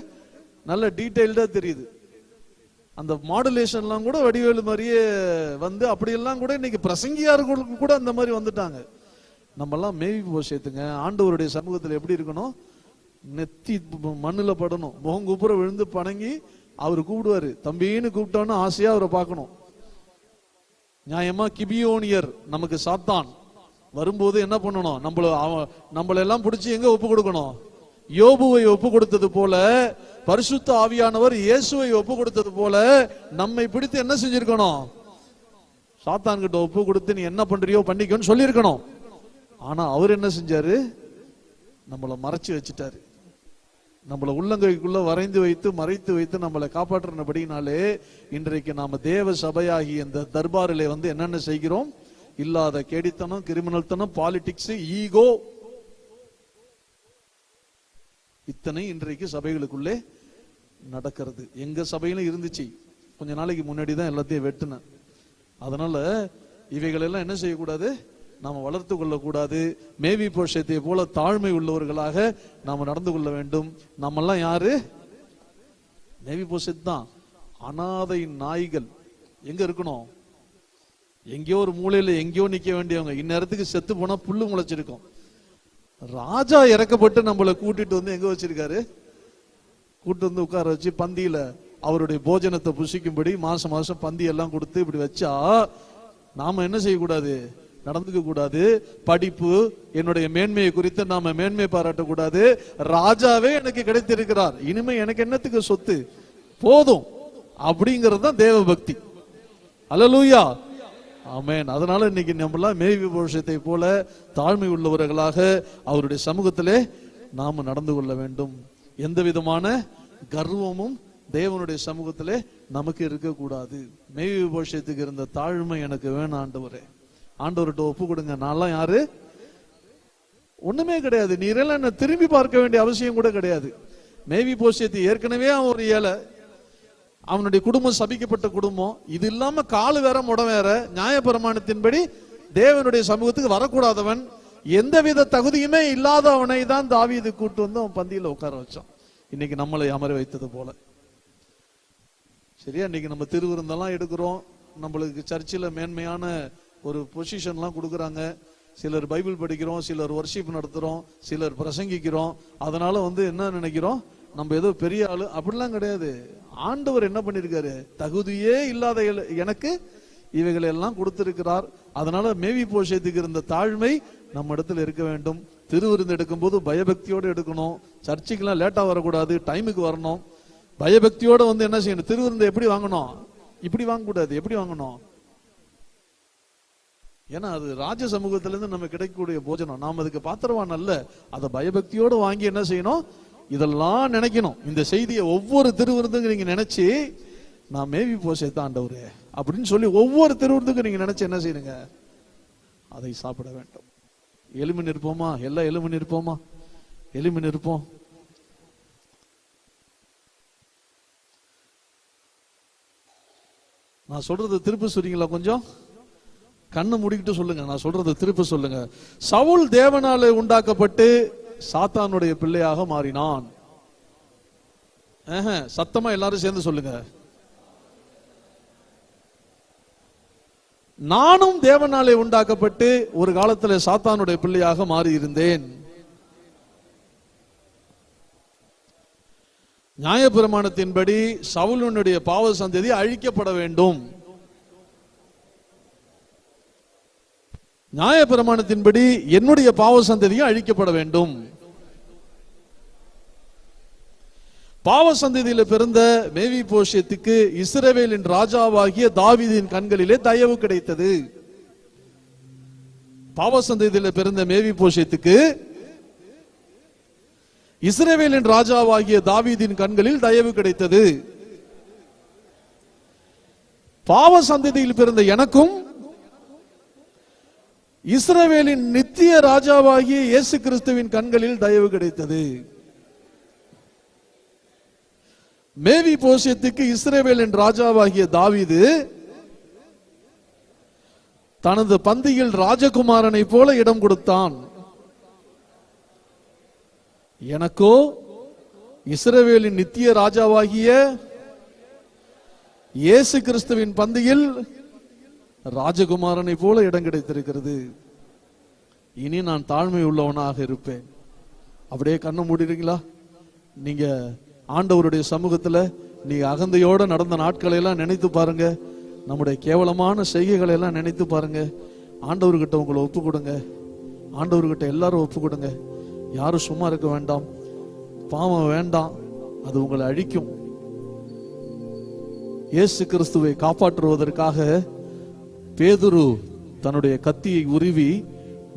நல்ல டீடைல்டா தெரியுது. அந்த மாடுலேஷன்லாம் கூட வடிவேலு மாதிரியே வந்து அப்படியெல்லாம் கூட இன்னைக்கு பிரசங்கியார்களுக்கு கூட அந்த மாதிரி வந்துட்டாங்க. நம்மெல்லாம் மேவி போஷத்துங்க ஆண்டவருடைய சமூகத்தில் எப்படி இருக்கணும்? நெத்தி மண்ணில் படணும், முகம் குப்புற விழுந்து பணங்கி அவர் கூப்பிடுவாரு, தம்பின்னு கூப்பிட்டோன்னு ஆசையா அவரை பார்க்கணும். நியாயமா கிபியோனியர் நமக்கு சாத்தான் வரும்போது என்ன பண்ணணும்? நம்மள எல்லாம் பிடிச்சி எங்க ஒப்பு கொடுக்கணும்? யோபுவை ஒப்பு கொடுத்தது போல, பரிசுத்த ஆவியானவர் இயேசுவை ஒப்பு கொடுத்தது போல நம்மை பிடித்து என்ன செஞ்சிருக்கணும்? சாத்தான் கிட்ட ஒப்பு கொடுத்து நீ என்ன பண்றியோ பண்ணிக்கோன்னு சொல்லியிருக்கணும். ஆனா அவர் என்ன செஞ்சாரு? நம்மளை மறைச்சு வச்சுட்டாரு. நம்மளை உள்ளங்கைக்குள்ள வரைந்து வைத்து மறைத்து வைத்து நம்மளை காப்பாற்றினபடினாலே இன்றைக்கு நாம தேவ சபையாகி இந்த தர்பாரிலே வந்து என்னென்ன செய்கிறோம்? இல்லாத கேடித்தனம், கிரிமினல்தனம், பாலிடிக்ஸ், ஈகோ, இத்தனை இன்றைக்கு சபைகளுக்குள்ளே நடக்கிறது. எங்க சபையிலும் இருந்துச்சு, கொஞ்ச நாளைக்கு முன்னாடி தான் எல்லாத்தையும் வெட்டுனேன். அதனால இவைகளெல்லாம் என்ன செய்யக்கூடாது? நாம வளர்த்து கொள்ளக்கூடாது. மேவி போஷத்தை போல தாழ்மை உள்ளவர்களாக நாம நடந்து கொள்ள வேண்டும். நம்மெல்லாம் யாரு? மேவி போஷத் தான். அனாதை நாய்கள் எங்க இருக்கணும்? எங்கேயோ ஒரு மூலையில எங்கேயோ நிக்க வேண்டியவங்க. இந்நேரத்துக்கு செத்து போனா புல்லு முளைச்சிருக்கும். ராஜா இறக்கப்பட்டு நம்மளை கூட்டிட்டு வந்து எங்க வச்சிருக்காரு? கூட்டு வந்து உட்கார வச்சு பந்தியில அவருடைய போஜனத்தை புசிக்கும்படி மாசம் மாசம் பந்தி எல்லாம் கொடுத்து இப்படி வச்சா நாம என்ன செய்யக்கூடாது? நடந்துக்க கூடாது. படிப்பு, என்னுடைய மேன்மையை குறித்து நாம மேன்மை பாராட்டக்கூடாது. ராஜாவே எனக்கு கிடைத்திருக்கிறார், இனிமே எனக்கு என்னத்துக்கு சொத்து, போதும் அப்படிங்கிறது தான் தேவ பக்தி. அல்லேலூயா, ஆமென். அதனால இன்னைக்கு நம்மளாம் மேவி போஷத்தை போல தாழ்மை உள்ளவர்களாக அவருடைய சமூகத்திலே நாம நடந்து கொள்ள வேண்டும். எந்த விதமான கர்வமும் தேவனுடைய சமூகத்திலே நமக்கு இருக்கக்கூடாது. மேவி போஷத்துக்கு இருந்த தாழ்மை எனக்கு வேணும் ஆண்டவரே. ஆண்டவர்கிட்ட ஒப்பு கொடுங்க. நான்லாம் யாரு? ஒண்ணுமே கிடையாது. நீரெல்லாம் என்ன திரும்பி பார்க்க வேண்டிய அவசியம் கூட கிடையாது. மேவி போஷத்து ஏற்கனவே அவன் ஒரு ஏழை, அவனுடைய குடும்பம் சபிக்கப்பட்ட குடும்பம். இது இல்லாம காலு வேற முடம் வேற. நியாயப்பிரமாணத்தின்படி தேவனுடைய சமூகத்துக்கு வரக்கூடாதவன், எந்தவித தகுதியுமே இல்லாதவனை தான் தாவீது கூட்டு வந்து அவன் பந்தியில உட்கார வச்சான். இன்னைக்கு நம்மளை அமர வைத்தது போல. சரியா? இன்னைக்கு நம்ம திருவிருந்தெல்லாம் எடுக்கிறோம். நம்மளுக்கு சர்ச்சில் மேன்மையான ஒரு பொசிஷன்லாம் கொடுக்குறாங்க. சிலர் பைபிள் படிக்கிறோம், சிலர் வர்ஷிப் நடத்துறோம், சிலர் பிரசங்கிக்கிறோம். அதனால வந்து என்ன நினைக்கிறோம்? நம்ம ஏதோ பெரிய ஆளு. அப்படிலாம் கிடையாது. ஆண்டவர் என்ன பண்ணிருக்காரு? தகுதியே இல்லாத எனக்கு இவைகளை எல்லாம் கொடுத்திருக்கிறார். அதனால மேவி போஷத்துக்கு இருந்த தாழ்மை நம்ம இடத்துல இருக்க வேண்டும். திருவிருந்து எடுக்கும் போது பயபக்தியோடு எடுக்கணும். சர்ச்சுக்கெல்லாம் லேட்டா வரக்கூடாது, டைமுக்கு வரணும். பயபக்தியோட வந்து என்ன செய்யணும்? திருவிருந்து எப்படி வாங்கணும்? இப்படி வாங்கக்கூடாது. எப்படி வாங்கணும்? ஏன்னா அது ராஜ சமூகத்திலிருந்து நம்ம கிடைக்கக்கூடிய போஜனம். நாம் அதுக்கு பாத்திரவான் அல்ல. அதை பயபக்தியோடு வாங்கி என்ன செய்யணும்? இதெல்லாம் நினைக்கணும். இந்த செய்தியை ஒவ்வொரு திருவிருந்துக்கு நீங்க நினைச்சு, நான் மேவி போஷத்தை ஆண்டவரே அப்படின்னு சொல்லி ஒவ்வொரு திருவிருந்துக்கு நீங்க நினைச்சு என்ன செய்யுங்க? அதை சாப்பிட வேண்டும். எலும்பு நிற்போமா? எல்லாம் எலும்பு நிற்போமா? எலும்பு நிற்போம். நான் சொல்றது திருப்பி சொல்றீங்களா? கொஞ்சம் கண்ணு மூடிக்கிட்டு சொல்லுங்க. நான் சொல்றது திருப்பி சொல்லுங்க. சவுல் தேவனாலே உண்டாக்கப்பட்டு சாத்தானுடைய பிள்ளையாக மாறினான். சத்தமா எல்லாரும் சேர்ந்து சொல்லுங்க. நானும் தேவனாலே உண்டாக்கப்பட்டு ஒரு காலத்தில் சாத்தானுடைய பிள்ளையாக மாறி இருந்தேன். நியாயப்பிரமாணத்தின்படி சவுலுடைய பாவ சந்ததி அழிக்கப்பட வேண்டும். நியாயப்பிரமாணத்தின்படி என்னுடைய பாவ சந்ததியும் அழிக்கப்பட வேண்டும். பாவ சந்ததியில பிறந்த மேவி போஷத்துக்கு இஸ்ரவேலின் ராஜாவாகிய தாவீதின் கண்களிலே தயவு கிடைத்தது. பாவ சந்ததியில பிறந்த மேவி போஷத்துக்கு இஸ்ரவேலின் ராஜாவாகிய தாவீதின் கண்களில் தயவு கிடைத்தது. பாவ சந்ததியில் பிறந்த எனக்கும் இஸ்ரவேலின் நித்திய ராஜாவாகிய இயேசு கிறிஸ்துவின் கண்களில் தயவு கிடைத்தது. மேவி போஷத்துக்கு இஸ்ரவேலின் ராஜாவாகிய தாவீது தனது பந்தியில் ராஜகுமாரனை போல இடம் கொடுத்தான். எனக்கோ இஸ்ரவேலின் நித்திய ராஜாவாகிய இயேசு கிறிஸ்துவின் பந்தியில் ராஜகுமாரனை போல இடம் கிடைத்திருக்கிறது. இனி நான் தாழ்மை உள்ளவனாக இருப்பேன். அப்படியே கண்ணை மூடிடுங்களா? நீங்க ஆண்டவருடைய சமூகத்துல நீங்க அகந்தையோட நடந்த நாட்களை எல்லாம் நினைத்து பாருங்க. நம்முடைய கேவலமான செய்கைகளை எல்லாம் நினைத்து பாருங்க. ஆண்டவர்கிட்ட உங்களை ஒப்பு கொடுங்க. ஆண்டவர்கிட்ட எல்லாரும் ஒப்பு கொடுங்க. யாரும் சும்மா இருக்க வேண்டாம். பாவம் வேண்டாம், அது உங்களை அழிக்கும். இயேசு கிறிஸ்துவை காப்பாற்றுவதற்காக பேதுரு தன்னுடைய கத்தியை உருவி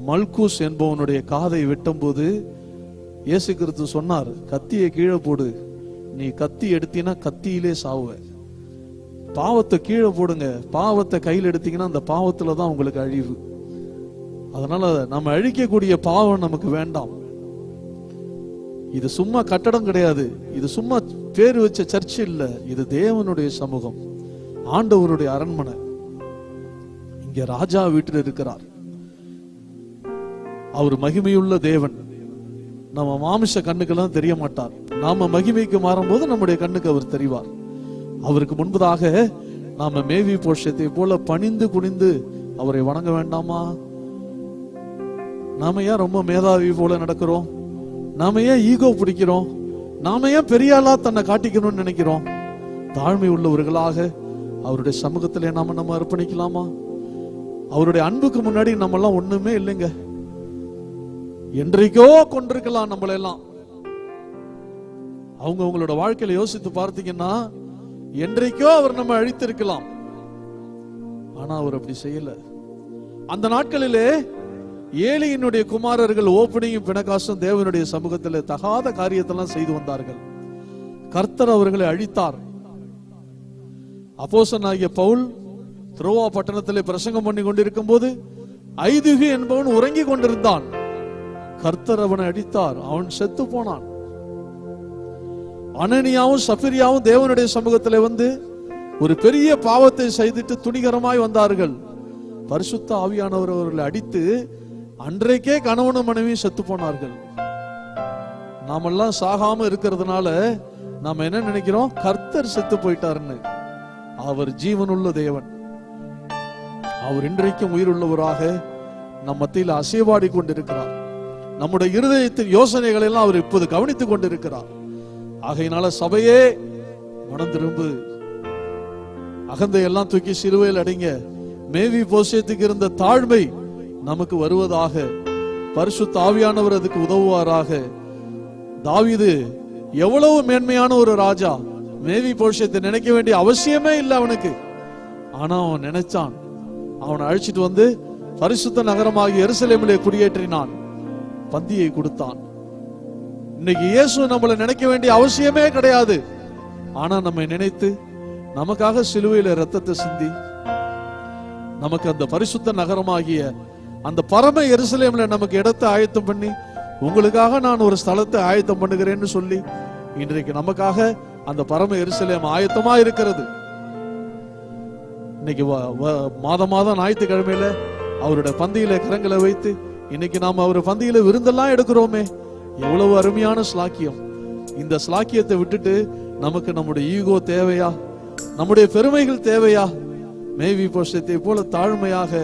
மல்கூஸ் என்பவனுடைய காதை வெட்டும் போது இயேசு கிறிஸ்து சொன்னார், கத்தியை கீழே போடு, நீ கத்தி எடுத்தீங்கன்னா கத்தியிலே சாவுவ. பாவத்தை கீழே போடுங்க. பாவத்தை கையில் எடுத்தீங்கன்னா அந்த பாவத்துல தான் உங்களுக்கு அழிவு. அதனால நம்ம அழிக்கக்கூடிய பாவம் நமக்கு வேண்டாம். இது சும்மா கட்டடம் கிடையாது. இது சும்மா பேர் வச்ச சர்ச் இல்ல. இது தேவனுடைய சமூகம், ஆண்டவருடைய அரண்மனை. இங்க ராஜா வீட்டில் இருக்கிறார். அவர் மகிமையுள்ள தேவன். நம்ம மாமிச கண்ணுக்கெல்லாம் தெரிய மாட்டார். நாம மகிமைக்கு மாறும்போது நம்முடைய கண்ணுக்கு அவர் தெரிவார். அவருக்கு முன்பதாக நாம மேவி போஷத்தை போல பணிந்து குனிந்து அவரை வணங்க வேண்டாமா? நாம ஏன் ரொம்ப மேதாவி போல நடக்கிறோம்? நாம ஏன் ஈகோ பிடிக்கிறோம்? நாம ஏன் பெரிய ஆளா தன்னை காட்டிக்கணும்னு நினைக்கிறோம்? தாழ்மை உள்ளவர்களாக அவருடைய சமூகத்திலே நம்ம அர்ப்பணிக்கலாமா? அவருடைய அன்புக்கு முன்னாடி நம்ம எல்லாம் ஒண்ணுமே இல்லைங்க. என்றைக்கோ கொண்டிருக்கலாம் நம்மள எல்லாம். அவங்களோட வாழ்க்கையில யோசித்து பார்த்தீங்கன்னா என்றைக்கோ அவர் நம்ம அழித்திருக்கலாம். ஆனா அவர் அப்படி செய்யல. அந்த நாட்களிலே ஏலியினுடைய குமாரர்கள் ஓப்பனியும் பிணகாசும் தேவனுடைய சமூகத்தில் தகாத காரியத்தெல்லாம் செய்து வந்தார்கள். கர்த்தர் அவர்களை அழித்தார். அப்போஸ்தலனாகிய பவுல் திரோவா பட்டணத்திலே பிரசங்கம் பண்ணி கொண்டிருக்கும் போது ஐதுகு என்பவன் உறங்கி கொண்டிருந்தான். கர்த்தர் அவனை அடித்தார். அவன் செத்து போனான். அனனியாவும் சபிரியாவும் தேவனுடைய சமூகத்திலே வந்து ஒரு பெரிய பாவத்தை செய்துட்டு துணிகரமாய் வந்தார்கள். பரிசுத்த ஆவியானவர் அவர்களை அடித்து அன்றைக்கே கணவனும் மனைவியும் செத்து போனார்கள். நாமெல்லாம் சாகாம இருக்கிறதுனால நாம என்ன நினைக்கிறோம்? கர்த்தர் செத்து போயிட்டாருன்னு. அவர் ஜீவனுள்ள தேவன். அவர் இன்றைக்கும் உயிருள்ளவராக நம் மத்தியில் அசைவாடி கொண்டிருக்கிறார். நம்முடைய இருதயத்தின் யோசனைகளை எல்லாம் அவர் இப்போது கவனித்துக் கொண்டிருக்கிறார். ஆகையினால சபையே மனம் திரும்பு. அகந்தையெல்லாம் தூக்கி சிலுவையில் அடிங்க. மேவி போஷத்துக்கு இருந்த தாழ்மை நமக்கு வருவதாக. பரிசுத்த ஆவியானவர் அதுக்கு உதவுவாராக. தாவீது எவ்வளவு மேன்மையான ஒரு ராஜா. மேவி போஷத்தை நினைக்க வேண்டிய அவசியமே இல்லை அவனுக்கு. ஆனா அவன் நினைச்சான். அவனை அழைச்சிட்டு வந்து பரிசுத்த நகரமாகிய எருசலேமிலே குடியேற்றினான். பந்தியை கொடுத்தான். இன்னைக்கு இயேசு நம்மளை நினைக்க வேண்டிய அவசியமே கிடையாது. ஆனா நம்மை நினைத்து நமக்காக சிலுவையில ரத்தத்தை சிந்தி நமக்கு அந்த பரிசுத்த நகரமாகிய அந்த பரம எருசலேம்ல நமக்கு இடத்தை ஆயத்தம் பண்ணி, உங்களுக்காக நான் ஒரு ஸ்தலத்தை ஆயத்தம் பண்ணுகிறேன்னு சொல்லி இன்றைக்கு நமக்காக அந்த பரம எருசலேம் ஆயத்தமா இருக்கிறது. இன்னைக்கு மாதம் ஞாயிற்றுக்கிழமையில அவருடைய பந்தியில கரங்களை வைத்து இன்னைக்கு நாம அவர் பந்தியில விருந்தெல்லாம் எடுக்கிறோமே, எவ்வளவு அருமையான ஸ்லாக்கியம். இந்த ஸ்லாக்கியத்தை விட்டுட்டு நமக்கு நம்முடைய ஈகோ தேவையா? நம்முடைய பெருமைகள் தேவையா? மேவி போஷத்தை போல தாழ்மையாக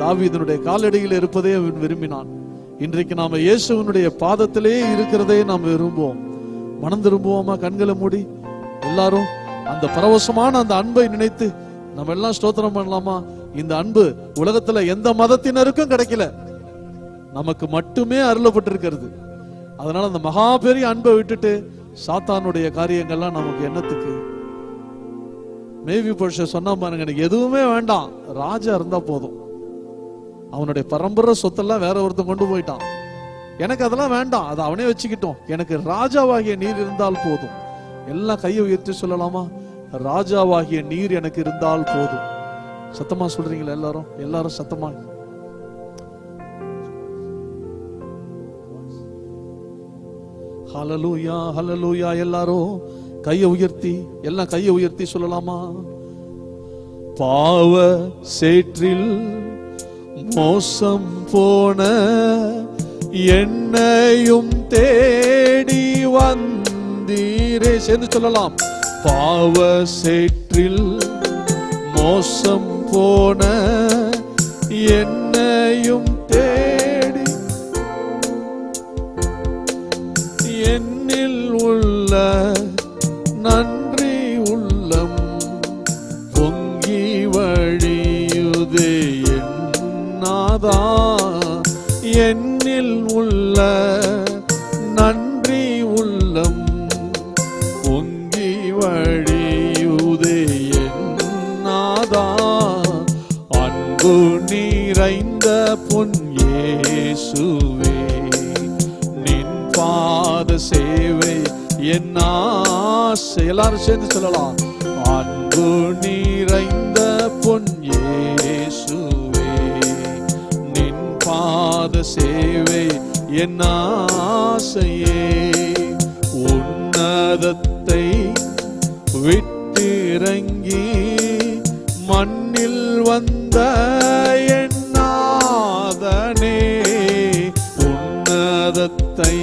தாவீதுனுடைய காலடியில் இருப்பதே விரும்பினான். இன்றைக்கு நாம இயேசுவனுடைய பாதத்திலே இருக்கிறதே நாம் விரும்புவோம். மனம் திரும்புவோமா? கண்களை மூடி எல்லாரும் அந்த பரவசமான அந்த அன்பை நினைத்து நம்ம எல்லாம் ஸ்தோத்திரம் பண்ணலாமா? இந்த அன்பு உலகத்துல எந்த மதத்தினருக்கும் கிடைக்கல, நமக்கு மட்டுமே அருளப்பட்டிருக்கிறது. அதனால அந்த மகா பெரிய அன்பை விட்டுட்டு சாத்தானுடைய காரியங்கள்லாம் நமக்கு என்னத்துக்கு? மேவி போஷ சொன்னா பாருங்க, எனக்கு எதுவுமே வேண்டாம், ராஜா இருந்தா போதும். அவனுடைய பரம்பரை சொத்தெல்லாம் வேற ஒருத்தன் கொண்டு போயிட்டான். எனக்கு அதெல்லாம் வேண்டாம், அதை அவனே வச்சுக்கிட்டோம். எனக்கு ராஜாவாகிய நீர் இருந்தால் போதும். எல்லாம் கையை உயர்த்தி சொல்லலாமா? ராஜாவாகிய நீர் எனக்கு இருந்தால் போதும். சத்தமா சொல்றீங்களா? எல்லாரும் சத்தமா. ஹல்லேலூயா, ஹல்லேலூயா. எல்லாரும் கையை உயர்த்தி, எல்லாம் கையை உயர்த்தி சொல்லலாமா? பாவ சேற்றில் மோசம் போன என்னையும் தேடி வந்தீரே. சேர்ந்து சொல்லலாம். பாவ சேற்றில் மோசம் போன என்னையும் தேடி என்னில் உள்ள நன்றி உள்ளம் பொங்கி வழியுதே என்னாதா. என்னில் உள்ள நன்றி உள்ளம் பொங்கி வழியுதே என்னாதா. அன்பு நிறைந்த பொன் இயேசுவே, நின் பாத சேவை என் ஆசை. எல்லாரும் சேர்ந்து சொல்லலாம். அன்பு நிறைந்த பொன் இயேசுவே, நின் பாத சேவை என் ஆசையே. உன்னதத்தை விட்டிறங்கி மண்ணில் வந்த என் நாதனே, உன்னதத்தை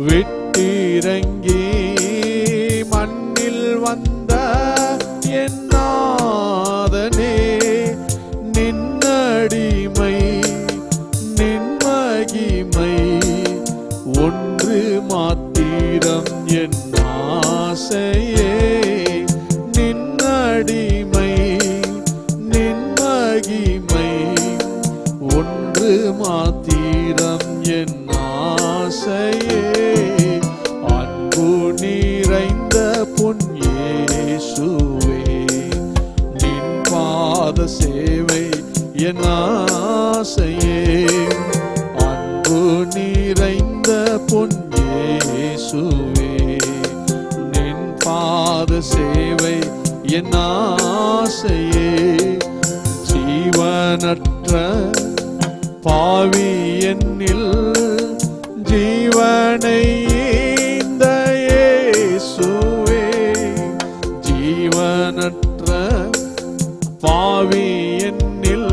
விட்டிறங்கி மண்ணில் வந்த என் நாதனே. நின்னடிமை நின் மகிமை ஒன்று மாத்திரம் என் ஆசையே. நின்னடிமை நின் மகிமை ஒன்று மாத்திரம் என் ஆசையே. அன்பு நிறைந்த பொன் இயேசுவே, நின் பாத சேவை என் ஆசையே. அன்பு நிறைந்த பொன் இயேசுவே, நின் பாத சேவை என் ஆசையே. ஜீவனற்ற பாவி என்னில் ஜீவனை ஈந்த இயேசுவே, ஜீவனற்ற பாவி என்னில்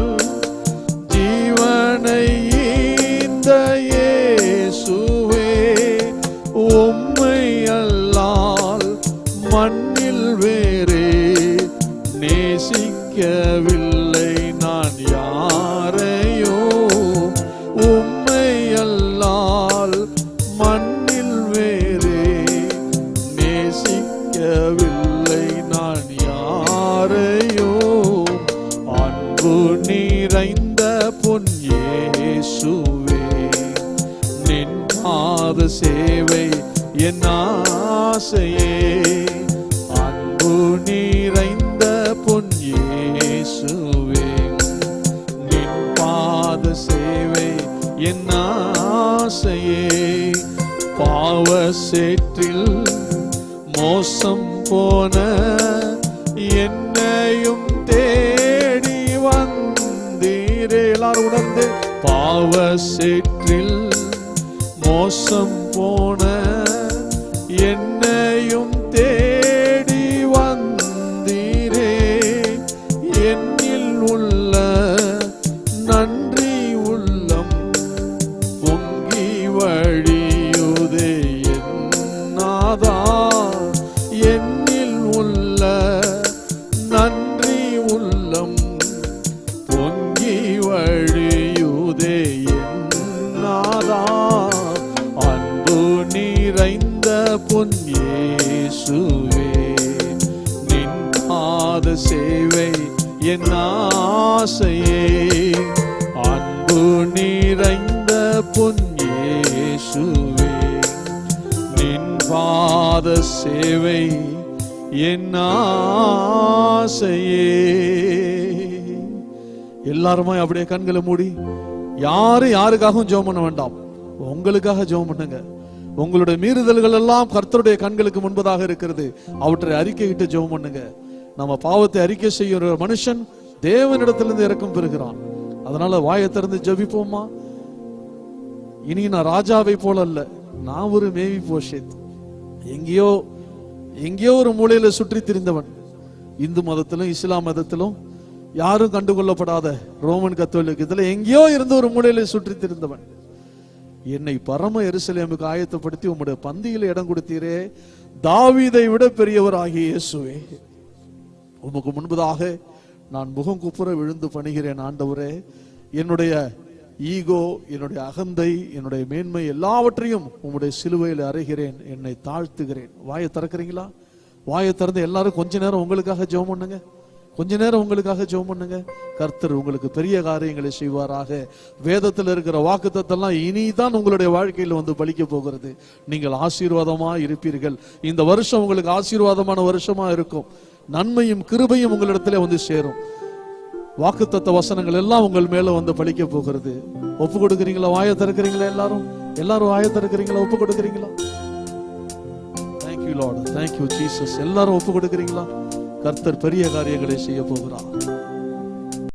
ஜீவனை ஈந்த இயேசுவே. உம்மை அல்லால் மண்ணில் வேறே நேசிக்கவில்லை நான் யாரையோ. உம்மை அல்லால் மண்ணில் வேறே நேசிக்கவில்லை நான் யாரையோ. அன்பு நிறைந்த பொன் இயேசுவே, நின் பாத சேவை என் ஆசையே. அன்பு நிறைந்த பொன் இயேசுவே, நின் பாத சேவை என் ஆசையே. பாவ சேற்றில் மோசம் போன என்னையும் தேடி வந்தீரே. எல்லாரும் உணர்ந்து. பாவ சேற்றில் மோசம் போன என்னையும் தேடி வந்தீரே. என்னில் உள்ள நன்றி உள்ளம் பொங்கி வழியுதே என்னாதா. என்னில் உள்ள நன்றி உள்ளம் பொங்கி வழியுதே என்னாதா. அன்பு நிறைந்த பொன் இயேசுவே, நின் பாத சேவை என் ஆசையே. அன்பு நிறைந்த பொன் இயேசுவே, நின் பாத சேவை என் ஆசையே. எல்லாருமே அப்படியே கண்களை மூடி, யாரும் யாருக்காகவும் ஜெபம் பண்ண வேண்டாம், உங்களுக்காக ஜெபம் பண்ணுங்க. உங்களுடைய மீறுதல்கள் எல்லாம் கர்த்தருடைய கண்களுக்கு முன்பதாக இருக்கிறது. அவற்றை அறிக்கையிட்டு ஜெபம் பண்ணுங்க. நம்ம பாவத்தை அறிக்கை செய்கிற மனுஷன் தேவனிடத்திலிருந்து இரக்கம் பெறுகிறான். அதனால வாயை திறந்து ஜெபிப்போமா. இனி நான் ராஜாவை போல அல்ல, நான் ஒரு மேவி போஷேத், எங்கேயோ ஒரு மூலையில சுற்றி திரிந்தவன். இந்து மதத்திலும் இஸ்லாம் மதத்திலும் யாரும் கண்டுகொள்ளப்படாத ரோமன் கத்தோலிக்க இதுல எங்கேயோ இருந்து ஒரு மூலையில சுற்றி திரிந்தவன். என்னை பரம எருசலேமுக்கு ஆயத்தப்படுத்தி உம்முடைய பந்தியில் இடம் கொடுத்தீரே, தாவீதை விட பெரியவர் ஆகிய இயேசுவே, உமக்கு முன்பதாக நான் முகம் குப்புற விழுந்து பணிகிறேன் ஆண்டவரே. என்னுடைய ஈகோ, என்னுடைய அகந்தை, என்னுடைய மேன்மை எல்லாவற்றையும் உம்முடைய சிலுவையில் அறைகிறேன், என்னை தாழ்த்துகிறேன். வாயை திறக்கிறீங்களா? வாயை திறந்து எல்லாரும் கொஞ்ச நேரம் உங்களுக்காக ஜெபம் பண்ணுங்க. கொஞ்ச நேரம் உங்களுக்காக ஜெபம் பண்ணுங்க. கர்த்தர் உங்களுக்கு பெரிய காரியங்களை செய்வாராக. வேதத்தில் இருக்கிற வாக்குத்தத்தெல்லாம் இனிதான் உங்களுடைய வாழ்க்கையில் வந்து பலிக்க போகிறது. நீங்கள் ஆசீர்வாதமா இருப்பீர்கள். இந்த வருஷம் உங்களுக்கு ஆசீர்வாதமான வருஷமா இருக்கும். நன்மையும் கிருபையும் உங்களிடத்துல வந்து சேரும். வாக்குத்தத்த வசனங்கள் எல்லாம் உங்கள் மேல வந்து பலிக்க போகிறது. ஒப்பு கொடுக்கிறீங்களா? வாயை திறக்கிறீங்களா? எல்லாரும் வாயை திறக்கிறீங்களா? ஒப்பு கொடுக்கிறீங்களா? Thank you lord, thank you Jesus. எல்லாரும் ஒப்பு கொடுக்கிறீங்களா? கர்த்தர் பெரிய காரியங்களை செய்ய போகிறார்.